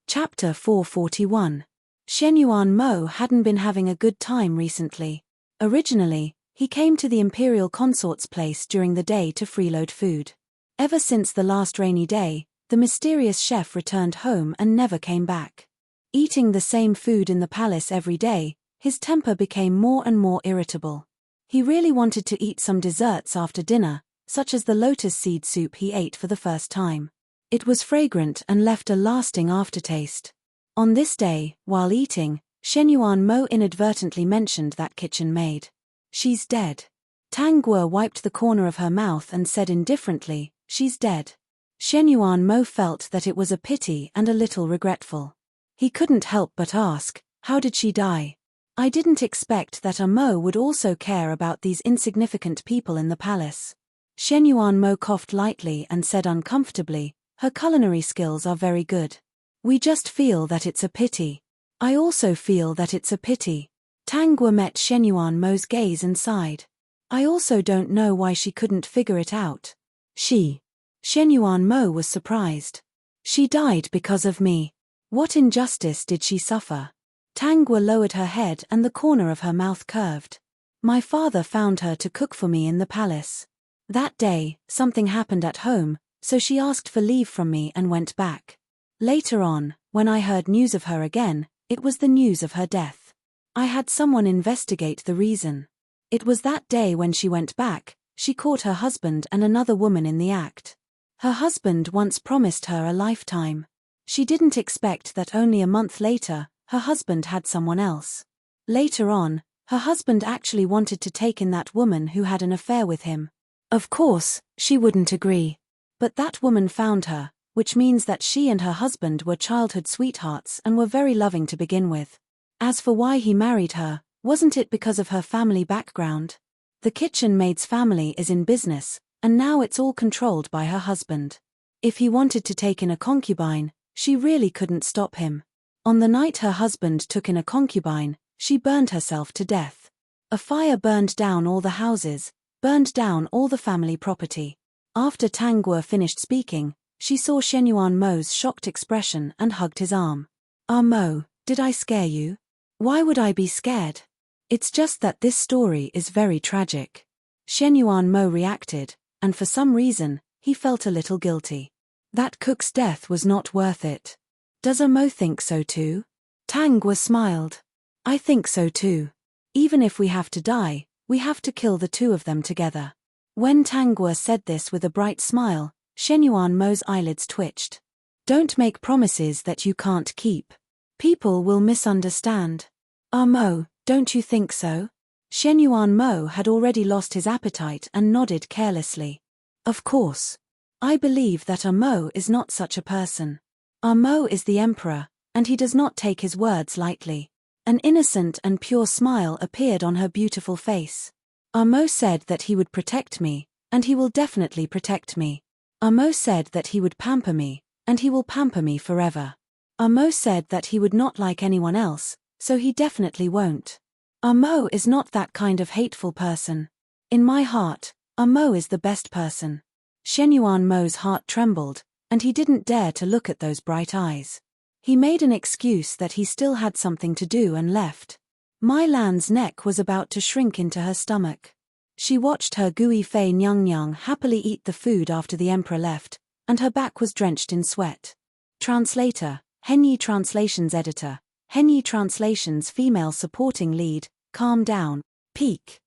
Chapter 441. Shen Yuanmo hadn't been having a good time recently. Originally, he came to the imperial consort's place during the day to freeload food. Ever since the last rainy day, the mysterious chef returned home and never came back. Eating the same food in the palace every day, his temper became more and more irritable. He really wanted to eat some desserts after dinner, such as the lotus seed soup he ate for the first time. It was fragrant and left a lasting aftertaste. On this day, while eating, Shen Yuanmo inadvertently mentioned that kitchen maid. She's dead. Tang Guo wiped the corner of her mouth and said indifferently, she's dead. Shen Yuanmo felt that it was a pity and a little regretful. He couldn't help but ask, how did she die? I didn't expect that a Mo would also care about these insignificant people in the palace. Shen Yuanmo coughed lightly and said uncomfortably, her culinary skills are very good. We just feel that it's a pity. I also feel that it's a pity. Tang Guo met Shen Yuanmo's gaze and sighed. I also don't know why she couldn't figure it out. Shen Yuanmo was surprised. She died because of me. What injustice did she suffer? Tang Guo lowered her head and the corner of her mouth curved. My father found her to cook for me in the palace. That day, something happened at home, so she asked for leave from me and went back. Later on, when I heard news of her again, it was the news of her death. I had someone investigate the reason. It was that day when she went back, she caught her husband and another woman in the act. Her husband once promised her a lifetime. She didn't expect that only a month later, her husband had someone else. Later on, her husband actually wanted to take in that woman who had an affair with him. Of course, she wouldn't agree. But that woman found her, which means that she and her husband were childhood sweethearts and were very loving to begin with. As for why he married her, wasn't it because of her family background? The kitchen maid's family is in business, and now it's all controlled by her husband. If he wanted to take in a concubine, she really couldn't stop him. On the night her husband took in a concubine, she burned herself to death. A fire burned down all the houses, burned down all the family property. After Tang Guo finished speaking, she saw Shen Yuanmo's shocked expression and hugged his arm. Ah Mo, did I scare you? Why would I be scared? It's just that this story is very tragic. Shen Yuanmo reacted, and for some reason, he felt a little guilty. That cook's death was not worth it. Does a Mo think so too? Tang Guo smiled. I think so too. Even if we have to die, we have to kill the two of them together. When Tang Guo said this with a bright smile, Shen Yuan Mo's eyelids twitched. Don't make promises that you can't keep. People will misunderstand. Mo, don't you think so? Shen Yuan Mo had already lost his appetite and nodded carelessly. Of course. I believe that Mo is not such a person. Mo is the emperor, and he does not take his words lightly. An innocent and pure smile appeared on her beautiful face. Mo said that he would protect me, and he will definitely protect me. Mo said that he would pamper me, and he will pamper me forever. Mo said that he would not like anyone else, so he definitely won't. Mo is not that kind of hateful person. In my heart, Mo is the best person. Shen Yuan Mo's heart trembled, and he didn't dare to look at those bright eyes. He made an excuse that he still had something to do and left. Mai Lan's neck was about to shrink into her stomach. She watched her Gui Fei Nyang happily eat the food after the emperor left, and her back was drenched in sweat. Translator, Henyi Translations Editor, Henyi Translations Female Supporting Lead, Calm Down, Peak.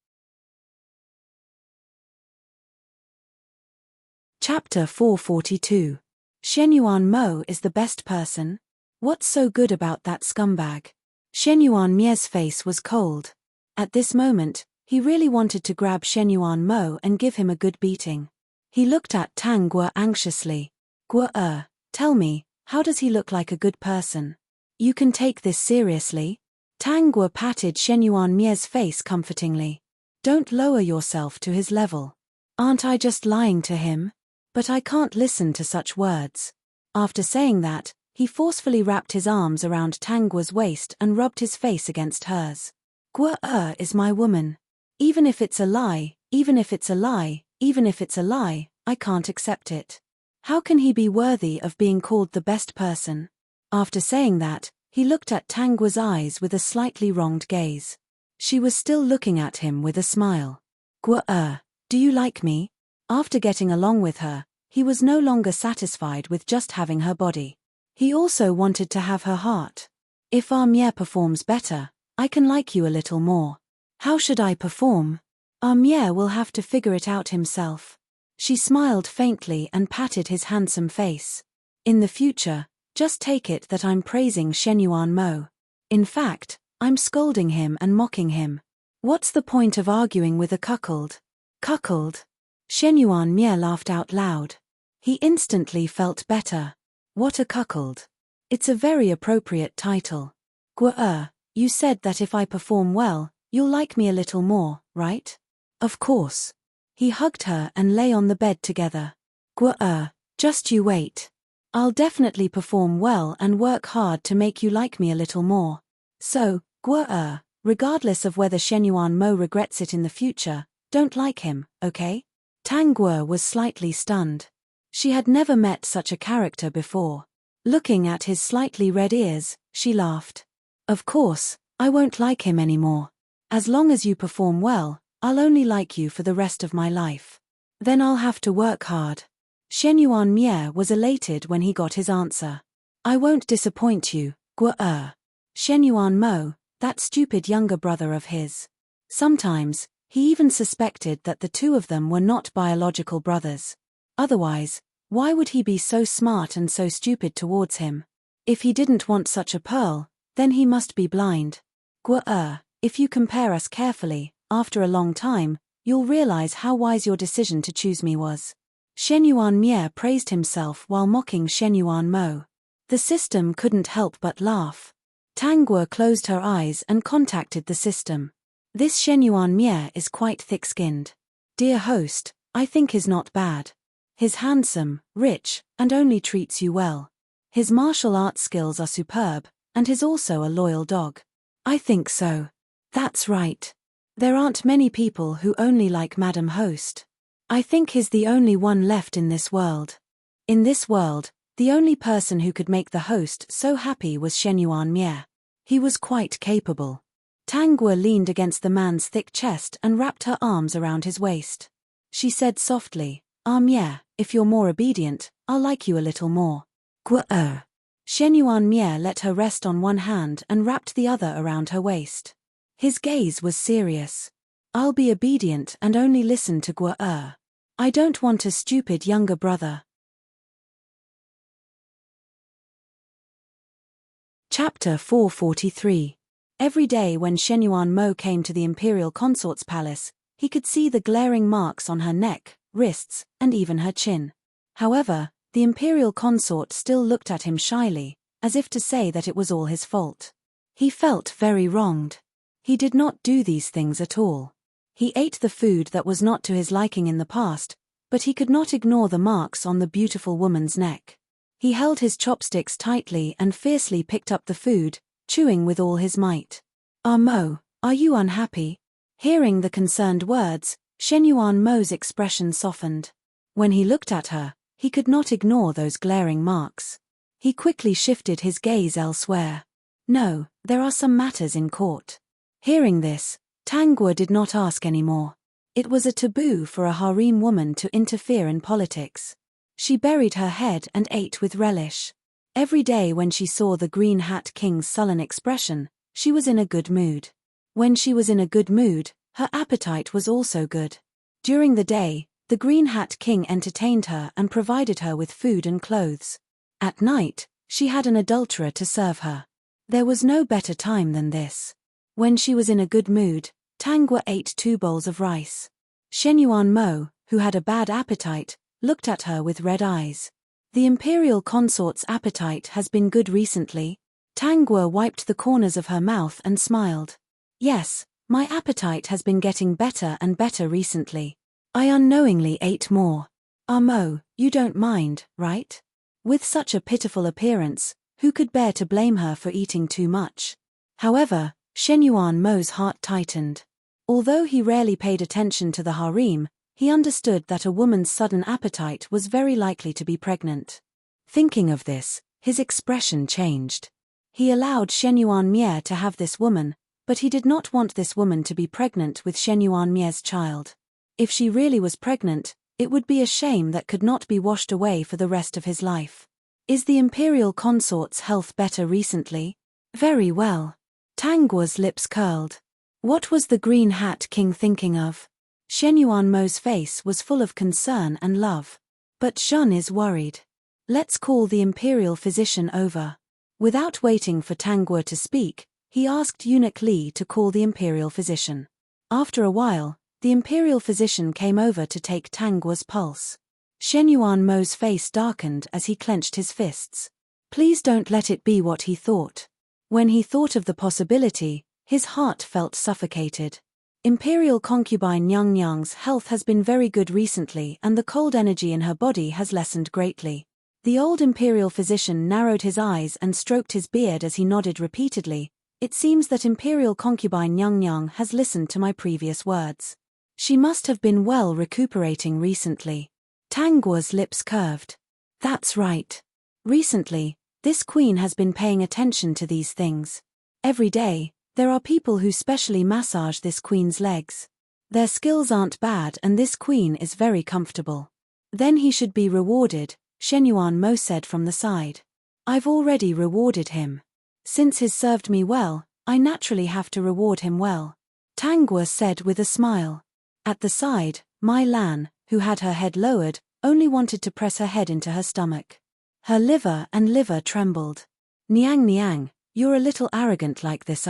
Chapter 442. Shen Yuan Mo is the best person? What's so good about that scumbag? Shen Yuan Mie's face was cold. At this moment, he really wanted to grab Shen Yuan Mo and give him a good beating. He looked at Tang Guo anxiously. Guo, tell me, how does he look like a good person? You can take this seriously? Tang Guo patted Shen Yuan Mie's face comfortingly. Don't lower yourself to his level. Aren't I just lying to him? But I can't listen to such words. After saying that, he forcefully wrapped his arms around Tang Guo's waist and rubbed his face against hers. Guo is my woman. Even if it's a lie, even if it's a lie, even if it's a lie, I can't accept it. How can he be worthy of being called the best person? After saying that, he looked at Tang Guo's eyes with a slightly wronged gaze. She was still looking at him with a smile. Guo, do you like me? After getting along with her, he was no longer satisfied with just having her body. He also wanted to have her heart. If Mie performs better, I can like you a little more. How should I perform? Mie will have to figure it out himself. She smiled faintly and patted his handsome face. In the future, just take it that I'm praising Shen Yuan Mo. In fact, I'm scolding him and mocking him. What's the point of arguing with a cuckold? Cuckold? Shen Yuan Mie laughed out loud. He instantly felt better. What a cuckold. It's a very appropriate title. Guo, you said that if I perform well, you'll like me a little more, right? Of course. He hugged her and lay on the bed together. Guo, just you wait. I'll definitely perform well and work hard to make you like me a little more. So, Guo, regardless of whether Shen Yuan Mo regrets it in the future, don't like him, okay? Tang Guo was slightly stunned. She had never met such a character before. Looking at his slightly red ears, she laughed. Of course, I won't like him anymore. As long as you perform well, I'll only like you for the rest of my life. Then I'll have to work hard. Shen Yuan Mie was elated when he got his answer. I won't disappoint you, Guo. Shen Yuan Mo, that stupid younger brother of his. Sometimes, he even suspected that the two of them were not biological brothers. Otherwise, why would he be so smart and so stupid towards him? If he didn't want such a pearl, then he must be blind. Guo, if you compare us carefully, after a long time, you'll realize how wise your decision to choose me was. Shen Yuan Mie praised himself while mocking Shen Yuan Mo. The system couldn't help but laugh. Tang Guo closed her eyes and contacted the system. This Shen Yuan Mie is quite thick-skinned. Dear host, I think he's not bad. He's handsome, rich, and only treats you well. His martial arts skills are superb, and he's also a loyal dog. I think so. That's right. There aren't many people who only like Madam Host. I think he's the only one left in this world. In this world, the only person who could make the host so happy was Shen Yuan Mie. He was quite capable. Tang Guo leaned against the man's thick chest and wrapped her arms around his waist. She said softly, Mie, if you're more obedient, I'll like you a little more. Guo. Shenyuan Mie let her rest on one hand and wrapped the other around her waist. His gaze was serious. I'll be obedient and only listen to Guo. I don't want a stupid younger brother. Chapter 443. Every day when Shenyuan Mo came to the imperial consort's palace, he could see the glaring marks on her neck, wrists, and even her chin. However, the imperial consort still looked at him shyly, as if to say that it was all his fault. He felt very wronged. He did not do these things at all. He ate the food that was not to his liking in the past, but he could not ignore the marks on the beautiful woman's neck. He held his chopsticks tightly and fiercely picked up the food, chewing with all his might. Mo, are you unhappy? Hearing the concerned words, Shenyuan Mo's expression softened. When he looked at her, he could not ignore those glaring marks. He quickly shifted his gaze elsewhere. No, there are some matters in court. Hearing this, Tangguo did not ask any more. It was a taboo for a harem woman to interfere in politics. She buried her head and ate with relish. Every day when she saw the Green Hat King's sullen expression, she was in a good mood. When she was in a good mood, her appetite was also good. During the day, the Green Hat King entertained her and provided her with food and clothes. At night, she had an adulterer to serve her. There was no better time than this. When she was in a good mood, Tangguo ate 2 bowls of rice. Shenyuan Mo, who had a bad appetite, looked at her with red eyes. The imperial consort's appetite has been good recently. Tangguo wiped the corners of her mouth and smiled. Yes, my appetite has been getting better and better recently. I unknowingly ate more. Mo, you don't mind, right? With such a pitiful appearance, who could bear to blame her for eating too much? However, Shenyuan Mo's heart tightened. Although he rarely paid attention to the harem, he understood that a woman's sudden appetite was very likely to be pregnant. Thinking of this, his expression changed. He allowed Shenyuan Mie to have this woman, but he did not want this woman to be pregnant with Shenyuan Mie's child. If she really was pregnant, it would be a shame that could not be washed away for the rest of his life. Is the imperial consort's health better recently? Very well. Tangguo's lips curled. What was the Green Hat King thinking of? Shenyuan Mo's face was full of concern and love. But Shun is worried. Let's call the imperial physician over. Without waiting for Tangguo to speak, he asked Eunuch Li to call the imperial physician. After a while, the imperial physician came over to take Tangguo's pulse. Shenyuan Mo's face darkened as he clenched his fists. Please don't let it be what he thought. When he thought of the possibility, his heart felt suffocated. Imperial concubine Nyang Nyang's health has been very good recently and the cold energy in her body has lessened greatly. The old imperial physician narrowed his eyes and stroked his beard as he nodded repeatedly. It seems that imperial concubine Nyang Nyang has listened to my previous words. She must have been well recuperating recently. Tangguo's lips curved. That's right. Recently, this queen has been paying attention to these things. Every day, there are people who specially massage this queen's legs. Their skills aren't bad and this queen is very comfortable. Then he should be rewarded, Shenyuan Mo said from the side. I've already rewarded him. Since he's served me well, I naturally have to reward him well. Tangguo said with a smile. At the side, Mai Lan, who had her head lowered, only wanted to press her head into her stomach. Her liver trembled. Niang Niang, you're a little arrogant like this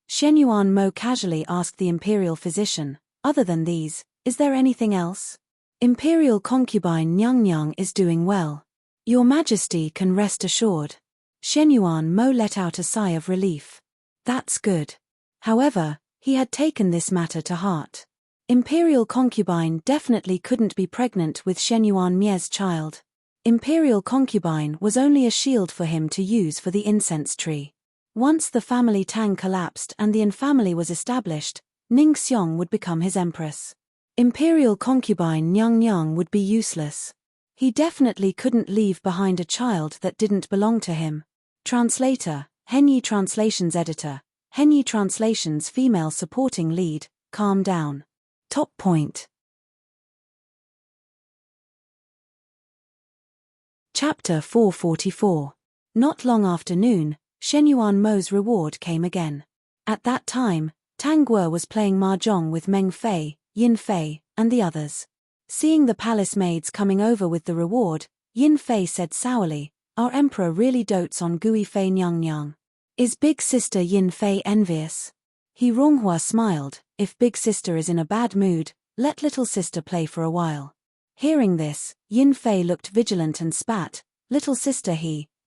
Shenyuan Mo casually asked the imperial physician, other than these, is there anything else? Imperial concubine Nyang Nyang is doing well. Your Majesty can rest assured. Shenyuan Mo let out a sigh of relief. That's good. However, he had taken this matter to heart. Imperial concubine definitely couldn't be pregnant with Shenyuan Mie's child. Imperial concubine was only a shield for him to use for the incense tree. Once the family Tang collapsed and the An family was established, Ning Xiong would become his empress. Imperial concubine Nyang Nyang would be useless. He definitely couldn't leave behind a child that didn't belong to him. Translator, Henyi Translations Editor, Henyi Translations Female Supporting Lead, calm down. Top point. Chapter 444. Not long after noon, Shen Yuan Mo's reward came again. At that time, Tang Guo was playing mahjong with Meng Fei, Yin Fei, and the others. Seeing the palace maids coming over with the reward, Yin Fei said sourly, "Our emperor really dotes on Gui Fei Nyang Nyang. Is big sister Yin Fei envious?" He Ronghua smiled, "If big sister is in a bad mood, let little sister play for a while." Hearing this, Yin Fei looked vigilant and spat, "Little sister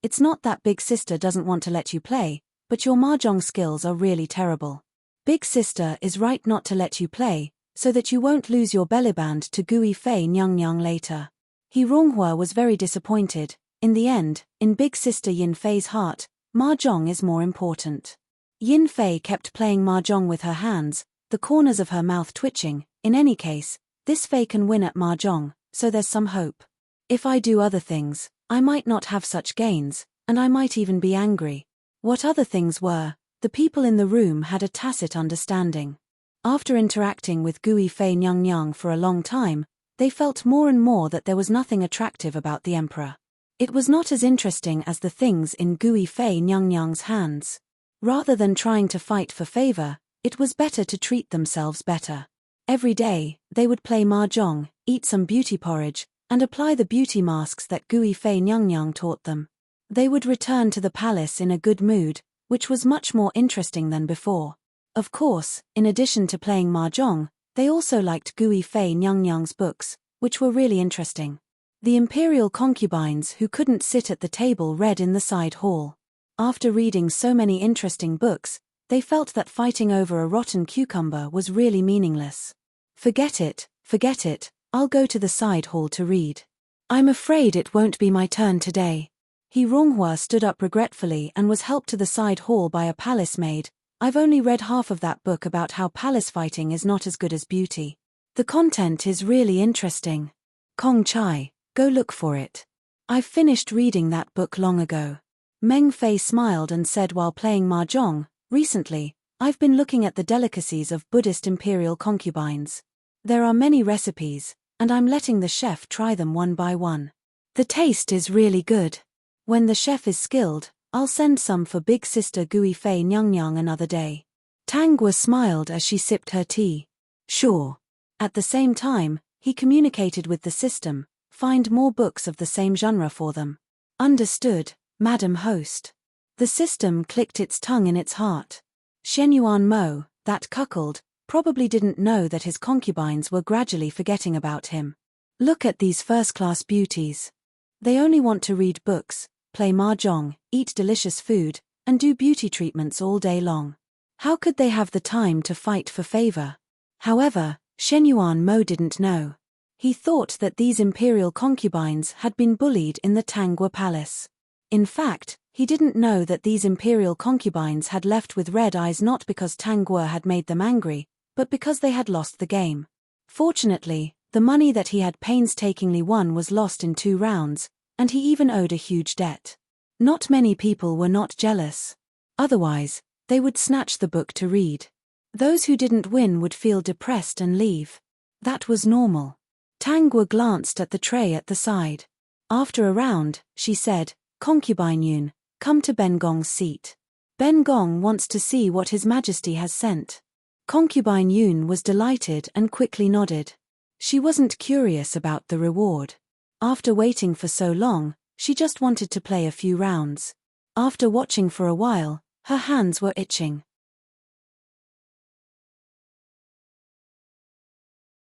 it's not that big sister doesn't want to let you play, but your mahjong skills are really terrible. Big sister is right not to let you play, so that you won't lose your bellyband to Gui Fei Nyang Nyang later." He Ronghua was very disappointed. In the end, in big sister Yin Fei's heart, mahjong is more important. Yin Fei kept playing mahjong with her hands, the corners of her mouth twitching. In any case, this Fei can win at mahjong, so there's some hope. If I do other things, I might not have such gains, and I might even be angry. What other things were, the people in the room had a tacit understanding. After interacting with Gui Fei Nyang Nyang for a long time, they felt more and more that there was nothing attractive about the emperor. It was not as interesting as the things in Gui Fei Nyang Nyang's hands. Rather than trying to fight for favor, it was better to treat themselves better. Every day, they would play mahjong, eat some beauty porridge, and apply the beauty masks that Gui Fei Nyang Nyang taught them. They would return to the palace in a good mood, which was much more interesting than before. Of course, in addition to playing mahjong, they also liked Gui Fei Nyang Nyang's books, which were really interesting. The imperial concubines who couldn't sit at the table read in the side hall. After reading so many interesting books, they felt that fighting over a rotten cucumber was really meaningless. Forget it, I'll go to the side hall to read. I'm afraid it won't be my turn today. He Ronghua stood up regretfully and was helped to the side hall by a palace maid. I've only read half of that book about how palace fighting is not as good as beauty. The content is really interesting. Kong Chai, go look for it. I've finished reading that book long ago. Meng Fei smiled and said while playing mahjong, recently, I've been looking at the delicacies of Buddhist imperial concubines. There are many recipes, and I'm letting the chef try them one by one. The taste is really good. When the chef is skilled, I'll send some for big sister Gui Fei Nyang Nyang another day. Tang Guo smiled as she sipped her tea. Sure. At the same time, he communicated with the system, find more books of the same genre for them. Understood, Madam Host. The system clicked its tongue in its heart. Shen Yuan Mo, that cuckold, probably didn't know that his concubines were gradually forgetting about him. Look at these first-class beauties. They only want to read books, play mahjong, eat delicious food, and do beauty treatments all day long. How could they have the time to fight for favor? However, Shen Yuan Mo didn't know. He thought that these imperial concubines had been bullied in the Tangwa palace. In fact, he didn't know that these imperial concubines had left with red eyes not because Tangwa had made them angry, but because they had lost the game. Fortunately, the money that he had painstakingly won was lost in 2 rounds, and he even owed a huge debt. Not many people were not jealous. Otherwise, they would snatch the book to read. Those who didn't win would feel depressed and leave. That was normal. Tangwa glanced at the tray at the side. After a round, she said, "Concubine Yun, come to Ben Gong's seat. Ben Gong wants to see what His Majesty has sent." Concubine Yun was delighted and quickly nodded. She wasn't curious about the reward. After waiting for so long, she just wanted to play a few rounds. After watching for a while, her hands were itching.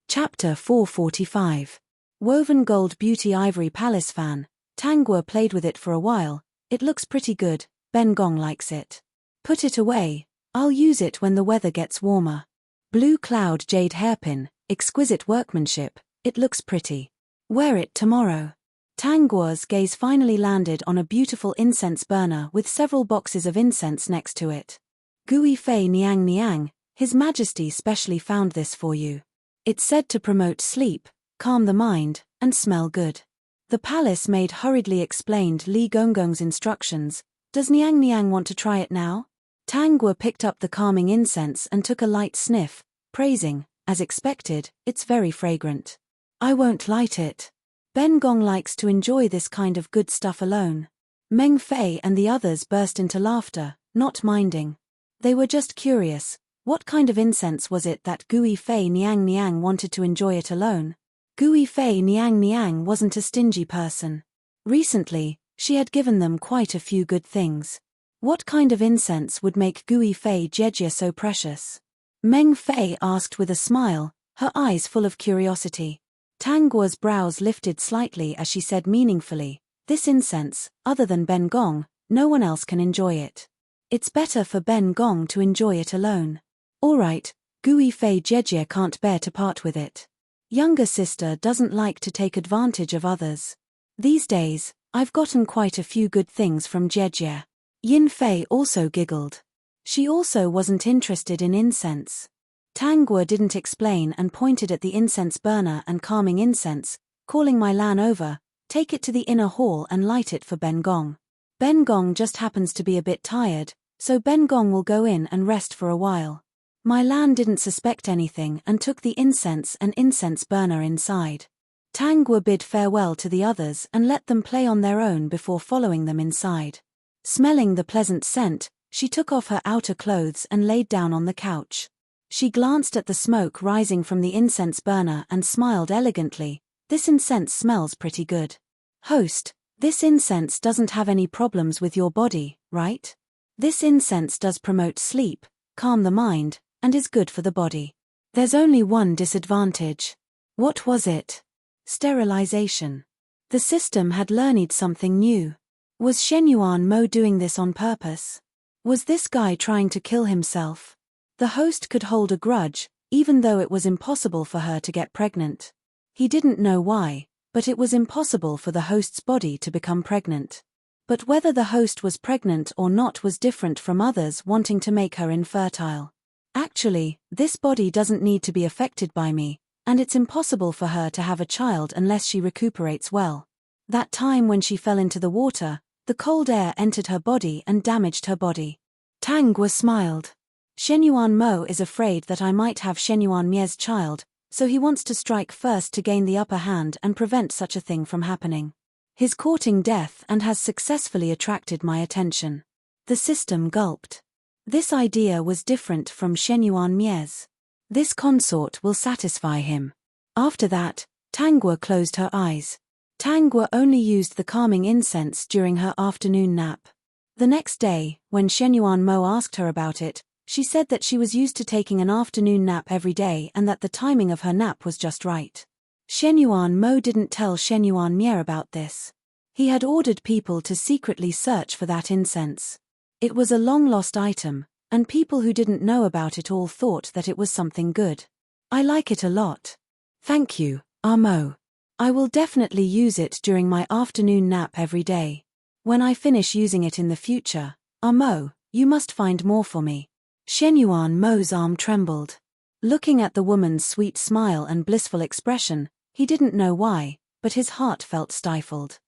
Chapter 445. Woven Gold Beauty Ivory Palace Fan. Tangwa played with it for a while. It looks pretty good, Ben Gong likes it. Put it away, I'll use it when the weather gets warmer. Blue Cloud Jade Hairpin, exquisite workmanship, it looks pretty. Wear it tomorrow. Tangwa's gaze finally landed on a beautiful incense burner with several boxes of incense next to it. Gui Fei Niang Niang, His Majesty specially found this for you. It's said to promote sleep, calm the mind, and smell good. The palace maid hurriedly explained Li Gonggong's instructions. Does Niang Niang want to try it now? Tangwa picked up the calming incense and took a light sniff, praising, as expected, it's very fragrant. I won't light it. Ben Gong likes to enjoy this kind of good stuff alone. Meng Fei and the others burst into laughter, not minding. They were just curious. What kind of incense was it that Gui Fei Niang Niang wanted to enjoy it alone? Gui Fei Niang Niang wasn't a stingy person. Recently, she had given them quite a few good things. What kind of incense would make Gui Fei Jejia so precious? Meng Fei asked with a smile, her eyes full of curiosity. Tang Guo's brows lifted slightly as she said meaningfully, "This incense, other than Ben Gong, no one else can enjoy it. It's better for Ben Gong to enjoy it alone." "All right, Gui Fei Jejia can't bear to part with it. Younger sister doesn't like to take advantage of others. These days, I've gotten quite a few good things from Jejia." Yin Fei also giggled. She also wasn't interested in incense. Tang Guo didn't explain and pointed at the incense burner and calming incense, calling My Lan over, "Take it to the inner hall and light it for Ben Gong. Ben Gong just happens to be a bit tired, so Ben Gong will go in and rest for a while." My Lan didn't suspect anything and took the incense and incense burner inside. Tang Guo bid farewell to the others and let them play on their own before following them inside. Smelling the pleasant scent, she took off her outer clothes and laid down on the couch. She glanced at the smoke rising from the incense burner and smiled elegantly. "This incense smells pretty good. Host, this incense doesn't have any problems with your body, right? This incense does promote sleep, calm the mind, and is good for the body. There's only one disadvantage." What was it? Sterilization. The system had learned something new. Was Shenyuan Mo doing this on purpose? Was this guy trying to kill himself? The host could hold a grudge, even though it was impossible for her to get pregnant. He didn't know why, but it was impossible for the host's body to become pregnant. But whether the host was pregnant or not was different from others wanting to make her infertile. "Actually, this body doesn't need to be affected by me, and it's impossible for her to have a child unless she recuperates well. That time when she fell into the water, the cold air entered her body and damaged her body." Tang Guo smiled. "Shenyuan Mo is afraid that I might have Shenyuan Mie's child, so he wants to strike first to gain the upper hand and prevent such a thing from happening. He's courting death and has successfully attracted my attention." The system gulped. This idea was different from Shenyuan Mie's. This consort will satisfy him. After that, Tang Guo closed her eyes. Tang Guo only used the calming incense during her afternoon nap. The next day, when Shenyuan Mo asked her about it, she said that she was used to taking an afternoon nap every day and that the timing of her nap was just right. Shenyuan Mo didn't tell Shenyuan Mie about this. He had ordered people to secretly search for that incense. It was a long-lost item, and people who didn't know about it all thought that it was something good. "I like it a lot. Thank you, Mo. I will definitely use it during my afternoon nap every day. When I finish using it in the future, Mo, you must find more for me." Shenyuan Mo's arm trembled. Looking at the woman's sweet smile and blissful expression, he didn't know why, but his heart felt stifled.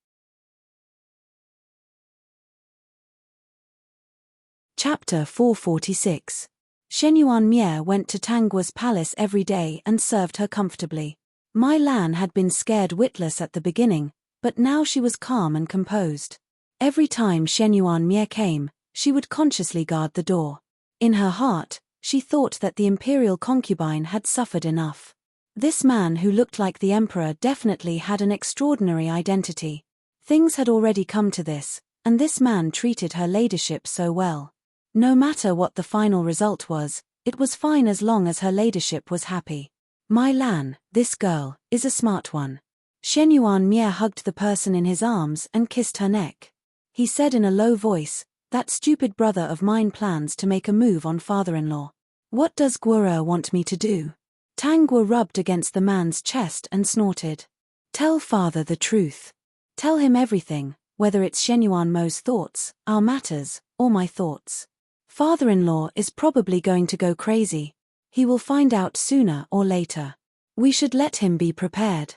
Chapter 446. Shenyuan Mie went to Tang Guo's palace every day and served her comfortably. My Lan had been scared witless at the beginning, but now she was calm and composed. Every time Shenyuan Mie came, she would consciously guard the door. In her heart, she thought that the imperial concubine had suffered enough. This man who looked like the emperor definitely had an extraordinary identity. Things had already come to this, and this man treated her ladyship so well. No matter what the final result was, it was fine as long as her ladyship was happy. My Lan, this girl, is a smart one. Shenyuan Mie hugged the person in his arms and kissed her neck. He said in a low voice, "That stupid brother of mine plans to make a move on father-in-law. What does Guo want me to do?" Tang Guo rubbed against the man's chest and snorted. "Tell father the truth. Tell him everything, whether it's Shenyuan Mo's thoughts, our matters, or my thoughts. Father-in-law is probably going to go crazy. He will find out sooner or later. We should let him be prepared.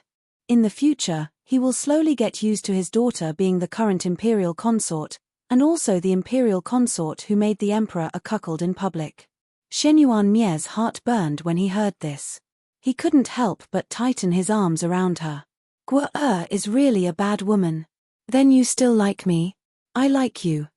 In the future, he will slowly get used to his daughter being the current imperial consort, and also the imperial consort who made the emperor a cuckold in public." Shenyuan Mie's heart burned when he heard this. He couldn't help but tighten his arms around her. "Guo is really a bad woman. Then you still like me?" I like you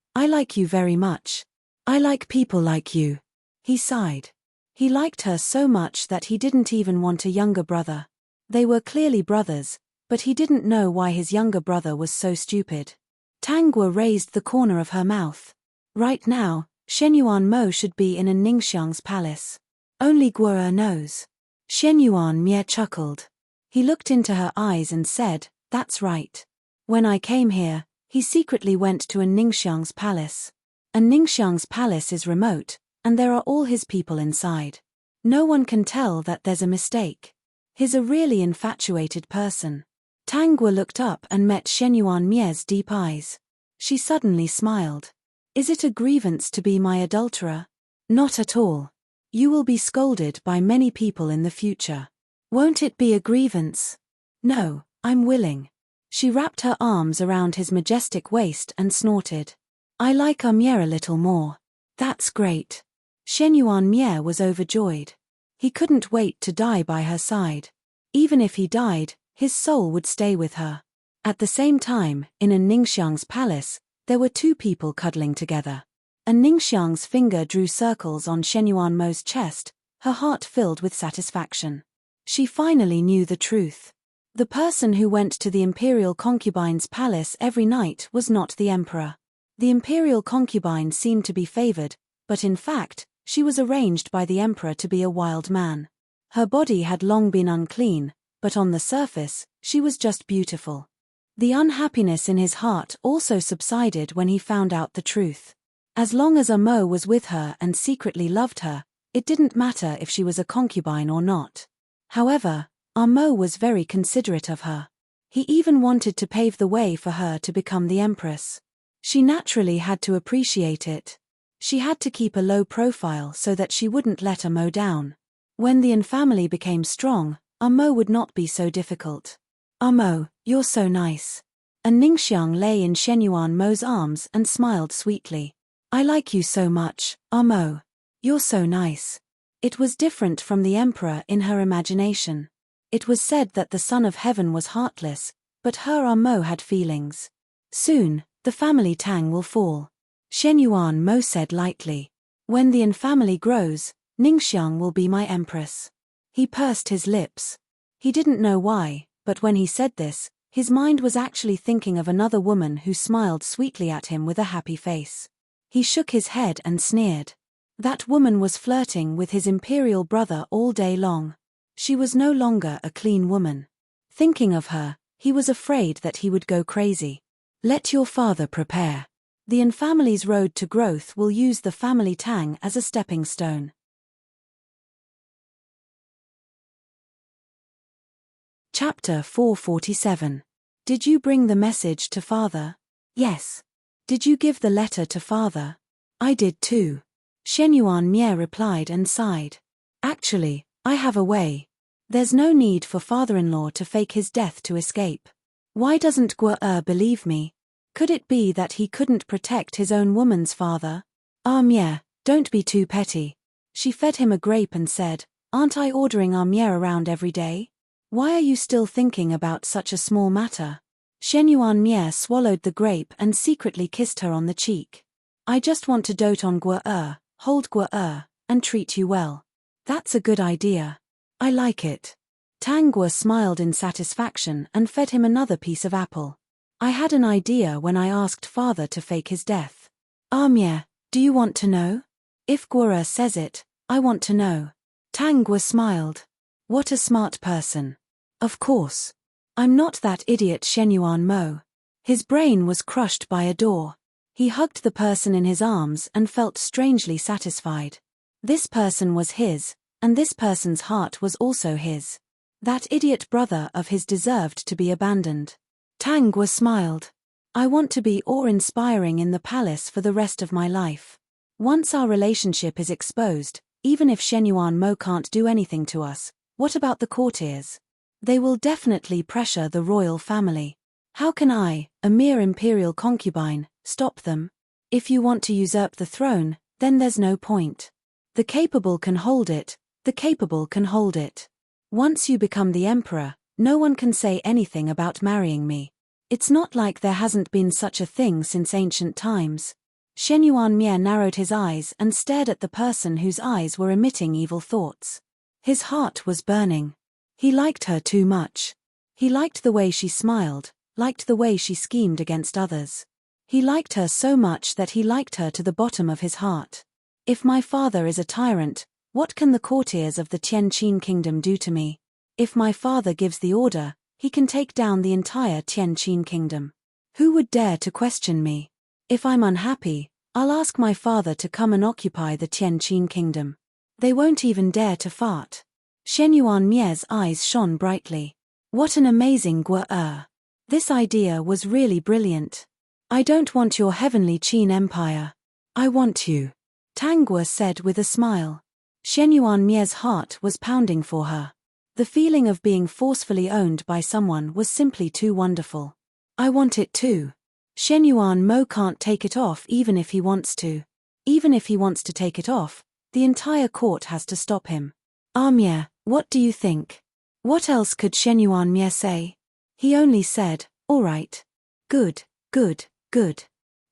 very much. I like people like you. He sighed. He liked her so much that he didn't even want a younger brother. They were clearly brothers, but he didn't know why his younger brother was so stupid. Tang Guo raised the corner of her mouth. Right now, Shen Yuan Mo should be in a Ningxiang's palace. Only Guo knows. Shen Yuan Mie chuckled. He looked into her eyes and said, "That's right. When I came here, he secretly went to a Ningxiang's palace. A Ningxiang's palace is remote, and there are all his people inside. No one can tell that there's a mistake. He's a really infatuated person." Tang Guo looked up and met Shen Yuan Mie's deep eyes. She suddenly smiled. "Is it a grievance to be my adulterer?" "Not at all. You will be scolded by many people in the future." "Won't it be a grievance?" "No, I'm willing." She wrapped her arms around his majestic waist and snorted. "I like Amir a little more." "That's great." Shen Yuan Mie was overjoyed. He couldn't wait to die by her side. Even if he died, his soul would stay with her. At the same time, in a Ningxiang's palace, there were two people cuddling together. A Ningxiang's finger drew circles on Shen Yuan Mo's chest, her heart filled with satisfaction. She finally knew the truth. The person who went to the imperial concubine's palace every night was not the emperor. The imperial concubine seemed to be favored, but in fact, she was arranged by the emperor to be a wild man. Her body had long been unclean, but on the surface, she was just beautiful. The unhappiness in his heart also subsided when he found out the truth. As long as Amo was with her and secretly loved her, it didn't matter if she was a concubine or not. However, Amo was very considerate of her. He even wanted to pave the way for her to become the empress. She naturally had to appreciate it. She had to keep a low profile so that she wouldn't let Amo down. When the An family became strong, Amo would not be so difficult. "Amo, you're so nice." A Ningxiang lay in Shen Yuan Mo's arms and smiled sweetly. "I like you so much, Amo. You're so nice." It was different from the emperor in her imagination. It was said that the son of heaven was heartless, but her Amo had feelings. "Soon, the family Tang will fall," Shen Yuan Mo said lightly. "When the An family grows, Ningxiang will be my empress." He pursed his lips. He didn't know why, but when he said this, his mind was actually thinking of another woman who smiled sweetly at him with a happy face. He shook his head and sneered. That woman was flirting with his imperial brother all day long. She was no longer a clean woman. Thinking of her, he was afraid that he would go crazy. "Let your father prepare. The An family's road to growth will use the family Tang as a stepping stone." Chapter 447. Did you bring the message to father? Yes. Did you give the letter to father? I did too. Shen Yuan Mie replied and sighed. Actually, I have a way. There's no need for father-in-law to fake his death to escape. Why doesn't Guo believe me? Could it be that he couldn't protect his own woman's father? Mie, don't be too petty. She fed him a grape and said, "Aren't I ordering Mie around every day? Why are you still thinking about such a small matter?" Shen Yuan Mie swallowed the grape and secretly kissed her on the cheek. "I just want to dote on Guo, hold Guo, and treat you well. That's a good idea. I like it." Tang Guo smiled in satisfaction and fed him another piece of apple. "I had an idea when I asked father to fake his death." Mie, do you want to know? If Guo says it, I want to know." Tang Guo smiled. "What a smart person. Of course. I'm not that idiot Shen Yuan Mo." His brain was crushed by a door. He hugged the person in his arms and felt strangely satisfied. This person was his, and this person's heart was also his. That idiot brother of his deserved to be abandoned. Tang Guo smiled. "I want to be awe-inspiring in the palace for the rest of my life. Once our relationship is exposed, even if Shen Yuan Mo can't do anything to us, what about the courtiers? They will definitely pressure the royal family. How can I, a mere imperial concubine, stop them? If you want to usurp the throne, then there's no point. The capable can hold it, the capable can hold it. Once you become the emperor, no one can say anything about marrying me. It's not like there hasn't been such a thing since ancient times. Shen Yuanmie narrowed his eyes and stared at the person whose eyes were emitting evil thoughts. His heart was burning. He liked her too much. He liked the way she smiled, liked the way she schemed against others. He liked her so much that he liked her to the bottom of his heart. If my father is a tyrant, what can the courtiers of the Tianqin kingdom do to me? If my father gives the order, he can take down the entire Tianqin kingdom. Who would dare to question me? If I'm unhappy, I'll ask my father to come and occupy the Tianqin kingdom. They won't even dare to fart. Shen Yuanmie's eyes shone brightly. What an amazing Gu'er. This idea was really brilliant. I don't want your heavenly Qin empire. I want you. Tang Guo said with a smile. Shen Yuanmie's heart was pounding for her. The feeling of being forcefully owned by someone was simply too wonderful. I want it too. Shen Yuanmo can't take it off even if he wants to. Even if he wants to take it off, the entire court has to stop him. Mie, what do you think? What else could Shen Yuanmie say? He only said, all right. Good, good, good.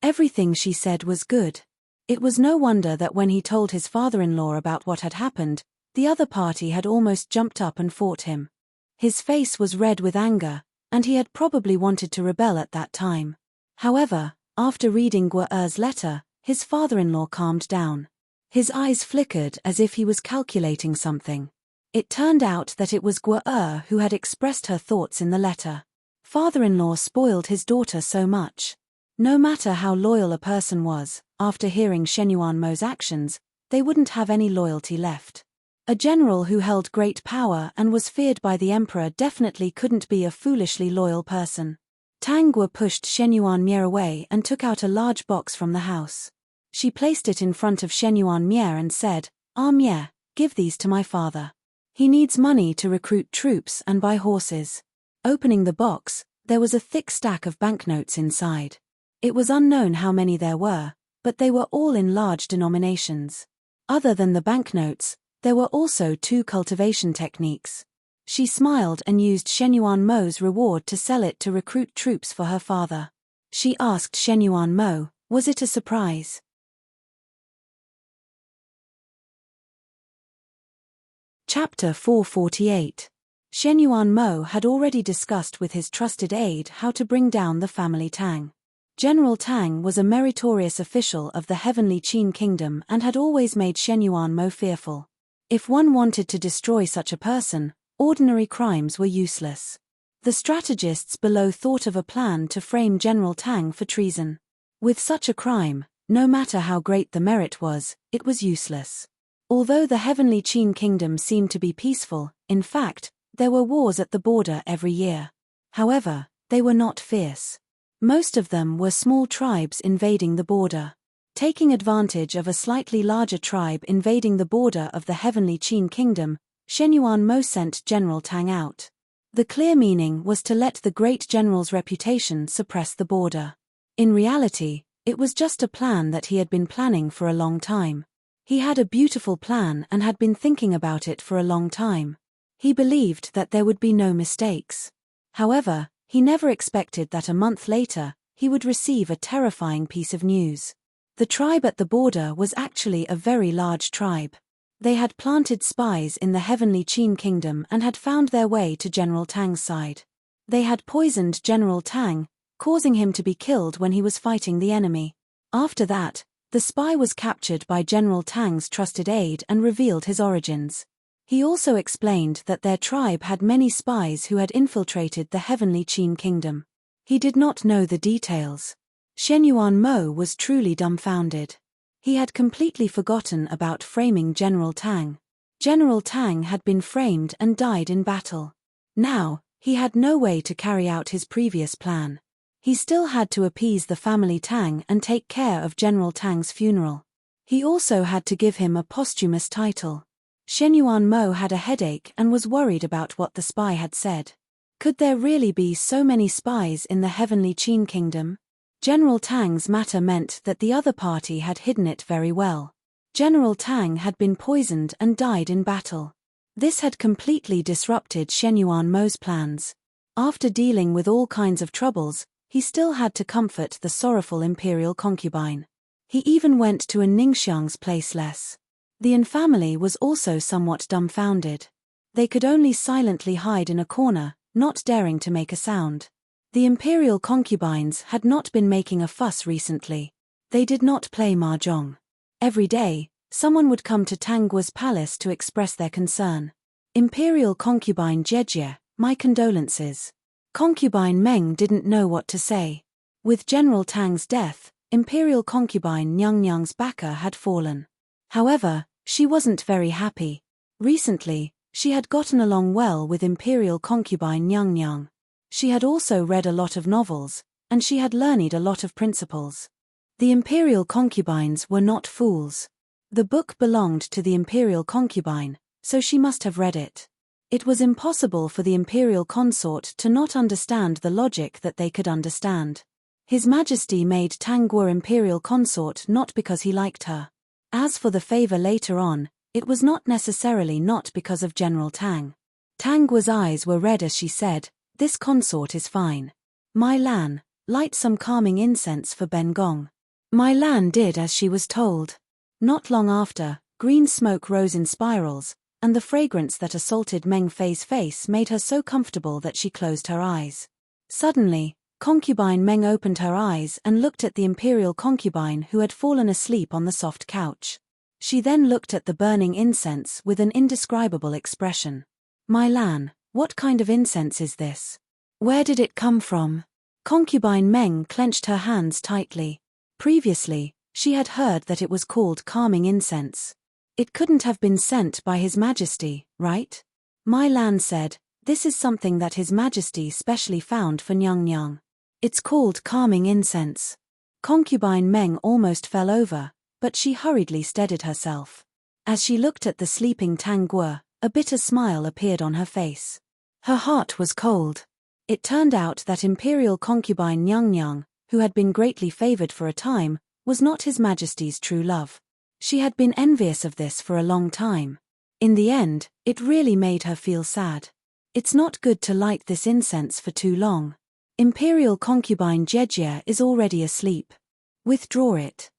Everything she said was good. It was no wonder that when he told his father-in-law about what had happened, the other party had almost jumped up and fought him. His face was red with anger, and he had probably wanted to rebel at that time. However, after reading Gu'er's letter, his father-in-law calmed down. His eyes flickered as if he was calculating something. It turned out that it was Gu'er who had expressed her thoughts in the letter. Father-in-law spoiled his daughter so much. No matter how loyal a person was, after hearing Shen Yuanmo's actions, they wouldn't have any loyalty left. A general who held great power and was feared by the emperor definitely couldn't be a foolishly loyal person. Tang Guo pushed Shen Yuanmie away and took out a large box from the house. She placed it in front of Shen Yuanmie and said, Mie, give these to my father. He needs money to recruit troops and buy horses. Opening the box, there was a thick stack of banknotes inside. It was unknown how many there were, but they were all in large denominations. Other than the banknotes, there were also 2 cultivation techniques. She smiled and used Shen Yuanmo's reward to sell it to recruit troops for her father. She asked Shen Yuanmo, was it a surprise? Chapter 448. Shen Yuanmo had already discussed with his trusted aide how to bring down the family Tang. General Tang was a meritorious official of the heavenly Qin kingdom and had always made Shen Yuanmo fearful. If one wanted to destroy such a person, ordinary crimes were useless. The strategists below thought of a plan to frame General Tang for treason. With such a crime, no matter how great the merit was, it was useless. Although the heavenly Qin kingdom seemed to be peaceful, in fact, there were wars at the border every year. However, they were not fierce. Most of them were small tribes invading the border. Taking advantage of a slightly larger tribe invading the border of the heavenly Qin kingdom, Shen Yuanmo sent General Tang out. The clear meaning was to let the great general's reputation suppress the border. In reality, it was just a plan that he had been planning for a long time. He had a beautiful plan and had been thinking about it for a long time. He believed that there would be no mistakes. However, he never expected that a month later, he would receive a terrifying piece of news. The tribe at the border was actually a very large tribe. They had planted spies in the heavenly Qin kingdom and had found their way to General Tang's side. They had poisoned General Tang, causing him to be killed when he was fighting the enemy. After that, the spy was captured by General Tang's trusted aide and revealed his origins. He also explained that their tribe had many spies who had infiltrated the heavenly Qin kingdom. He did not know the details. Shen Yuanmo was truly dumbfounded. He had completely forgotten about framing General Tang. General Tang had been framed and died in battle. Now, he had no way to carry out his previous plan. He still had to appease the family Tang and take care of General Tang's funeral. He also had to give him a posthumous title. Shen Yuanmo had a headache and was worried about what the spy had said. Could there really be so many spies in the heavenly Qin kingdom? General Tang's matter meant that the other party had hidden it very well. General Tang had been poisoned and died in battle. This had completely disrupted Shen Yuanmo's plans. After dealing with all kinds of troubles, he still had to comfort the sorrowful imperial concubine. He even went to Ningxiang's place less. The An family was also somewhat dumbfounded. They could only silently hide in a corner, not daring to make a sound. The imperial concubines had not been making a fuss recently. They did not play mahjong. Every day, someone would come to Tangua's palace to express their concern. Imperial concubine Jejie, my condolences. Concubine Meng didn't know what to say. With General Tang's death, Imperial concubine Nyang's backer had fallen. However, she wasn't very happy. Recently, she had gotten along well with Imperial concubine Nyang. She had also read a lot of novels, and she had learned a lot of principles. The Imperial concubines were not fools. The book belonged to the Imperial concubine, so she must have read it. It was impossible for the Imperial consort to not understand the logic that they could understand. His Majesty made Tangua Imperial consort not because he liked her. As for the favor later on, it was not necessarily not because of General Tang. Tangua's eyes were red as she said, "This consort is fine. Mai Lan, light some calming incense for Ben Gong." Mai Lan did as she was told. Not long after, green smoke rose in spirals, and the fragrance that assaulted Meng Fei's face made her so comfortable that she closed her eyes. Suddenly, concubine Meng opened her eyes and looked at the imperial concubine who had fallen asleep on the soft couch. She then looked at the burning incense with an indescribable expression. "Mai Lan, what kind of incense is this? Where did it come from?" Concubine Meng clenched her hands tightly. Previously, she had heard that it was called calming incense. It couldn't have been sent by His Majesty, right? Mai Lan said, "This is something that His Majesty specially found for Nyang. It's called calming incense." Concubine Meng almost fell over, but she hurriedly steadied herself. As she looked at the sleeping Tangua, a bitter smile appeared on her face. Her heart was cold. It turned out that imperial concubine Nyang, who had been greatly favored for a time, was not His Majesty's true love. She had been envious of this for a long time. In the end, it really made her feel sad. It's not good to light this incense for too long. Imperial concubine Jejie is already asleep. Withdraw it.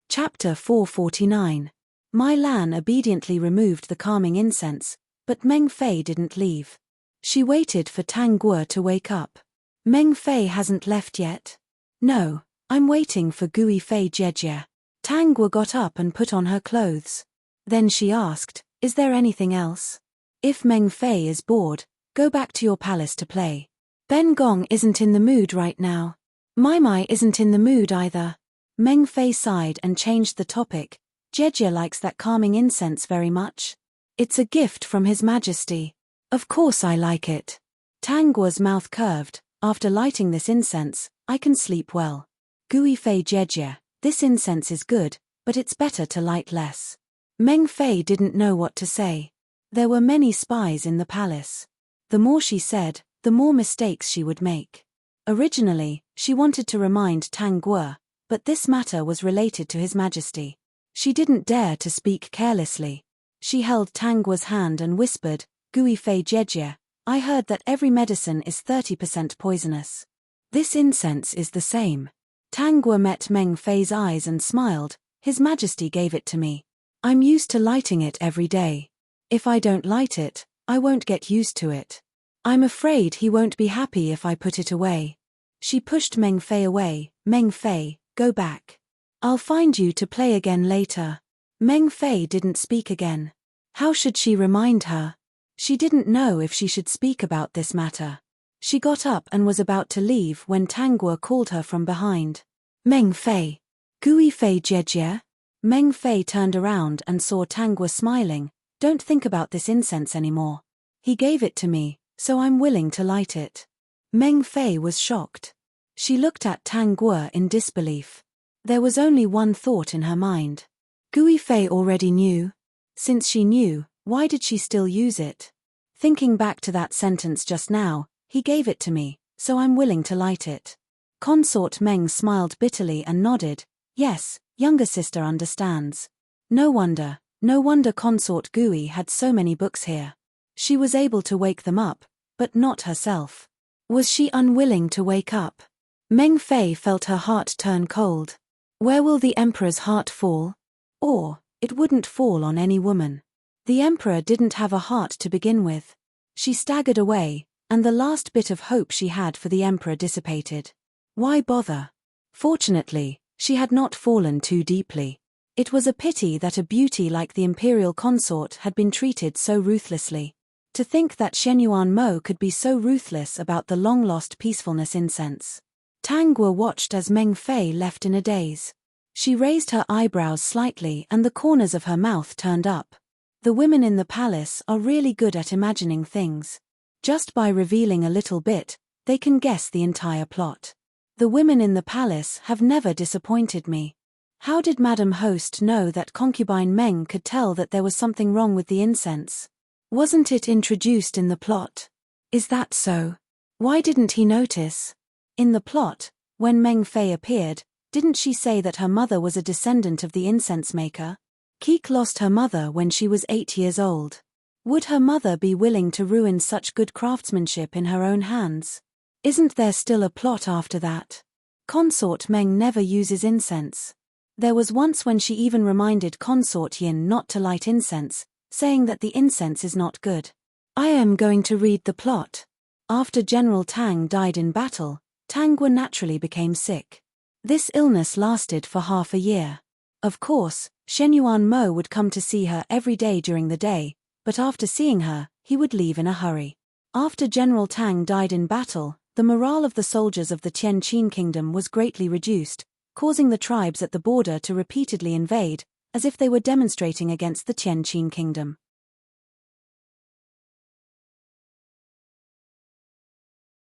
Chapter 449. Mai Lan obediently removed the calming incense, but Meng Fei didn't leave. She waited for Tangua to wake up. "Meng Fei hasn't left yet?" "No, I'm waiting for Gui Fei Jejie." Tangua got up and put on her clothes. Then she asked, "Is there anything else? If Meng Fei is bored, go back to your palace to play. Ben Gong isn't in the mood right now. Mai isn't in the mood either." Meng Fei sighed and changed the topic. "Jejie likes that calming incense very much. It's a gift from His Majesty." "Of course I like it." Tangua's mouth curved. "After lighting this incense, I can sleep well. Gui Fei Jejie, this incense is good, but it's better to light less." Meng Fei didn't know what to say. There were many spies in the palace. The more she said, the more mistakes she would make. Originally, she wanted to remind Tangua, but this matter was related to His Majesty. She didn't dare to speak carelessly. She held Tangua's hand and whispered, "Gui Fei Jejie, I heard that every medicine is 30% poisonous. This incense is the same." Tangua met Meng Fei's eyes and smiled. "His Majesty gave it to me. I'm used to lighting it every day. If I don't light it, I won't get used to it. I'm afraid he won't be happy if I put it away." She pushed Meng Fei away. "Meng Fei, go back. I'll find you to play again later." Meng Fei didn't speak again. How should she remind her? She didn't know if she should speak about this matter. She got up and was about to leave when Tangua called her from behind. "Meng Fei. Gui Fei Jejie?" Meng Fei turned around and saw Tangua smiling. "Don't think about this incense anymore. He gave it to me, so I'm willing to light it." Meng Fei was shocked. She looked at Tangua in disbelief. There was only one thought in her mind. Gui Fei already knew. Since she knew, why did she still use it? Thinking back to that sentence just now, "He gave it to me, so I'm willing to light it." Consort Meng smiled bitterly and nodded. "Yes, younger sister understands. No wonder Consort Gui had so many books here. She was able to wake them up, but not herself. Was she unwilling to wake up? Meng Fei felt her heart turn cold. Where will the emperor's heart fall? Or, it wouldn't fall on any woman. The emperor didn't have a heart to begin with. She staggered away, and the last bit of hope she had for the emperor dissipated. Why bother? Fortunately, she had not fallen too deeply. It was a pity that a beauty like the imperial consort had been treated so ruthlessly. To think that Shenyuan Mo could be so ruthless about the long-lost peacefulness incense. Tang Guo watched as Meng Fei left in a daze. She raised her eyebrows slightly and the corners of her mouth turned up. The women in the palace are really good at imagining things. Just by revealing a little bit, they can guess the entire plot. The women in the palace have never disappointed me. How did Madam Host know that concubine Meng could tell that there was something wrong with the incense? Wasn't it introduced in the plot? Is that so? Why didn't he notice? In the plot, when Meng Fei appeared, didn't she say that her mother was a descendant of the incense maker? Keek lost her mother when she was 8 years old. Would her mother be willing to ruin such good craftsmanship in her own hands? Isn't there still a plot after that? Consort Meng never uses incense. There was once when she even reminded Consort Yin not to light incense, saying that the incense is not good. I am going to read the plot. After General Tang died in battle, Tang Guo naturally became sick. This illness lasted for half a year. Of course, Shenyuan Mo would come to see her every day during the day, but after seeing her, he would leave in a hurry. After General Tang died in battle, the morale of the soldiers of the Tianqin kingdom was greatly reduced, causing the tribes at the border to repeatedly invade, as if they were demonstrating against the Tianqin kingdom.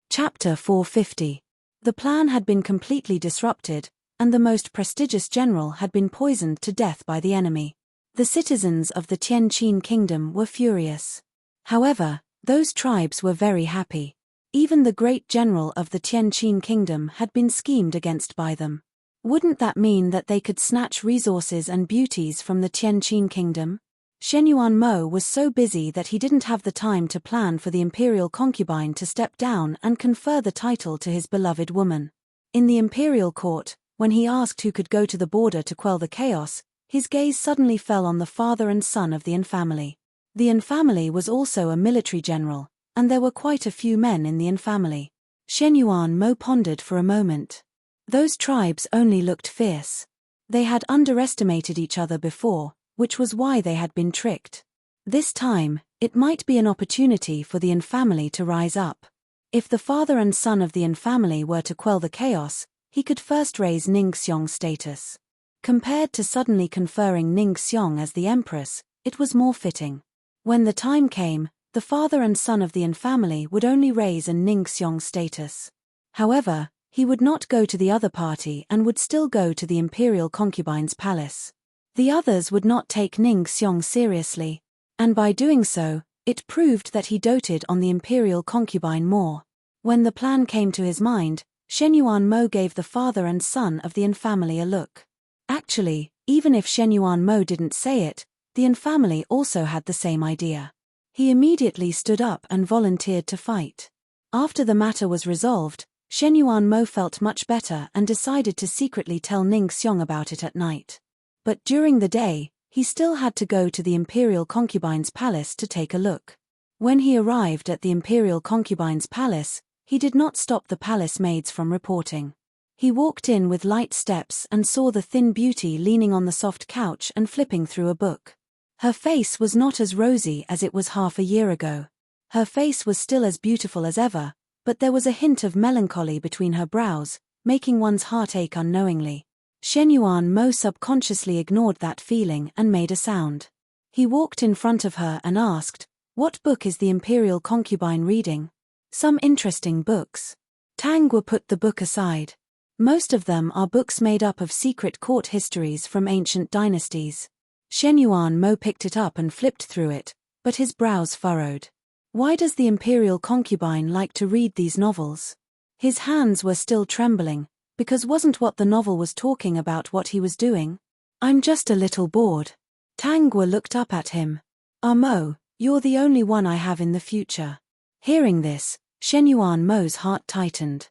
Chapter 450. The plan had been completely disrupted, and the most prestigious general had been poisoned to death by the enemy. The citizens of the Tianqin kingdom were furious. However, those tribes were very happy. Even the great general of the Tianqin kingdom had been schemed against by them. Wouldn't that mean that they could snatch resources and beauties from the Tianqin kingdom? Shenyuan Mo was so busy that he didn't have the time to plan for the imperial concubine to step down and confer the title to his beloved woman. In the imperial court, when he asked who could go to the border to quell the chaos, his gaze suddenly fell on the father and son of the An family. The An family was also a military general, and there were quite a few men in the An family. Shenyuan Mo pondered for a moment. Those tribes only looked fierce. They had underestimated each other before, which was why they had been tricked. This time, it might be an opportunity for the An family to rise up. If the father and son of the An family were to quell the chaos, he could first raise Ning Xiong's status. Compared to suddenly conferring Ning Xiong as the empress, it was more fitting. When the time came, the father and son of the An family would only raise a Ning Xiong status. However, he would not go to the other party and would still go to the imperial concubine's palace. The others would not take Ning Xiong seriously, and by doing so, it proved that he doted on the imperial concubine more. When the plan came to his mind, Shenyuan Mo gave the father and son of the An family a look. Actually, even if Shenyuan Mo didn't say it, the An family also had the same idea. He immediately stood up and volunteered to fight. After the matter was resolved, Shenyuan Mo felt much better and decided to secretly tell Ning Xiong about it at night. But during the day, he still had to go to the imperial concubine's palace to take a look. When he arrived at the imperial concubine's palace, he did not stop the palace maids from reporting. He walked in with light steps and saw the thin beauty leaning on the soft couch and flipping through a book. Her face was not as rosy as it was half a year ago. Her face was still as beautiful as ever, but there was a hint of melancholy between her brows, making one's heart ache unknowingly. Shenyuan Mo subconsciously ignored that feeling and made a sound. He walked in front of her and asked, "What book is the imperial concubine reading?" "Some interesting books." Tang Guo put the book aside. Most of them are books made up of secret court histories from ancient dynasties. Shenyuan Mo picked it up and flipped through it, but his brows furrowed. Why does the imperial concubine like to read these novels? His hands were still trembling, because wasn't what the novel was talking about what he was doing? "I'm just a little bored." Tang Guo looked up at him. "Ah Mo, You're the only one I have in the future. Hearing this, Shen Yuan Mo's heart tightened.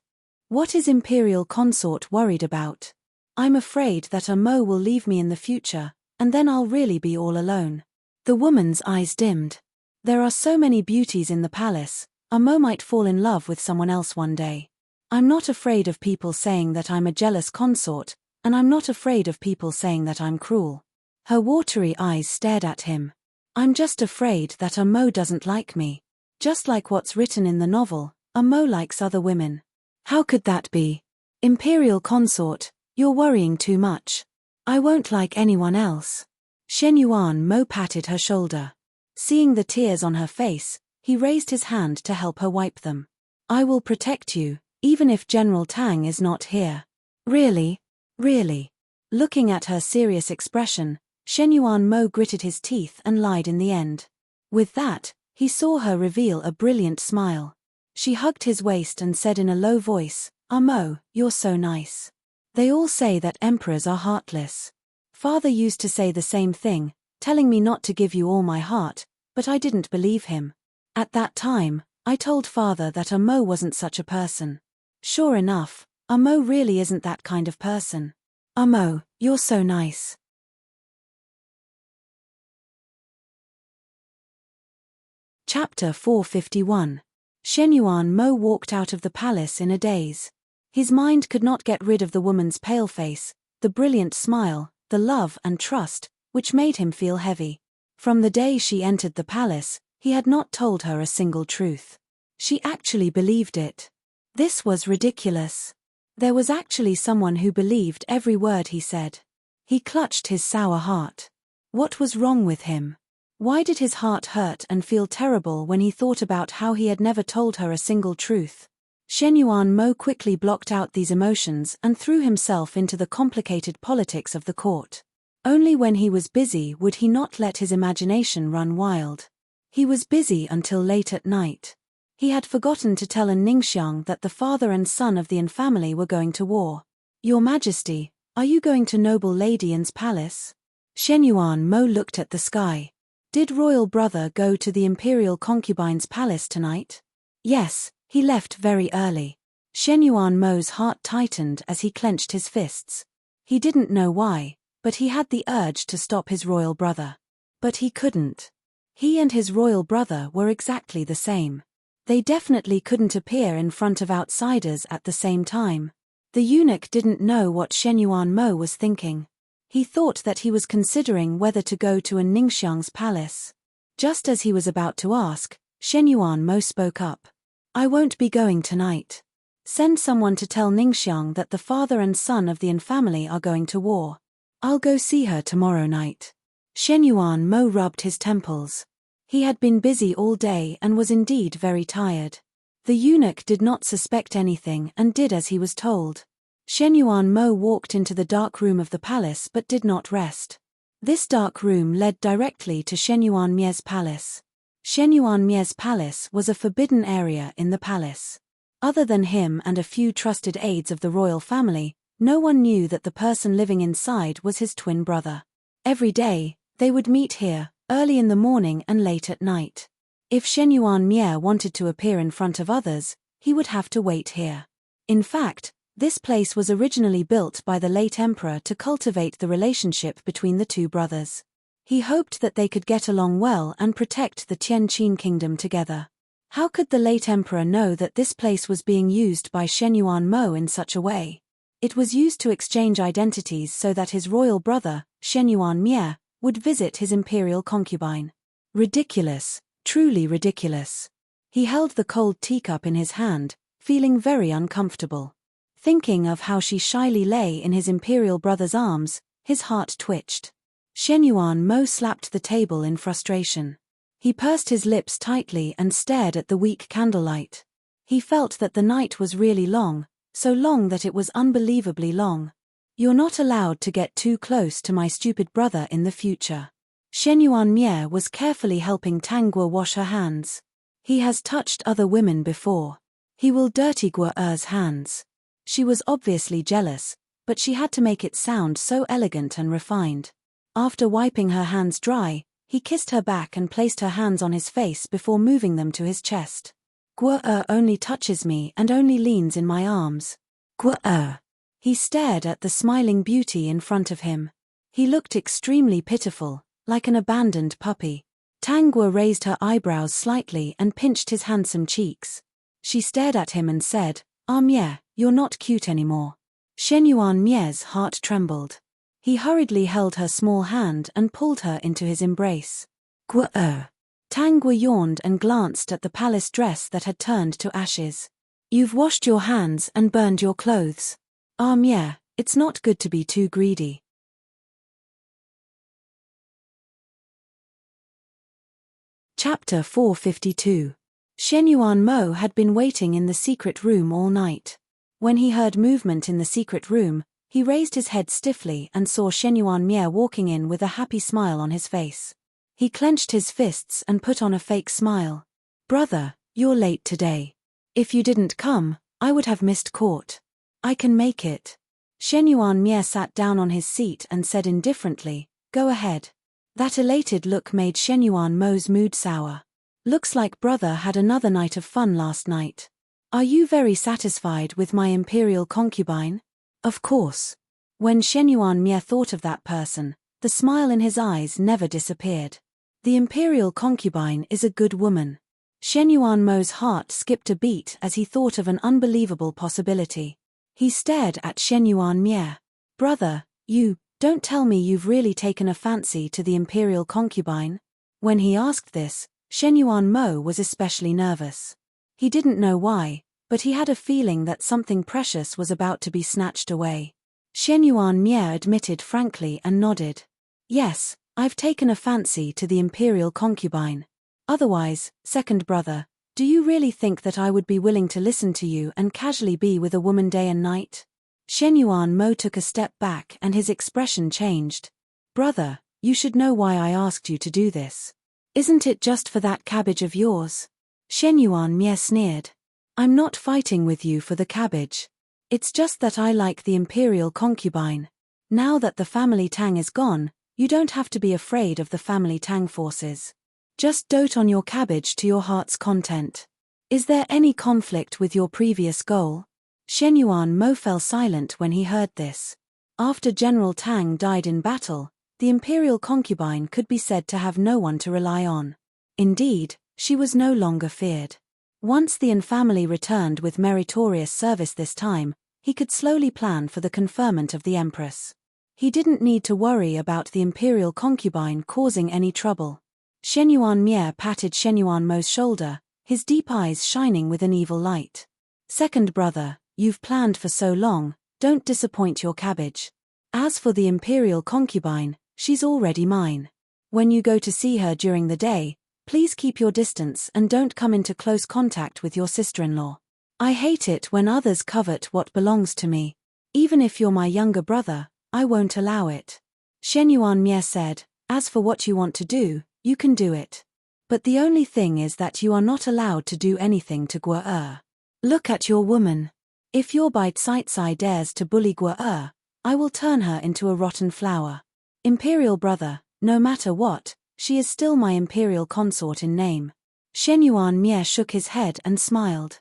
What is Imperial Consort worried about? I'm afraid that Mo will leave me in the future, and then I'll really be all alone. The woman's eyes dimmed. There are so many beauties in the palace, Mo might fall in love with someone else one day. I'm not afraid of people saying that I'm a jealous consort, and I'm not afraid of people saying that I'm cruel. Her watery eyes stared at him. I'm just afraid that Mo doesn't like me. Just like what's written in the novel, Mo likes other women. How could that be? Imperial Consort, you're worrying too much. I won't like anyone else. Shen Yuan Mo patted her shoulder. Seeing the tears on her face, he raised his hand to help her wipe them. I will protect you, even if General Tang is not here. Really? Really? Looking at her serious expression, Shen Yuan Mo gritted his teeth and lied in the end. With that, he saw her reveal a brilliant smile. She hugged his waist and said in a low voice, Mo, you're so nice. They all say that emperors are heartless. Father used to say the same thing, telling me not to give you all my heart, but I didn't believe him. At that time, I told father that Mo wasn't such a person. Sure enough, Mo really isn't that kind of person. Mo, you're so nice. Chapter 451. Shen Yuan Mo walked out of the palace in a daze. His mind could not get rid of the woman's pale face, the brilliant smile, the love and trust, which made him feel heavy. From the day she entered the palace, he had not told her a single truth. She actually believed it. This was ridiculous. There was actually someone who believed every word he said. He clutched his sour heart. What was wrong with him? Why did his heart hurt and feel terrible when he thought about how he had never told her a single truth? Shen Yuan Mo quickly blocked out these emotions and threw himself into the complicated politics of the court. Only when he was busy would he not let his imagination run wild. He was busy until late at night. He had forgotten to tell Ningxiang that the father and son of the Yin family were going to war. Your Majesty, are you going to noble Lady Yin's palace? Shen Yuan Mo looked at the sky. Did royal brother go to the imperial concubine's palace tonight? Yes, he left very early. Shen Yuan Mo's heart tightened as he clenched his fists. He didn't know why, but he had the urge to stop his royal brother. But he couldn't. He and his royal brother were exactly the same. They definitely couldn't appear in front of outsiders at the same time. The eunuch didn't know what Shen Yuan Mo was thinking. He thought that he was considering whether to go to Ningxiang's palace. Just as he was about to ask, Shen Yuan Mo spoke up. I won't be going tonight. Send someone to tell Ningxiang that the father and son of the Yin family are going to war. I'll go see her tomorrow night. Shen Yuan Mo rubbed his temples. He had been busy all day and was indeed very tired. The eunuch did not suspect anything and did as he was told. Shen Yuan Mo walked into the dark room of the palace but did not rest. This dark room led directly to Shen Yuan Mie's palace. Shen Yuan Mie's palace was a forbidden area in the palace. Other than him and a few trusted aides of the royal family, no one knew that the person living inside was his twin brother. Every day, they would meet here, early in the morning and late at night. If Shen Yuan Mie wanted to appear in front of others, he would have to wait here. In fact, this place was originally built by the late emperor to cultivate the relationship between the two brothers. He hoped that they could get along well and protect the Tianqin kingdom together. How could the late emperor know that this place was being used by Shen Yuan Mo in such a way? It was used to exchange identities so that his royal brother, Shen Yuan Mie, would visit his imperial concubine. Ridiculous, truly ridiculous. He held the cold teacup in his hand, feeling very uncomfortable. Thinking of how she shyly lay in his imperial brother's arms, his heart twitched. Shen Yuan Mo slapped the table in frustration. He pursed his lips tightly and stared at the weak candlelight. He felt that the night was really long, so long that it was unbelievably long. You're not allowed to get too close to my stupid brother in the future. Shen Yuan Mie was carefully helping Tang Guo wash her hands. He has touched other women before. He will dirty Guo's hands. She was obviously jealous, but she had to make it sound so elegant and refined. After wiping her hands dry, He kissed her back and placed her hands on his face before moving them to his chest. Guo only touches me and only leans in my arms. Guo. He stared at the smiling beauty in front of him. He looked extremely pitiful, like an abandoned puppy. Tang Guo raised her eyebrows slightly and pinched his handsome cheeks. She stared at him and said, Mie, you're not cute anymore. Shen Yuan Mie's heart trembled. He hurriedly held her small hand and pulled her into his embrace. Guo. Tang Guo yawned and glanced at the palace dress that had turned to ashes. You've washed your hands and burned your clothes. Mie, it's not good to be too greedy. Chapter 452. Shen Yuan Mo had been waiting in the secret room all night. When he heard movement in the secret room, he raised his head stiffly and saw Shen Yuan Mie walking in with a happy smile on his face. He clenched his fists and put on a fake smile. Brother, you're late today. If you didn't come, I would have missed court. I can make it. Shen Yuan Mie sat down on his seat and said indifferently, Go ahead. That elated look made Shen Yuan Mo's mood sour. Looks like brother had another night of fun last night. Are you very satisfied with my imperial concubine? Of course. When Shen Yuan Mie thought of that person, the smile in his eyes never disappeared. The imperial concubine is a good woman. Shen Yuan Mo's heart skipped a beat as he thought of an unbelievable possibility. He stared at Shen Yuan Mie. Brother, don't tell me you've really taken a fancy to the imperial concubine? When he asked this, Shen Yuan Mo was especially nervous. He didn't know why, but he had a feeling that something precious was about to be snatched away. Shen Yuan Mie admitted frankly and nodded. Yes, I've taken a fancy to the imperial concubine. Otherwise, second brother, do you really think that I would be willing to listen to you and casually be with a woman day and night? Shen Yuan Mo took a step back and his expression changed. Brother, you should know why I asked you to do this. Isn't it just for that cabbage of yours? Shen Yuan Mie sneered. I'm not fighting with you for the cabbage. It's just that I like the imperial concubine. Now that the family Tang is gone, you don't have to be afraid of the family Tang forces. Just dote on your cabbage to your heart's content. Is there any conflict with your previous goal? Shen Yuan Mo fell silent when he heard this. After General Tang died in battle, the imperial concubine could be said to have no one to rely on. Indeed, she was no longer feared. Once the An family returned with meritorious service this time, he could slowly plan for the conferment of the empress. He didn't need to worry about the imperial concubine causing any trouble. Shen Yuan Mie patted Shen Yuan Mo's shoulder, his deep eyes shining with an evil light. Second brother, you've planned for so long, don't disappoint your cabbage. As for the imperial concubine, she's already mine. When you go to see her during the day, please keep your distance and don't come into close contact with your sister-in-law. I hate it when others covet what belongs to me. Even if you're my younger brother, I won't allow it. Shen Yuan Mie said, As for what you want to do, you can do it. But the only thing is that you are not allowed to do anything to Guo. Look at your woman. If your Bite-Side dares to bully Guo, I will turn her into a rotten flower. Imperial brother, no matter what, she is still my imperial consort in name. Shen Yuan Mie shook his head and smiled.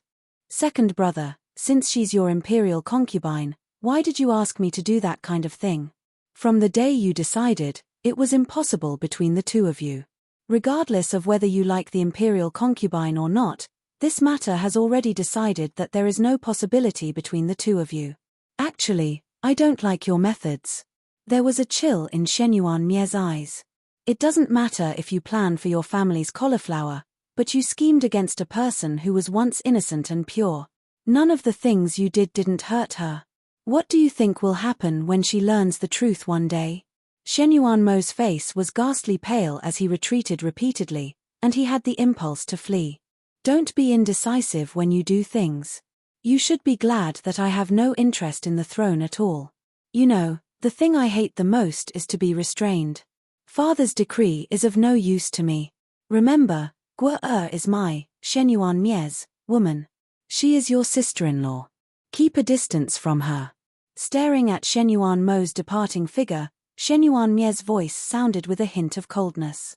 Second brother, since she's your imperial concubine, why did you ask me to do that kind of thing? From the day you decided, it was impossible between the two of you. Regardless of whether you like the imperial concubine or not, this matter has already decided that there is no possibility between the two of you. Actually, I don't like your methods. There was a chill in Shen Yuan Mie's eyes. It doesn't matter if you plan for your family's cauliflower, but you schemed against a person who was once innocent and pure. None of the things you didn't hurt her. What do you think will happen when she learns the truth one day? Shen Yuan Mo's face was ghastly pale as he retreated repeatedly, and he had the impulse to flee. Don't be indecisive when you do things. You should be glad that I have no interest in the throne at all. You know, the thing I hate the most is to be restrained. Father's decree is of no use to me. Remember, Guo is my, Shen Yuan Mie's, woman. She is your sister-in-law. Keep a distance from her. Staring at Shen Yuan Mo's departing figure, Shen Yuan Mie's voice sounded with a hint of coldness.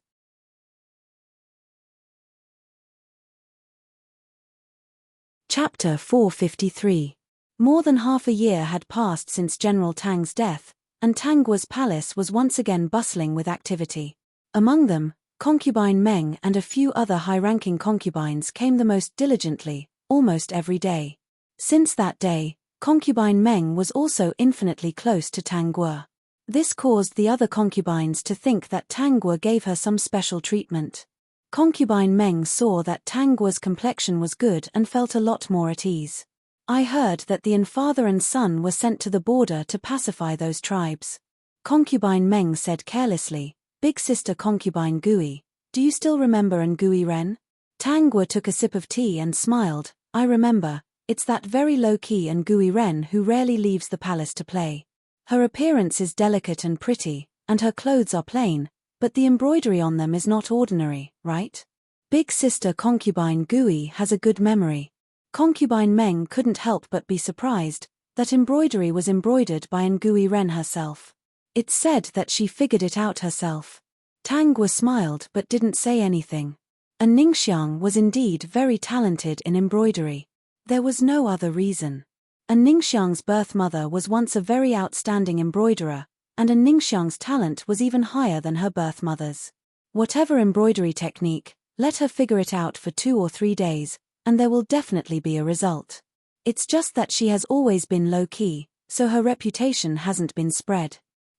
Chapter 453. More than half a year had passed since General Tang's death, and Tanggua's palace was once again bustling with activity. Among them, concubine Meng and a few other high-ranking concubines came the most diligently, almost every day. Since that day, concubine Meng was also infinitely close to Tanggua. This caused the other concubines to think that Tanggua gave her some special treatment. Concubine Meng saw that Tanggua's complexion was good and felt a lot more at ease. I heard that the father and son were sent to the border to pacify those tribes. Concubine Meng said carelessly. Big sister concubine Gui, do you still remember Ngui Ren? Tanggua took a sip of tea and smiled. I remember, it's that very low-key Ngui Ren who rarely leaves the palace to play. Her appearance is delicate and pretty, and her clothes are plain, but the embroidery on them is not ordinary, right? Big sister concubine Gui has a good memory. Concubine Meng couldn't help but be surprised that embroidery was embroidered by Ngui Ren herself. It's said that she figured it out herself. Tanggua smiled but didn't say anything. Ningxiang was indeed very talented in embroidery. There was no other reason. Ningxiang's birth mother was once a very outstanding embroiderer, and Ningxiang's talent was even higher than her birth mother's. Whatever embroidery technique, let her figure it out for 2 or 3 days, and there will definitely be a result. It's just that she has always been low-key, so her reputation hasn't been spread.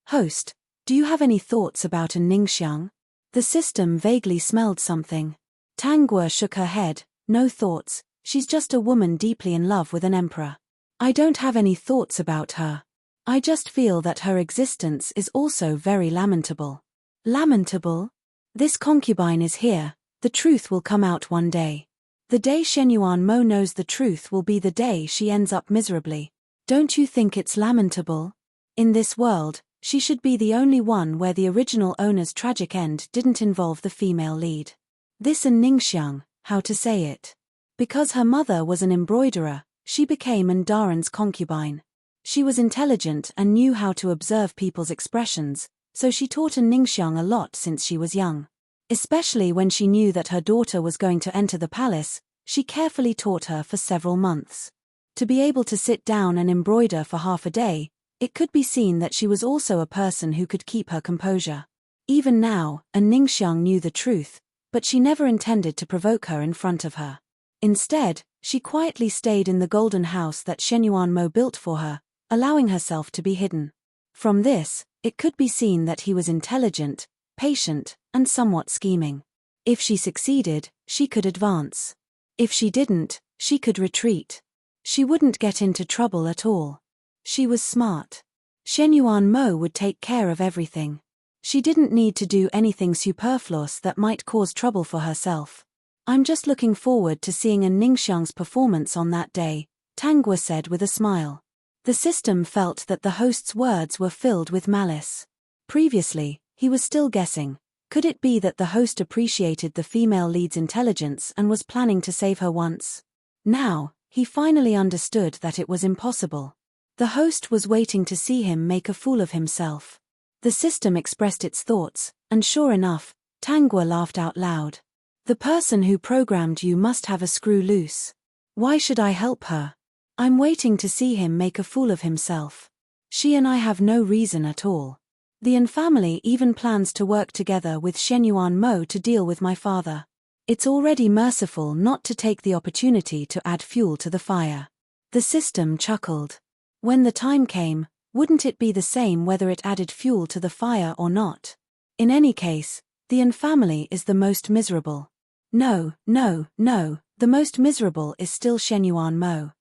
Host, do you have any thoughts about Ningxiang? The system vaguely smelled something. Tanggua shook her head. No thoughts, she's just a woman deeply in love with an emperor. I don't have any thoughts about her. I just feel that her existence is also very lamentable. Lamentable? This concubine is here, the truth will come out one day. The day Shenyuan Mo knows the truth will be the day she ends up miserably. Don't you think it's lamentable? In this world, she should be the only one where the original owner's tragic end didn't involve the female lead. This Ningxiang, how to say it? Because her mother was an embroiderer, she became Daren's concubine. She was intelligent and knew how to observe people's expressions, so she taught Ningxiang a lot since she was young. Especially when she knew that her daughter was going to enter the palace, she carefully taught her for several months. To be able to sit down and embroider for half a day, it could be seen that she was also a person who could keep her composure. Even now, Ningxiang knew the truth, but she never intended to provoke her in front of her. Instead, she quietly stayed in the golden house that Shenyuan Mo built for her, allowing herself to be hidden. From this, it could be seen that he was intelligent, patient, and somewhat scheming. If she succeeded, she could advance. If she didn't, she could retreat. She wouldn't get into trouble at all. She was smart. Shenyuan Mo would take care of everything. She didn't need to do anything superfluous that might cause trouble for herself. I'm just looking forward to seeing Ningxiang's performance on that day, Tanggua said with a smile. The system felt that the host's words were filled with malice. Previously, he was still guessing. Could it be that the host appreciated the female lead's intelligence and was planning to save her once? Now, he finally understood that it was impossible. The host was waiting to see him make a fool of himself. The system expressed its thoughts, and sure enough, Tanggua laughed out loud. The person who programmed you must have a screw loose. Why should I help her? I'm waiting to see him make a fool of himself. She and I have no reason at all. The An family even plans to work together with Shenyuan Mo to deal with my father. It's already merciful not to take the opportunity to add fuel to the fire. The system chuckled. When the time came, wouldn't it be the same whether it added fuel to the fire or not? In any case, the An family is the most miserable. No, the most miserable is still Shenyuan Mo.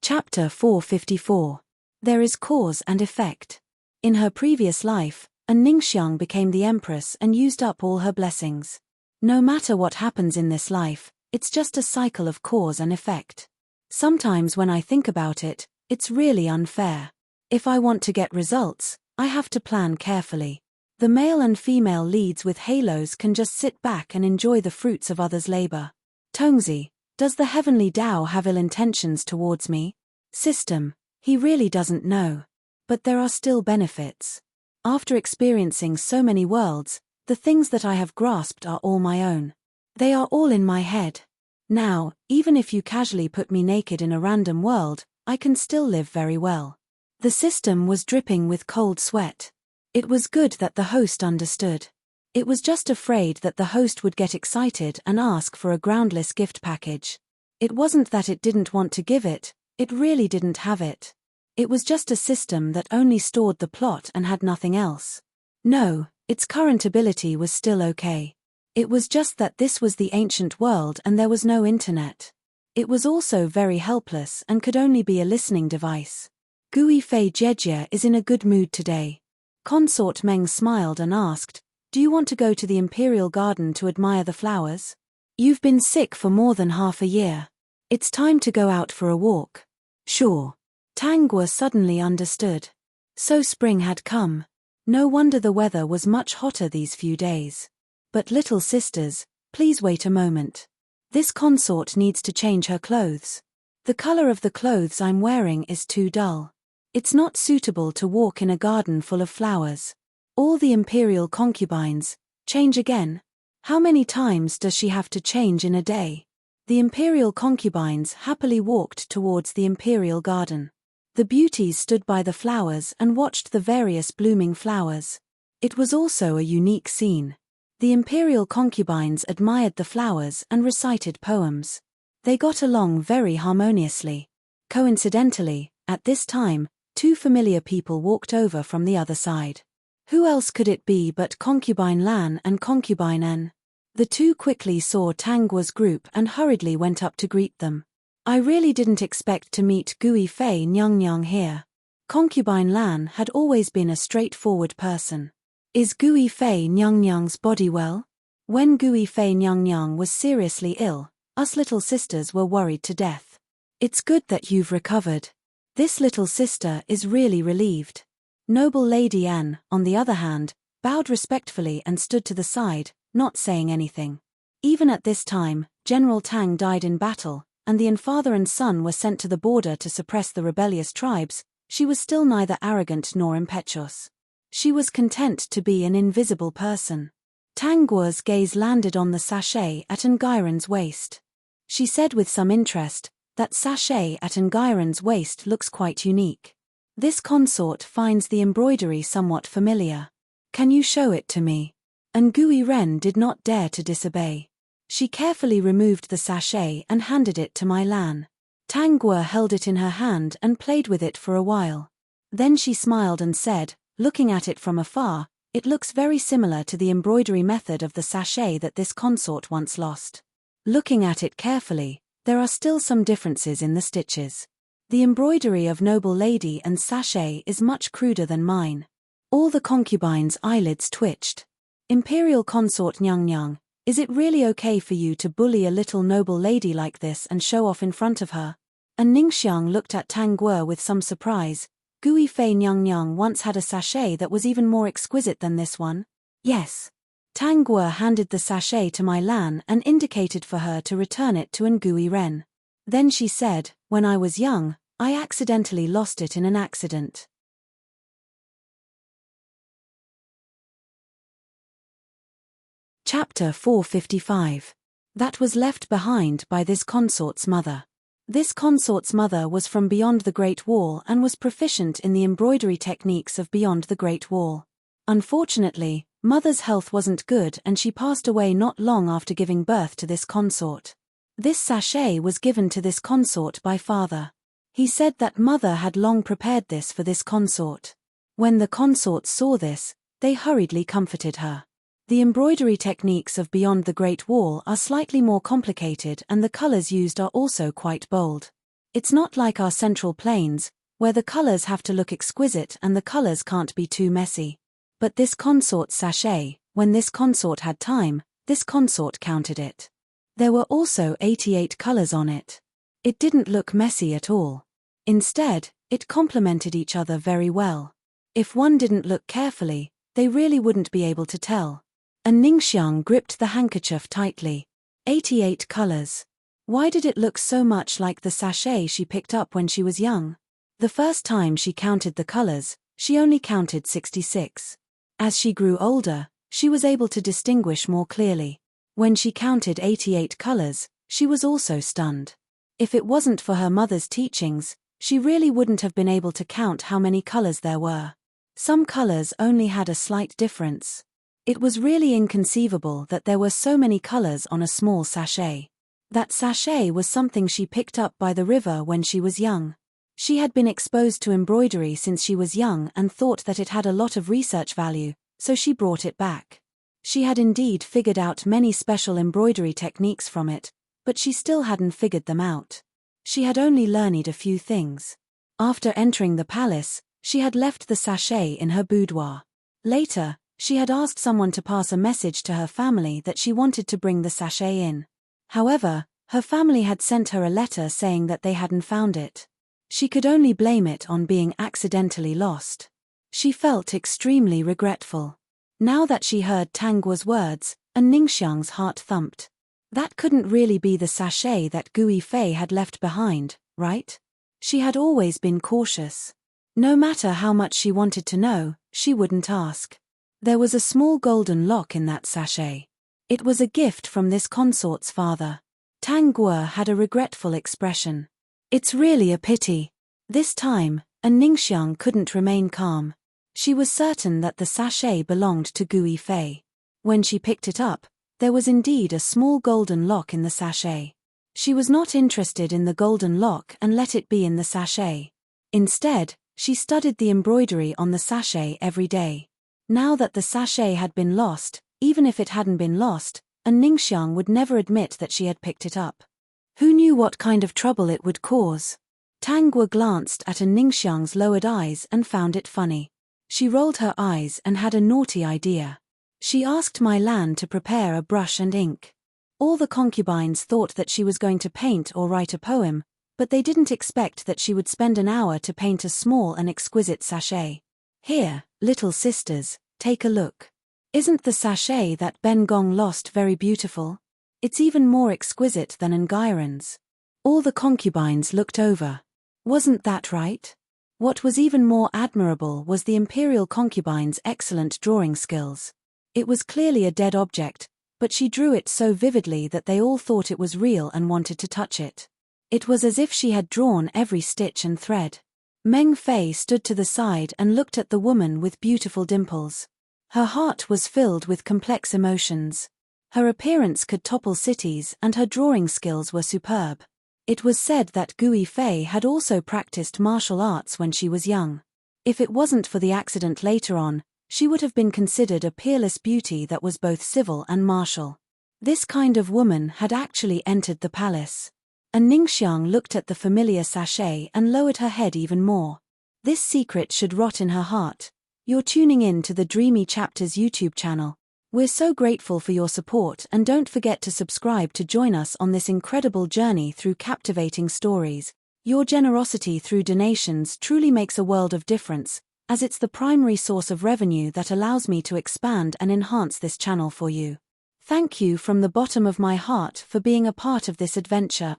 Chapter 454. There is cause and effect. In her previous life, Ningxiang became the empress and used up all her blessings. No matter what happens in this life, it's just a cycle of cause and effect. Sometimes when I think about it, it's really unfair. If I want to get results, I have to plan carefully. The male and female leads with halos can just sit back and enjoy the fruits of others' labor. Tongzi, does the heavenly Tao have ill intentions towards me? System, he really doesn't know. But there are still benefits. After experiencing so many worlds, The things that I have grasped are all my own. They are all in my head. Now, even if you casually put me naked in a random world, I can still live very well. The system was dripping with cold sweat. It was good that the host understood. It was just afraid that the host would get excited and ask for a groundless gift package. It wasn't that it didn't want to give it really didn't have it. It was just a system that only stored the plot and had nothing else. No, its current ability was still okay. It was just that this was the ancient world and there was no internet. It was also very helpless and could only be a listening device. Gui Fei Jejie is in a good mood today. Consort Meng smiled and asked, "Do you want to go to the Imperial Garden to admire the flowers? You've been sick for more than half a year. It's time to go out for a walk." "Sure." Tang Guo suddenly understood. So spring had come. No wonder the weather was much hotter these few days. "But little sisters, please wait a moment. This consort needs to change her clothes. The color of the clothes I'm wearing is too dull. It's not suitable to walk in a garden full of flowers. All the imperial concubines, change again. How many times does she have to change in a day?" The imperial concubines happily walked towards the imperial garden. The beauties stood by the flowers and watched the various blooming flowers. It was also a unique scene. The imperial concubines admired the flowers and recited poems. They got along very harmoniously. Coincidentally, at this time, two familiar people walked over from the other side. Who else could it be but Concubine Lan and Concubine En? The two quickly saw Tang Guo's group and hurriedly went up to greet them. "I really didn't expect to meet Gui Fei Nyang here." Concubine Lan had always been a straightforward person. "Is Gui Fei Nyang's body well?" When Gui Fei Nyang was seriously ill, us little sisters were worried to death. "It's good that you've recovered." This little sister is really relieved. Noble Lady An, on the other hand, bowed respectfully and stood to the side, not saying anything. Even at this time, General Tang died in battle, and the father and son were sent to the border to suppress the rebellious tribes. She was still neither arrogant nor impetuous. She was content to be an invisible person. Tang Guo's gaze landed on the sachet at Ngairen's waist. She said with some interest, "That sachet at Ngairen's waist looks quite unique. This consort finds the embroidery somewhat familiar. Can you show it to me?" Ngui Ren did not dare to disobey. She carefully removed the sachet and handed it to Mai Lan. Tang Guo held it in her hand and played with it for a while. Then she smiled and said, looking at it from afar, "It looks very similar to the embroidery method of the sachet that this consort once lost. Looking at it carefully, there are still some differences in the stitches. The embroidery of Noble Lady and sachet is much cruder than mine." All the concubines' eyelids twitched. "Imperial consort Nyang, is it really okay for you to bully a little noble lady like this and show off in front of her?" And Ningxiang looked at Tang Guo with some surprise. "Gui Fei Nyang once had a sachet that was even more exquisite than this one." "Yes." Tang Guo handed the sachet to Mai Lan and indicated for her to return it to Ngui Ren. Then she said, "When I was young, I accidentally lost it in an accident." Chapter 455. That was left behind by this consort's mother. This consort's mother was from beyond the Great Wall and was proficient in the embroidery techniques of beyond the Great Wall. Unfortunately, mother's health wasn't good and she passed away not long after giving birth to this consort. This sachet was given to this consort by father. He said that mother had long prepared this for this consort. When the consorts saw this, they hurriedly comforted her. The embroidery techniques of Beyond the Great Wall are slightly more complicated and the colors used are also quite bold. It's not like our Central Plains, where the colors have to look exquisite and the colors can't be too messy. But this consort sachet, when this consort had time, this consort counted it. There were also 88 colors on it. It didn't look messy at all. Instead, it complemented each other very well. If one didn't look carefully, they really wouldn't be able to tell. And Ningxiang gripped the handkerchief tightly. 88 colors. Why did it look so much like the sachet she picked up when she was young? The first time she counted the colors, she only counted 66. As she grew older, She was able to distinguish more clearly. When she counted 88 colors, she was also stunned. If it wasn't for her mother's teachings, she really wouldn't have been able to count how many colors there were. Some colors only had a slight difference. It was really inconceivable that there were so many colors on a small sachet. That sachet was something she picked up by the river when she was young. She had been exposed to embroidery since she was young and thought that it had a lot of research value, so she brought it back. She had indeed figured out many special embroidery techniques from it, but she still hadn't figured them out. She had only learned a few things. After entering the palace, she had left the sachet in her boudoir. Later, she had asked someone to pass a message to her family that she wanted to bring the sachet in. However, her family had sent her a letter saying that they hadn't found it. She could only blame it on being accidentally lost. She felt extremely regretful. Now that she heard Tangua's words, Ningxiang's heart thumped. That couldn't really be the sachet that Gui Fei had left behind, right? She had always been cautious. No matter how much she wanted to know, she wouldn't ask. There was a small golden lock in that sachet. It was a gift from this consort's father. Tangua had a regretful expression. It's really a pity. This time, Ningxiang couldn't remain calm. She was certain that the sachet belonged to Gui Fei. When she picked it up, there was indeed a small golden lock in the sachet. She was not interested in the golden lock and let it be in the sachet. Instead, she studied the embroidery on the sachet every day. Now that the sachet had been lost, even if it hadn't been lost, Ningxiang would never admit that she had picked it up. Who knew what kind of trouble it would cause? Tangua glanced at Ningxiang's lowered eyes and found it funny. She rolled her eyes and had a naughty idea. She asked Mai Lan to prepare a brush and ink. All the concubines thought that she was going to paint or write a poem, but they didn't expect that she would spend an hour to paint a small and exquisite sachet. Here, little sisters, take a look. Isn't the sachet that Ben Gong lost very beautiful? It's even more exquisite than Ngairen's. All the concubines looked over. Wasn't that right? What was even more admirable was the imperial concubine's excellent drawing skills. It was clearly a dead object, but she drew it so vividly that they all thought it was real and wanted to touch it. It was as if she had drawn every stitch and thread. Meng Fei stood to the side and looked at the woman with beautiful dimples. Her heart was filled with complex emotions. Her appearance could topple cities and her drawing skills were superb. It was said that Gui Fei had also practiced martial arts when she was young. If it wasn't for the accident later on, she would have been considered a peerless beauty that was both civil and martial. This kind of woman had actually entered the palace. Ningxiang looked at the familiar sachet and lowered her head even more. This secret should rot in her heart. You're tuning in to the Dreamy Chapters YouTube channel. We're so grateful for your support and don't forget to subscribe to join us on this incredible journey through captivating stories. Your generosity through donations truly makes a world of difference, as it's the primary source of revenue that allows me to expand and enhance this channel for you. Thank you from the bottom of my heart for being a part of this adventure.